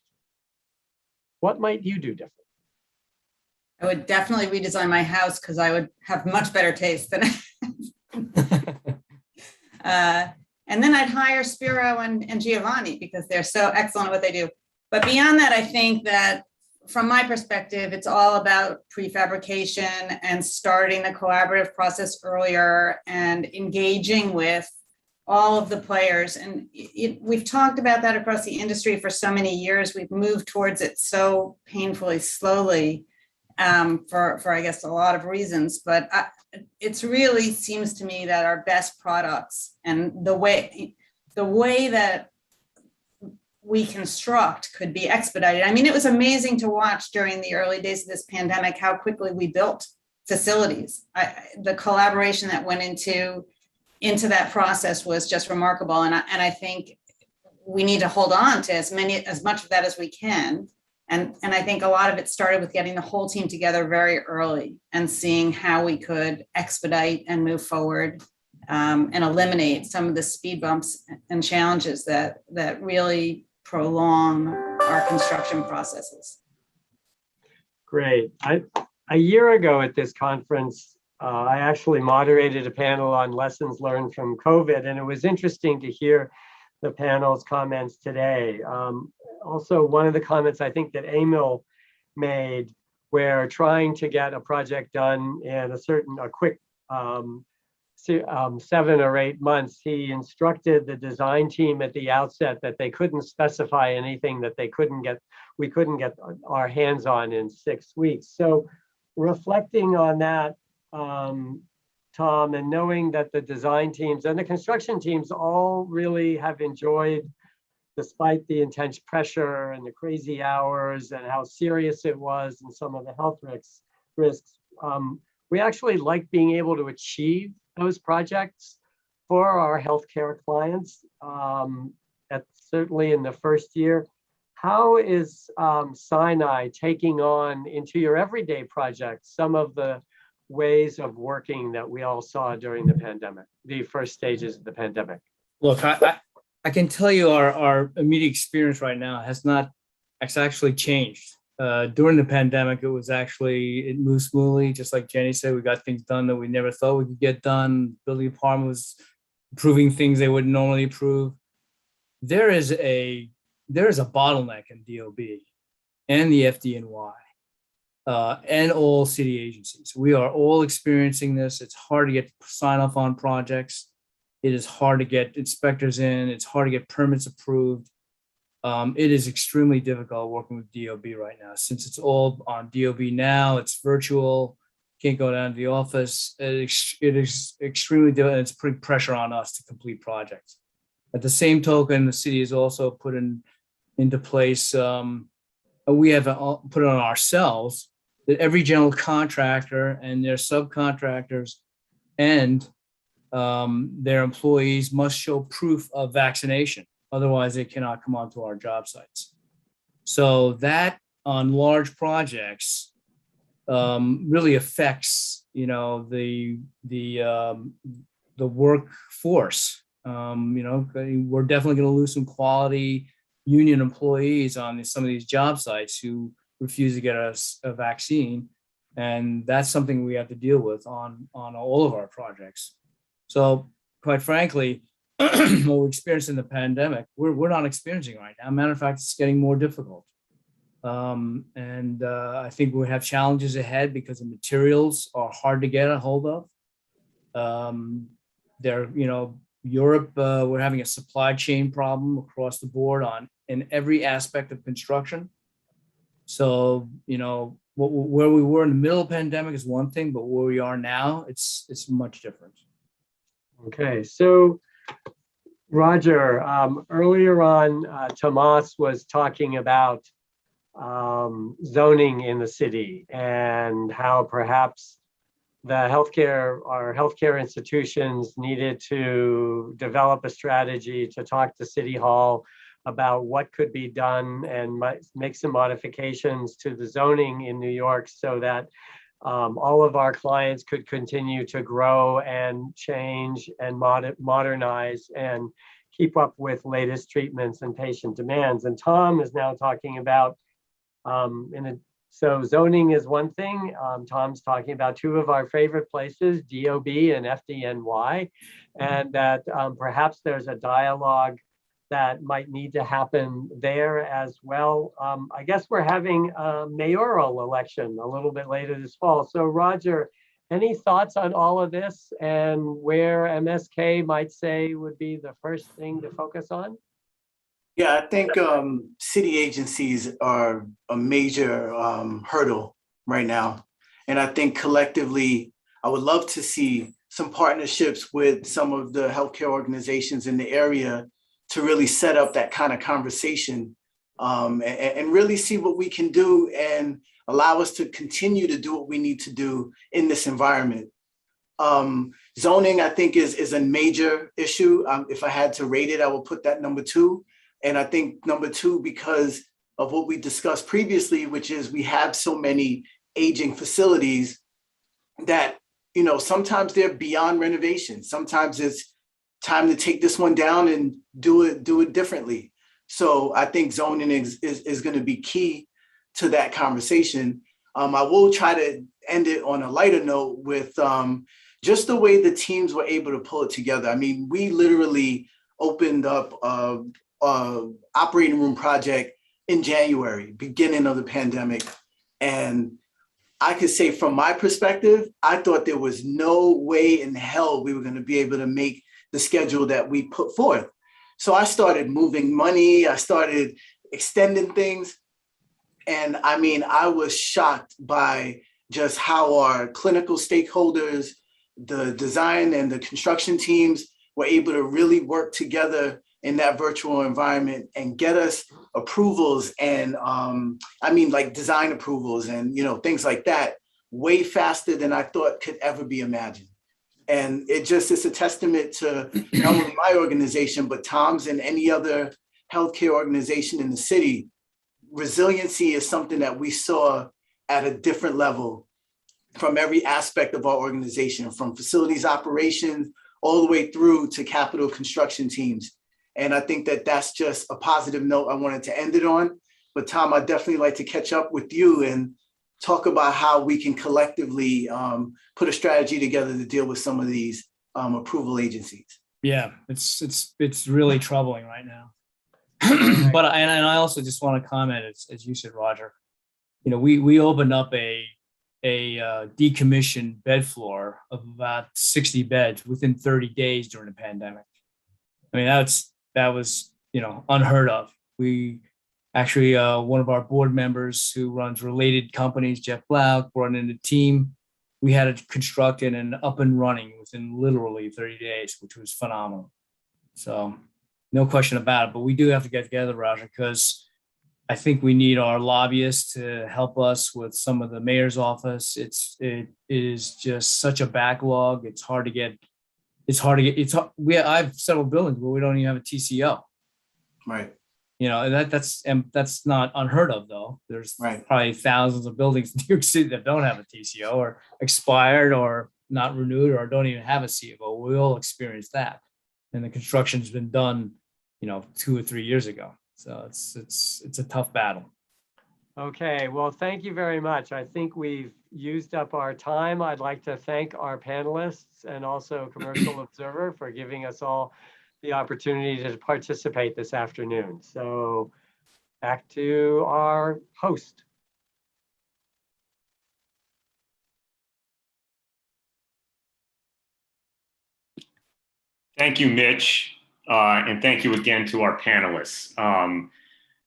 what might you do different? I would definitely redesign my house because I would have much better taste than and then I'd hire Spiro and Giovanni because they're so excellent at what they do. But beyond that, I think that from my perspective, it's all about prefabrication and starting the collaborative process earlier and engaging with all of the players. And we've talked about that across the industry for so many years. We've moved towards it so painfully slowly for I guess, a lot of reasons. But it's really seems to me that our best products and the way that we construct could be expedited. I mean, it was amazing to watch during the early days of this pandemic how quickly we built facilities. The collaboration that went into that process was just remarkable. And I think we need to hold on to as much of that as we can. And I think a lot of it started with getting the whole team together very early and seeing how we could expedite and move forward and eliminate some of the speed bumps and challenges that really prolong our construction processes. Great. A year ago at this conference, I actually moderated a panel on lessons learned from COVID, and it was interesting to hear the panel's comments today. Also, one of the comments I think that Emil made, where trying to get a project done in a quick 7 or 8 months, he instructed the design team at the outset that they couldn't specify anything that we couldn't get our hands on in 6 weeks. So reflecting on that, Tom, and knowing that the design teams and the construction teams all really have enjoyed, despite the intense pressure and the crazy hours and how serious it was and some of the health risks, we actually like being able to achieve those projects for our healthcare clients, certainly in the first year. How is Sinai taking on into your everyday projects some of the ways of working that we all saw during the pandemic, the first stages of the pandemic? Look, I can tell you our immediate experience right now it's actually changed. During the pandemic, it moved smoothly. Just like Jenny said, we got things done that we never thought we could get done. Building department was approving things they wouldn't normally approve. There is a bottleneck in DOB and the FDNY and all city agencies. We are all experiencing this. It's hard to get sign off on projects. It is hard to get inspectors in. It's hard to get permits approved. It is extremely difficult working with DOB right now, since it's all on DOB now. It's virtual, can't go down to the office. It is extremely difficult. It's putting pressure on us to complete projects. At the same token, the city has also put into place, we have put it on ourselves, that every general contractor and their subcontractors and their employees must show proof of vaccination. Otherwise, they cannot come onto our job sites. So that on large projects really affects, the workforce. We're definitely going to lose some quality union employees on some of these job sites who refuse to get us a vaccine, and that's something we have to deal with on all of our projects. So, quite frankly, what we experienced in the pandemic, we're not experiencing right now. Matter of fact, it's getting more difficult. I think we have challenges ahead because the materials are hard to get a hold of. Europe, we're having a supply chain problem across the board in every aspect of construction. So, where we were in the middle of the pandemic is one thing, but where we are now, it's much different. Okay, so Roger, earlier on, Tomas was talking about zoning in the city and how perhaps our healthcare institutions needed to develop a strategy to talk to City Hall about what could be done and make some modifications to the zoning in New York so that all of our clients could continue to grow and change and modernize and keep up with latest treatments and patient demands. And Tom is now talking about, so zoning is one thing. Tom's talking about two of our favorite places, DOB and FDNY, and that perhaps there's a dialogue that might need to happen there as well. I guess we're having a mayoral election a little bit later this fall. So Roger, any thoughts on all of this and where MSK might say would be the first thing to focus on? Yeah, I think city agencies are a major hurdle right now. And I think collectively, I would love to see some partnerships with some of the healthcare organizations in the area to really set up that kind of conversation and really see what we can do and allow us to continue to do what we need to do in this environment. Zoning, I think, is a major issue. If I had to rate it, I would put that number 2. And I think number two, because of what we discussed previously, which is we have so many aging facilities that, you know, sometimes they're beyond renovation. Sometimes it's time to take this one down and do it differently. So I think zoning is going to be key to that conversation. I will try to end it on a lighter note with just the way the teams were able to pull it together. I mean, we literally opened up a operating room project in January, beginning of the pandemic. And I could say from my perspective, I thought there was no way in hell we were going to be able to make the schedule that we put forth. So I started moving money, I started extending things. And I mean, I was shocked by just how our clinical stakeholders, the design and the construction teams were able to really work together in that virtual environment and get us approvals and I mean, like design approvals and, you know, things like that way faster than I thought could ever be imagined. And it's a testament to not only my organization, but Tom's and any other healthcare organization in the city. Resiliency is something that we saw at a different level from every aspect of our organization, from facilities operations all the way through to capital construction teams. And I think that that's just a positive note I wanted to end it on. But Tom, I'd definitely like to catch up with you and talk about how we can collectively put a strategy together to deal with some of these approval agencies. Yeah, it's really troubling right now. But I also just want to comment, as you said, Roger. You know, we opened up a decommissioned bed floor of about 60 beds within 30 days during the pandemic. I mean, that was, you know, unheard of. We actually, one of our board members who runs related companies, Jeff Blau, brought in a team. We had it constructed and up and running within literally 30 days, which was phenomenal. So no question about it, but we do have to get together, Roger, because I think we need our lobbyists to help us with some of the mayor's office. It is just such a backlog. I have several buildings where we don't even have a TCO. Right. You know, that's not unheard of though. There's probably thousands of buildings in New York City that don't have a TCO or expired or not renewed or don't even have a CFO. We all experience that. And the construction's been done, you know, 2 or 3 years ago. So it's a tough battle. Okay, well, thank you very much. I think we've used up our time. I'd like to thank our panelists and also Commercial Observer for giving us all the opportunity to participate this afternoon. So back to our host. Thank you, Mitch. And thank you again to our panelists.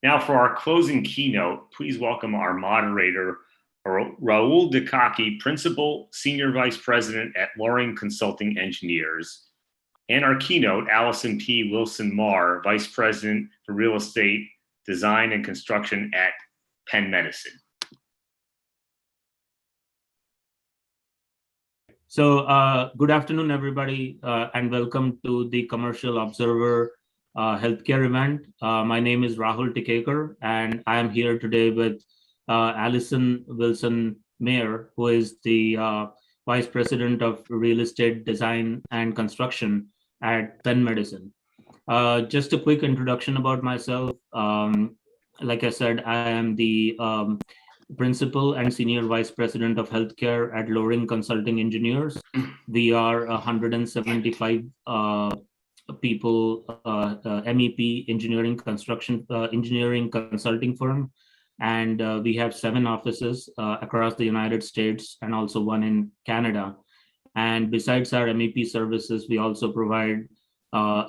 Now for our closing keynote, please welcome our moderator, Raul Dukaki, Principal Senior Vice President at Loring Consulting Engineers, and our keynote, Allison P. Wilson-Marr, Vice President for Real Estate Design and Construction at Penn Medicine. So good afternoon, everybody, and welcome to the Commercial Observer healthcare event. My name is Rahul Tikekar, and I am here today with Allison Wilson-Marr, who is the Vice President of Real Estate Design and Construction at Penn Medicine. Just a quick introduction about myself. Like I said, I am the Principal and Senior Vice President of Healthcare at Loring Consulting Engineers. We are 175 people, MEP engineering construction engineering consulting firm, and we have 7 offices across the United States and also 1 in Canada. And besides our MEP services, we also provide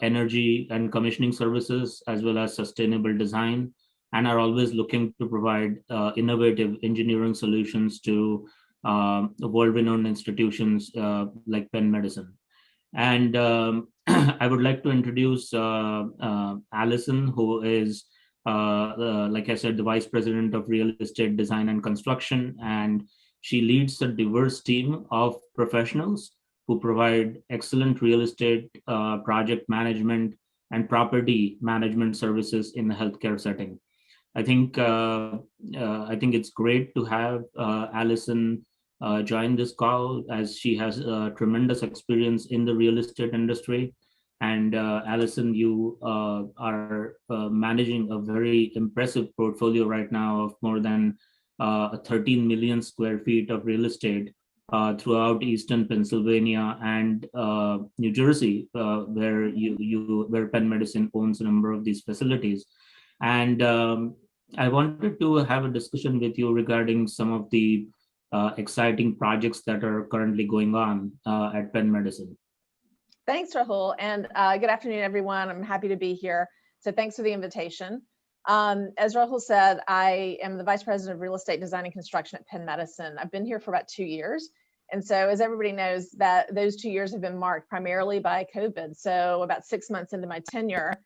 energy and commissioning services as well as sustainable design, and are always looking to provide innovative engineering solutions to world-renowned institutions like Penn Medicine. And I would like to introduce Allison, who is, like I said, the Vice President of Real Estate Design and Construction, and she leads a diverse team of professionals who provide excellent real estate project management, and property management services in the healthcare setting. I think it's great to have Allison join this call, as she has tremendous experience in the real estate industry. And Allison, you are managing a very impressive portfolio right now of more than 13 million square feet of real estate throughout Eastern Pennsylvania and New Jersey, where Penn Medicine owns a number of these facilities. And I wanted to have a discussion with you regarding some of the exciting projects that are currently going on at Penn Medicine. Thanks, Rahul, and good afternoon, everyone. I'm happy to be here. So thanks for the invitation. As Rahul said, I am the Vice President of Real Estate Design and Construction at Penn Medicine. I've been here for about 2 years. And so as everybody knows, that those 2 years have been marked primarily by COVID. So about 6 months into my tenure,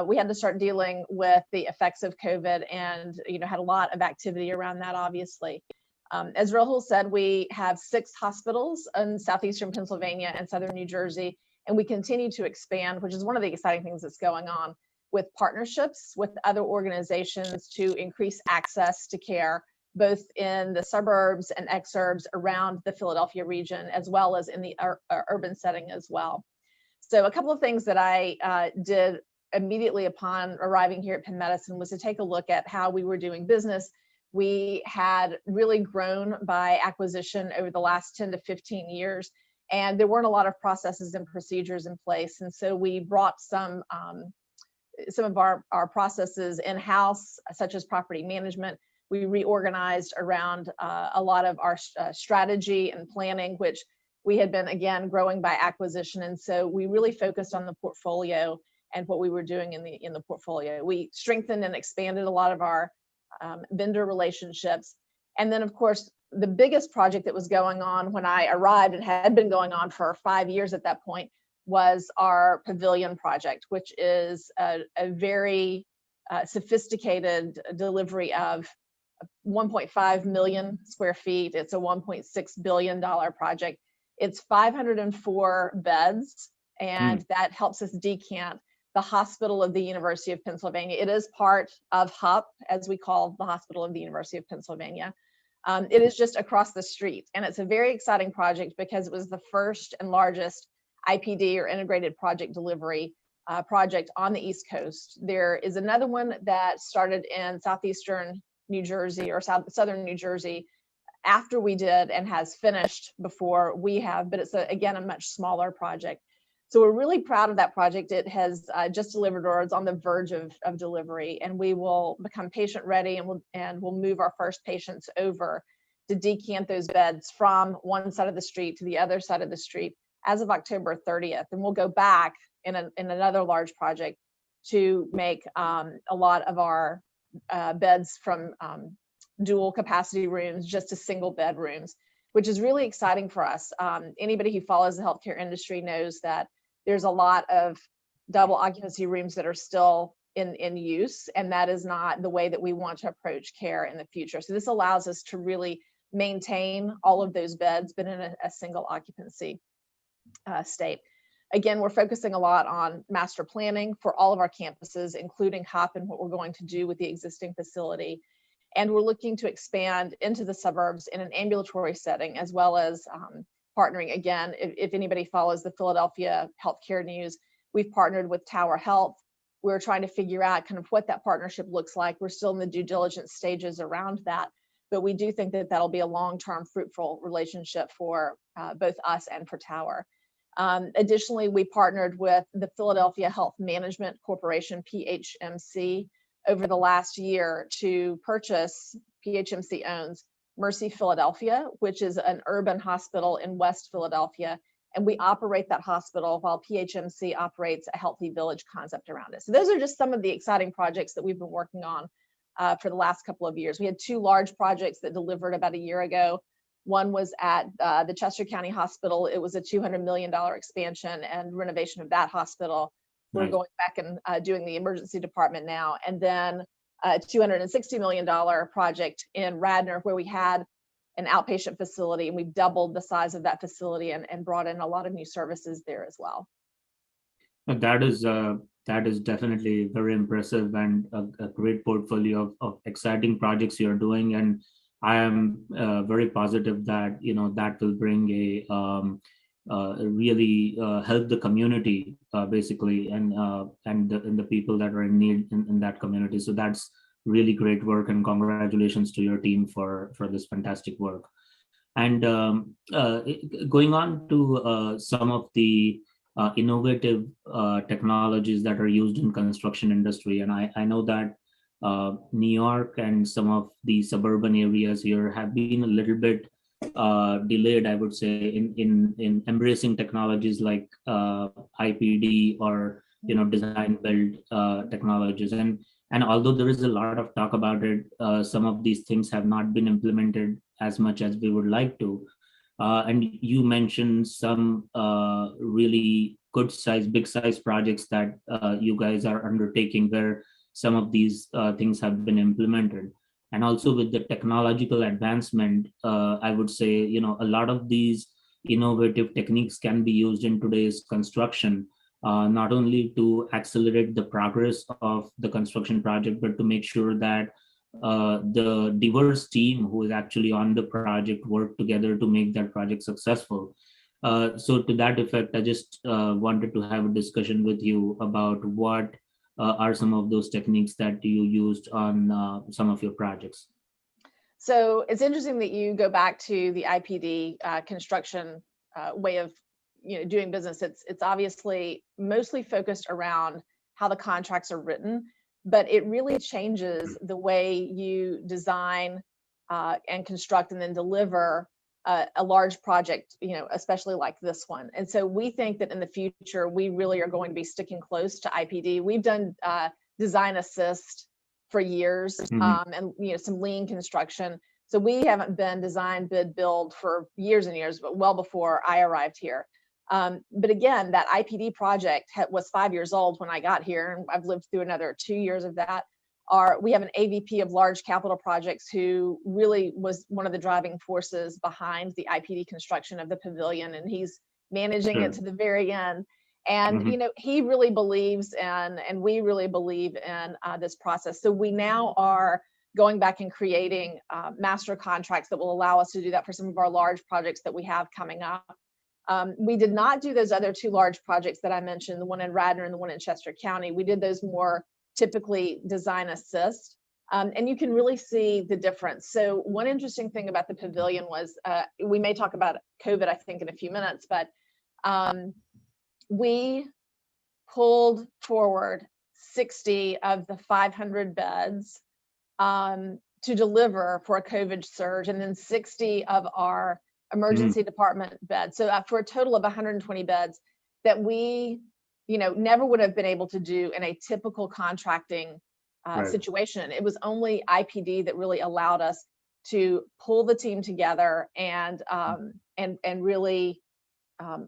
we had to start dealing with the effects of COVID and had a lot of activity around that, obviously. As Rahul said, we have 6 hospitals in southeastern Pennsylvania and southern New Jersey, and we continue to expand, which is one of the exciting things that's going on, with partnerships with other organizations to increase access to care, both in the suburbs and exurbs around the Philadelphia region, as well as in the urban setting as well. So a couple of things that I did immediately upon arriving here at Penn Medicine was to take a look at how we were doing business. We had really grown by acquisition over the last 10 to 15 years, and there weren't a lot of processes and procedures in place. And so we brought some of our processes in-house, such as property management. We reorganized around a lot of our strategy and planning, which we had been, again, growing by acquisition. And so we really focused on the portfolio and what we were doing in the portfolio. We strengthened and expanded a lot of our vendor relationships. And then, of course, the biggest project that was going on when I arrived, and had been going on for 5 years at that point, was our pavilion project, which is a very sophisticated delivery of 1.5 million square feet. It's a $1.6 billion project. It's 504 beds, and that helps us decant the Hospital of the University of Pennsylvania. It is part of HUP, as we call the Hospital of the University of Pennsylvania. It is just across the street, and it's a very exciting project because it was the first and largest IPD, or integrated project delivery project on the East Coast. There is another one that started in southeastern New Jersey, or southern New Jersey, after we did, and has finished before we have, but it's again a much smaller project. So we're really proud of that project. It has just delivered, or it's on the verge of delivery, and we will become patient ready, and we'll move our first patients over to decant those beds from one side of the street to the other side of the street as of October 30th. And we'll go back in another large project to make a lot of our beds from dual capacity rooms just to single bed rooms, which is really exciting for us. Anybody who follows the healthcare industry knows that there's a lot of double occupancy rooms that are still in use, and that is not the way that we want to approach care in the future. So this allows us to really maintain all of those beds, but in a single occupancy state. Again, we're focusing a lot on master planning for all of our campuses, including HUP and what we're going to do with the existing facility. And we're looking to expand into the suburbs in an ambulatory setting, as well as partnering. Again, if anybody follows the Philadelphia healthcare news, we've partnered with Tower Health. We're trying to figure out kind of what that partnership looks like. We're still in the due diligence stages around that, but we do think that that'll be a long-term fruitful relationship for both us and for Tower. Additionally, we partnered with the Philadelphia Health Management Corporation, PHMC, over the last year to purchase. PHMC owns Mercy Philadelphia, which is an urban hospital in West Philadelphia, and we operate that hospital while PHMC operates a Healthy Village concept around it. So those are just some of the exciting projects that we've been working on for the last couple of years. We had 2 large projects that delivered about a year ago. One was at the Chester County Hospital. It was a $200 million expansion and renovation of that hospital. We're going back and doing the emergency department now. And then a $260 million project in Radnor, where we had an outpatient facility, and we've doubled the size of that facility and brought in a lot of new services there as well. That is definitely very impressive and a great portfolio of exciting projects you're doing. And I am very positive that that will bring really help the community basically, and the people that are in need in that community. So that's really great work, and congratulations to your team for this fantastic work. And going on to some of the innovative technologies that are used in construction industry. And I know that New York and some of the suburban areas here have been a little bit delayed, I would say, in embracing technologies like IPD or design build technologies. And although there is a lot of talk about it, some of these things have not been implemented as much as we would like to. And you mentioned some really good size, big size projects that you guys are undertaking where some of these things have been implemented. And also with the technological advancement, I would say, a lot of these innovative techniques can be used in today's construction, not only to accelerate the progress of the construction project, but to make sure that the diverse team who is actually on the project work together to make that project successful. So to that effect, I just wanted to have a discussion with you about what are some of those techniques that you used on some of your projects. So it's interesting that you go back to the IPD construction way of doing business. It's obviously mostly focused around how the contracts are written, but it really changes the way you design and construct and then deliver a large project, especially like this one. And so we think that in the future, we really are going to be sticking close to IPD. We've done design assist for years, and some lean construction. So we haven't been design, bid, build for years and years, but well before I arrived here. But again, that IPD project was 5 years old when I got here, and I've lived through another 2 years of that. We have an AVP of large capital projects who really was one of the driving forces behind the IPD construction of the pavilion, and he's managing it to the very end. And he really believes in, and we really believe in this process. So we now are going back and creating master contracts that will allow us to do that for some of our large projects that we have coming up. We did not do those other two large projects that I mentioned, the one in Radnor and the one in Chester County. We did those more typically design assist, and you can really see the difference. So one interesting thing about the pavilion was, we may talk about COVID, I think, in a few minutes, but we pulled forward 60 of the 500 beds to deliver for a COVID surge, and then 60 of our emergency department beds. So for a total of 120 beds that we, never would have been able to do in a typical contracting situation. It was only IPD that really allowed us to pull the team together and really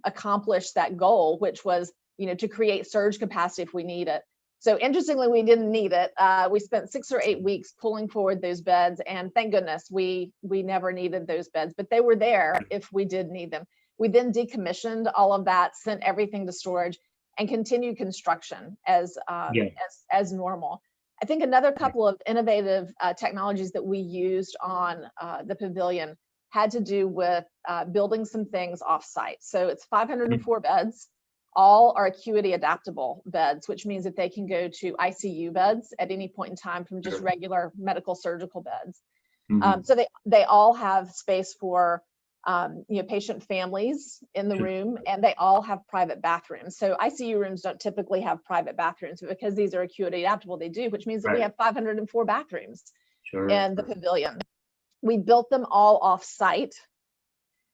accomplish that goal, which was, to create surge capacity if we need it. So interestingly, we didn't need it. We spent 6 or 8 weeks pulling forward those beds, and thank goodness we never needed those beds, but they were there if we did need them. We then decommissioned all of that, sent everything to storage, and continued construction as normal. I think another couple of innovative technologies that we used on the pavilion had to do with building some things off-site. So it's 504 beds. All are acuity adaptable beds, which means that they can go to ICU beds at any point in time from just regular medical surgical beds. So they all have space for patient families in the room, and they all have private bathrooms. So ICU rooms don't typically have private bathrooms, but because these are acuity adaptable, they do, which means that we have 504 bathrooms in the pavilion. We built them all off-site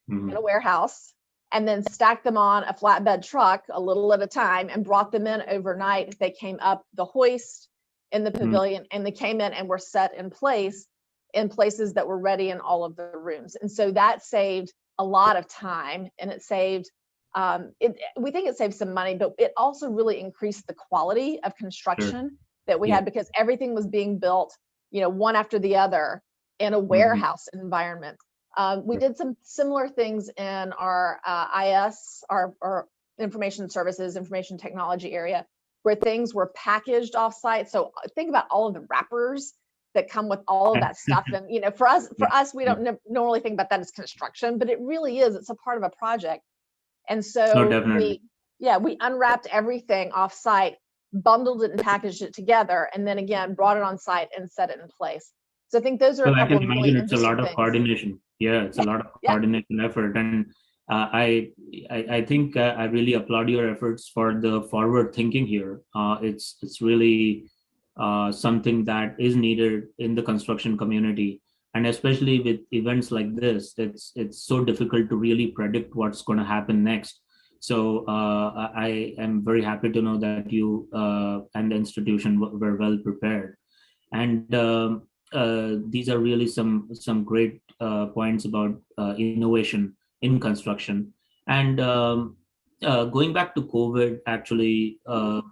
in a warehouse, and then stacked them on a flatbed truck a little at a time and brought them in overnight. They came up the hoist in the pavilion, and they came in and were set in place in places that were ready in all of the rooms. And so that saved a lot of time, and it saved, we think it saved some money, but it also really increased the quality of construction that we had, because everything was being built, one after the other in a warehouse environment. We did some similar things in our IS, our information services, information technology area, where things were packaged offsite. So think about all of the wrappers that come with all of that stuff. And for us, we don't normally think about that as construction, but it really is. It's a part of a project. And so we unwrapped everything offsite, bundled it and packaged it together, and then again brought it on site and set it in place. So I think those are a couple of really it's a lot of coordination. Yeah, it's a lot of coordination effort, and I think I really applaud your efforts for the forward thinking here. It's really something that is needed in the construction community, and especially with events like this, it's so difficult to really predict what's going to happen next. So I am very happy to know that you and the institution were well prepared, and these are really some great points about innovation in construction. And going back to COVID, actually,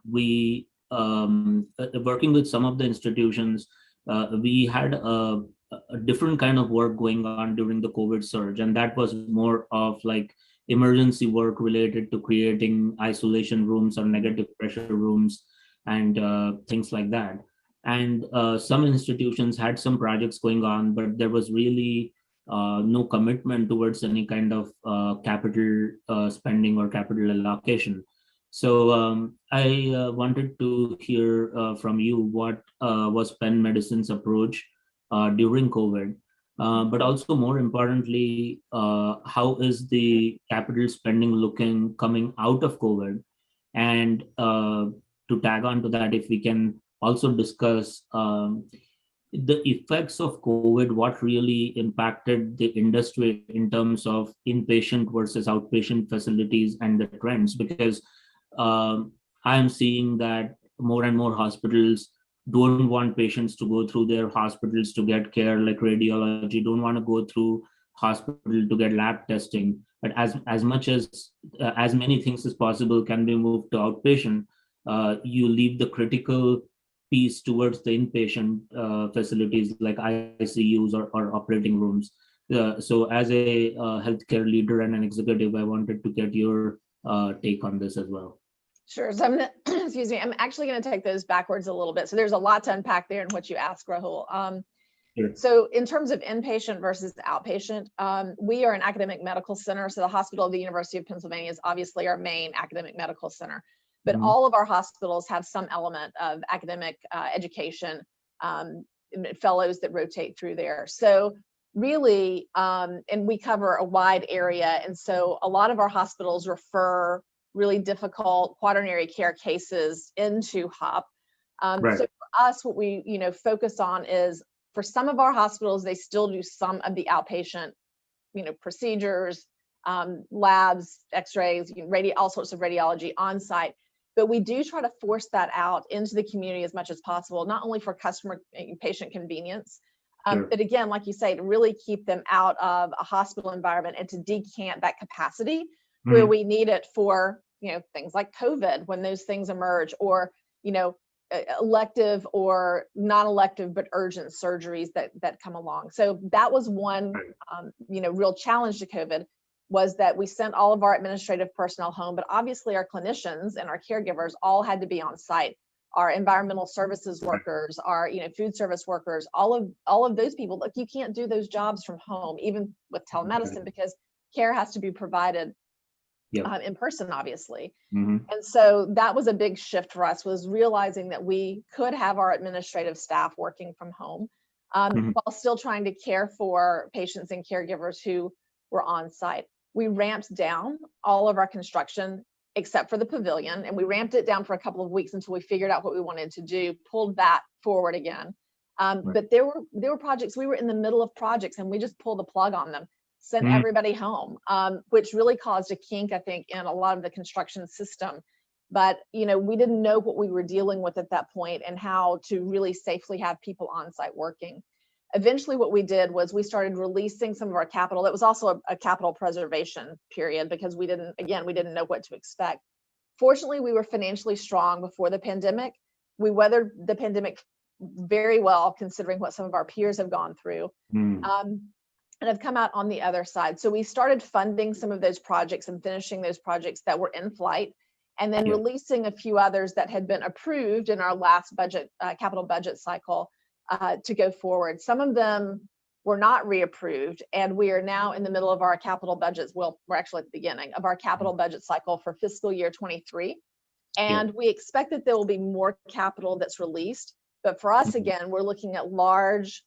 we working with some of the institutions, we had a different kind of work going on during the COVID surge, and that was more of like emergency work related to creating isolation rooms or negative pressure rooms and things like that. And some institutions had some projects going on, but there was really no commitment towards any kind of capital spending or capital allocation. So I wanted to hear from you what was Penn Medicine's approach during COVID, but also more importantly, how is the capital spending looking coming out of COVID? And to tag on to that, if we can also discuss the effects of COVID, what really impacted the industry in terms of inpatient versus outpatient facilities and the trends, because I'm seeing that more and more hospitals don't want patients to go through their hospitals to get care, like radiology, don't want to go through hospital to get lab testing, but as much as many things as possible can be moved to outpatient, you leave the critical piece towards the inpatient facilities like ICUs or operating rooms. So as a healthcare leader and an executive, I wanted to get your take on this as well. Sure. So I'm gonna, excuse me, I'm actually going to take those backwards a little bit. So there's a lot to unpack there in what you asked, Rahul. Sure. So in terms of inpatient versus outpatient, we are an academic medical center. So the Hospital of the University of Pennsylvania is obviously our main academic medical center, but all of our hospitals have some element of academic education, fellows that rotate through there. So really, and we cover a wide area. And so a lot of our hospitals refer really difficult quaternary care cases into HOP. Right. So for us, what we focus on is, for some of our hospitals, they still do some of the outpatient, procedures, labs, x-rays, all sorts of radiology on site. But we do try to force that out into the community as much as possible, not only for customer and patient convenience, Sure. but again, like you say, to really keep them out of a hospital environment and to decant that capacity where we need it for, things like COVID, when those things emerge, or, elective or non-elective, but urgent surgeries that come along. So that was one, real challenge to COVID, was that we sent all of our administrative personnel home, but obviously our clinicians and our caregivers all had to be on site. Our environmental services workers, our food service workers, all of those people. Look, you can't do those jobs from home, even with telemedicine, because care has to be provided in person, obviously. And so that was a big shift for us, was realizing that we could have our administrative staff working from home while still trying to care for patients and caregivers who were on site. We ramped down all of our construction except for the pavilion, and we ramped it down for a couple of weeks until we figured out what we wanted to do, pulled that forward again. But there were projects, we were in the middle of projects and we just pulled the plug on them, sent everybody home, which really caused a kink, I think, in a lot of the construction system. But we didn't know what we were dealing with at that point and how to really safely have people on site working. Eventually what we did was we started releasing some of our capital. It was also a capital preservation period, because we didn't know what to expect. Fortunately, we were financially strong before the pandemic. We weathered the pandemic very well, considering what some of our peers have gone through. and have come out on the other side. So we started funding some of those projects and finishing those projects that were in flight, and then releasing a few others that had been approved in our last budget, capital budget cycle, to go forward. Some of them were not reapproved, and we are now in the middle of our capital budgets. Well, we're actually at the beginning of our capital budget cycle for fiscal year 23. And we expect that there will be more capital that's released. But for us, again, we're looking at large,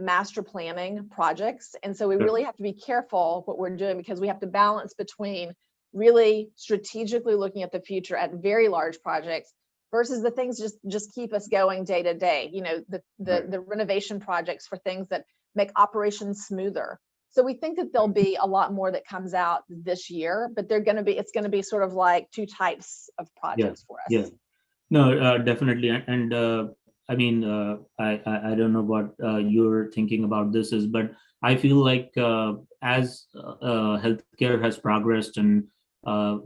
master planning projects. And so we really have to be careful what we're doing, because we have to balance between really strategically looking at the future at very large projects versus the things just keep us going day to day, the renovation projects for things that make operations smoother. So we think that there'll be a lot more that comes out this year, but it's going to be sort of like two types of projects for us. Yeah, no, definitely. And I mean, I don't know what you're thinking about this is, but I feel like as healthcare has progressed and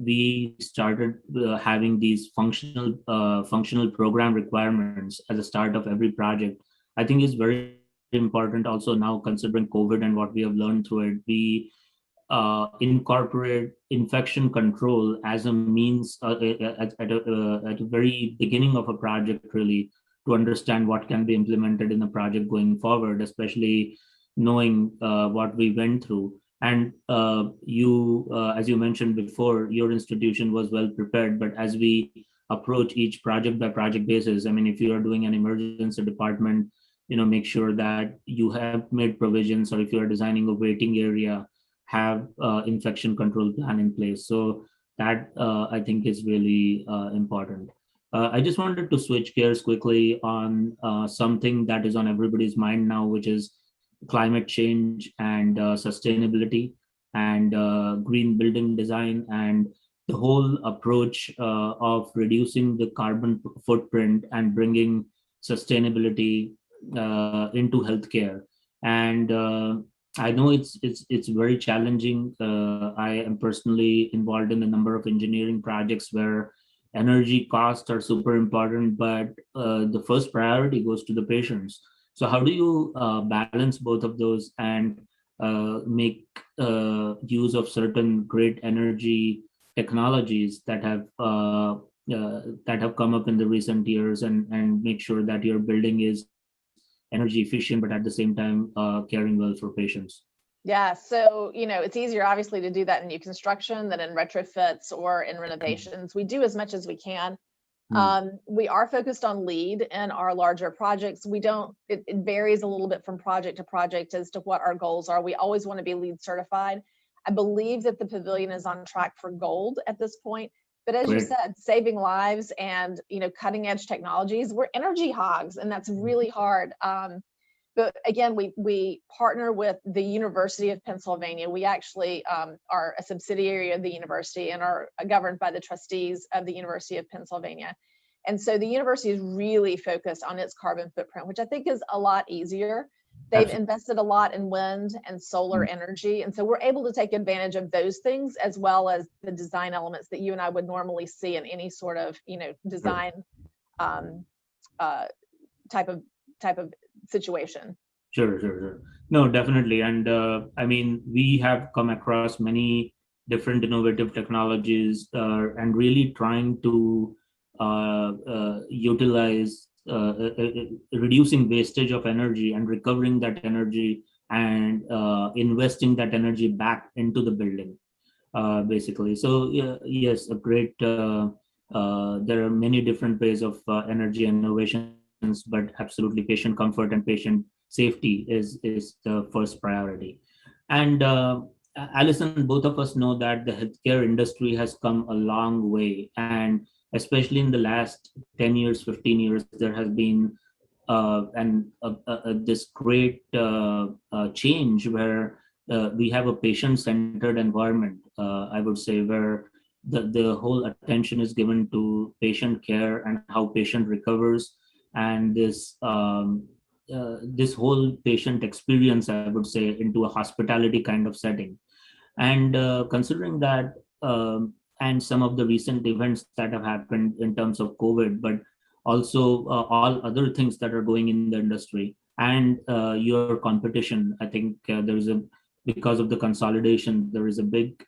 we started having these functional program requirements at the start of every project, I think is very important. Also now, considering COVID and what we have learned through it, we incorporate infection control as a means at the very beginning of a project, really, to understand what can be implemented in the project going forward, especially knowing what we went through. And you, as you mentioned before, your institution was well prepared, but as we approach each project by project basis, I mean, if you are doing an emergency department, make sure that you have made provisions, or if you are designing a waiting area, have infection control plan in place. So that I think is really important. I just wanted to switch gears quickly on something that is on everybody's mind now, which is climate change and sustainability and green building design, and the whole approach of reducing the carbon footprint and bringing sustainability into healthcare. And I know it's very challenging. I am personally involved in a number of engineering projects where energy costs are super important, but the first priority goes to the patients. So how do you balance both of those and make use of certain great energy technologies that have come up in the recent years, and make sure that your building is energy efficient, but at the same time caring well for patients? Yeah, so it's easier obviously to do that in new construction than in retrofits or in renovations. We do as much as we can. We are focused on LEED in our larger projects. It varies a little bit from project to project as to what our goals are. We always want to be LEED certified. I believe that the pavilion is on track for gold at this point. But as you said, saving lives and cutting edge technologies, we're energy hogs, and that's really hard. But again, we partner with the University of Pennsylvania. We actually are a subsidiary of the university and are governed by the trustees of the University of Pennsylvania. And so the university is really focused on its carbon footprint, which I think is a lot easier. They've invested a lot in wind and solar energy. And so we're able to take advantage of those things, as well as the design elements that you and I would normally see in any sort of, design type of situation. Sure. No, definitely. And I mean, we have come across many different innovative technologies and really trying to utilize reducing wastage of energy and recovering that energy and investing that energy back into the building, basically. So yes, a great, there are many different ways of energy innovations, but absolutely patient comfort and patient safety is the first priority. And Allison, both of us know that the healthcare industry has come a long way, and especially in the last 10 years, 15 years, there has been this great change where we have a patient-centered environment, I would say, where the whole attention is given to patient care and how patient recovers, and this whole patient experience, I would say, into a hospitality kind of setting. And considering that, and some of the recent events that have happened in terms of COVID, but also all other things that are going in the industry and your competition, I think there's a because of the consolidation, there is a big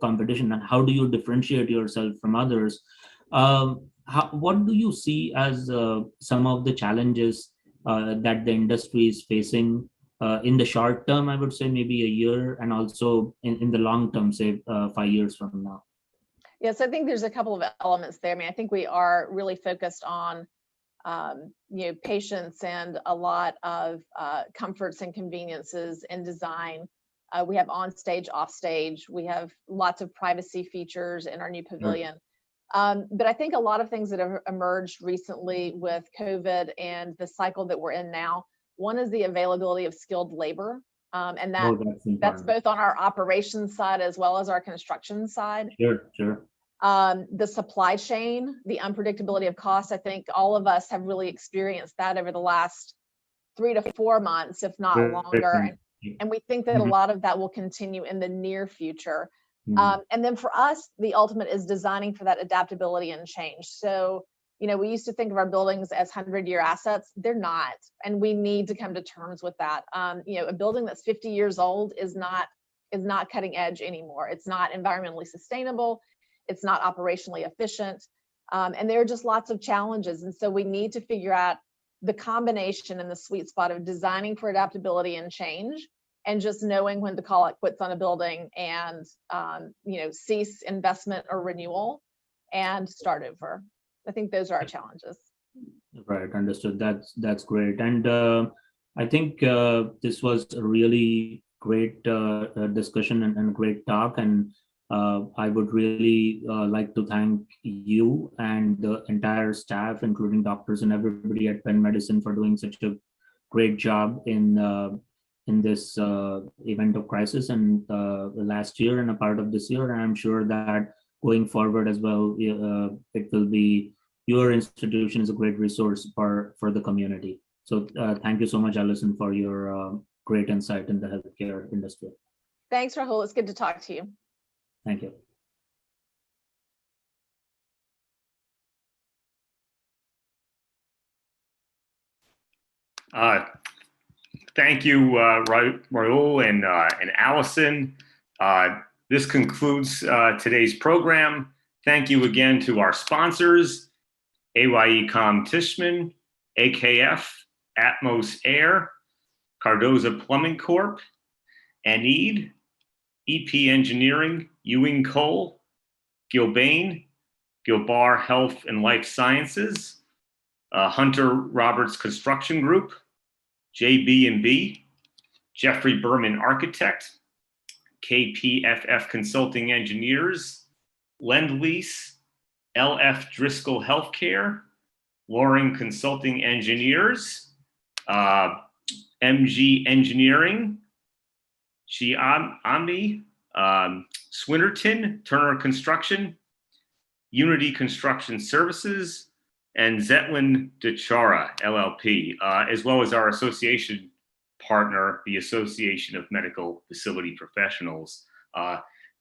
competition. And how do you differentiate yourself from others? What do you see as some of the challenges that the industry is facing in the short term, I would say maybe a year, and also in the long term, say 5 years from now? Yes, I think there's a couple of elements there. I mean, I think we are really focused on patients and a lot of comforts and conveniences in design. We have on stage, off stage. We have lots of privacy features in our new pavilion. But I think a lot of things that have emerged recently with COVID and the cycle that we're in now, one is the availability of skilled labor. And that's both on our operations side as well as our construction side. Sure. The supply chain, the unpredictability of cost, I think all of us have really experienced that over the last 3 to 4 months, if not longer. And we think that a lot of that will continue in the near future. And then for us, the ultimate is designing for that adaptability and change. So, we used to think of our buildings as 100-year assets. They're not. And we need to come to terms with that. A building that's 50 years old is not cutting edge anymore. It's not environmentally sustainable. It's not operationally efficient. And there are just lots of challenges. And so we need to figure out the combination and the sweet spot of designing for adaptability and change, and just knowing when to call it quits on a building and, cease investment or renewal and start over. I think those are our challenges. Right, understood. That's great. And I think this was a really great discussion and great talk. And I would really like to thank you and the entire staff, including doctors and everybody at Penn Medicine, for doing such a great job in this event of crisis and last year and a part of this year. And I'm sure that going forward as well, it will be, your institution is a great resource for the community. So thank you so much, Allison, for your great insight in the healthcare industry. Thanks, Rahul. It's good to talk to you. Thank you. Thank you, Rahul and Allison. This concludes today's program. Thank you again to our sponsors, AYE Tishman, AKF, Atmos Air, Cardoza Plumbing Corp., Anede, EP Engineering, Ewing Cole, Gilbane, Gilbar Health and Life Sciences, Hunter Roberts Construction Group, JB&B, Jeffrey Berman Architect, KPFF Consulting Engineers, Lend-Lease, LF Driscoll Healthcare, Loring Consulting Engineers, MG Engineering, Omni, Swinnerton, Turner Construction, Unity Construction Services, and Zetlin Dechara, LLP, as well as our association partner, the Association of Medical Facility Professionals.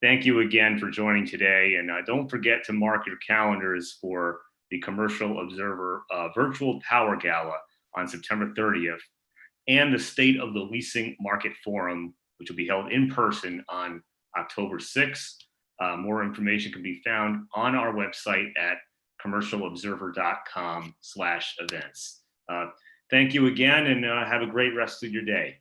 Thank you again for joining today. And don't forget to mark your calendars for the Commercial Observer Virtual Power Gala on September 30th, and the State of the Leasing Market Forum, which will be held in person on October 6th. More information can be found on our website at commercialobserver.com/events. Thank you again, and have a great rest of your day.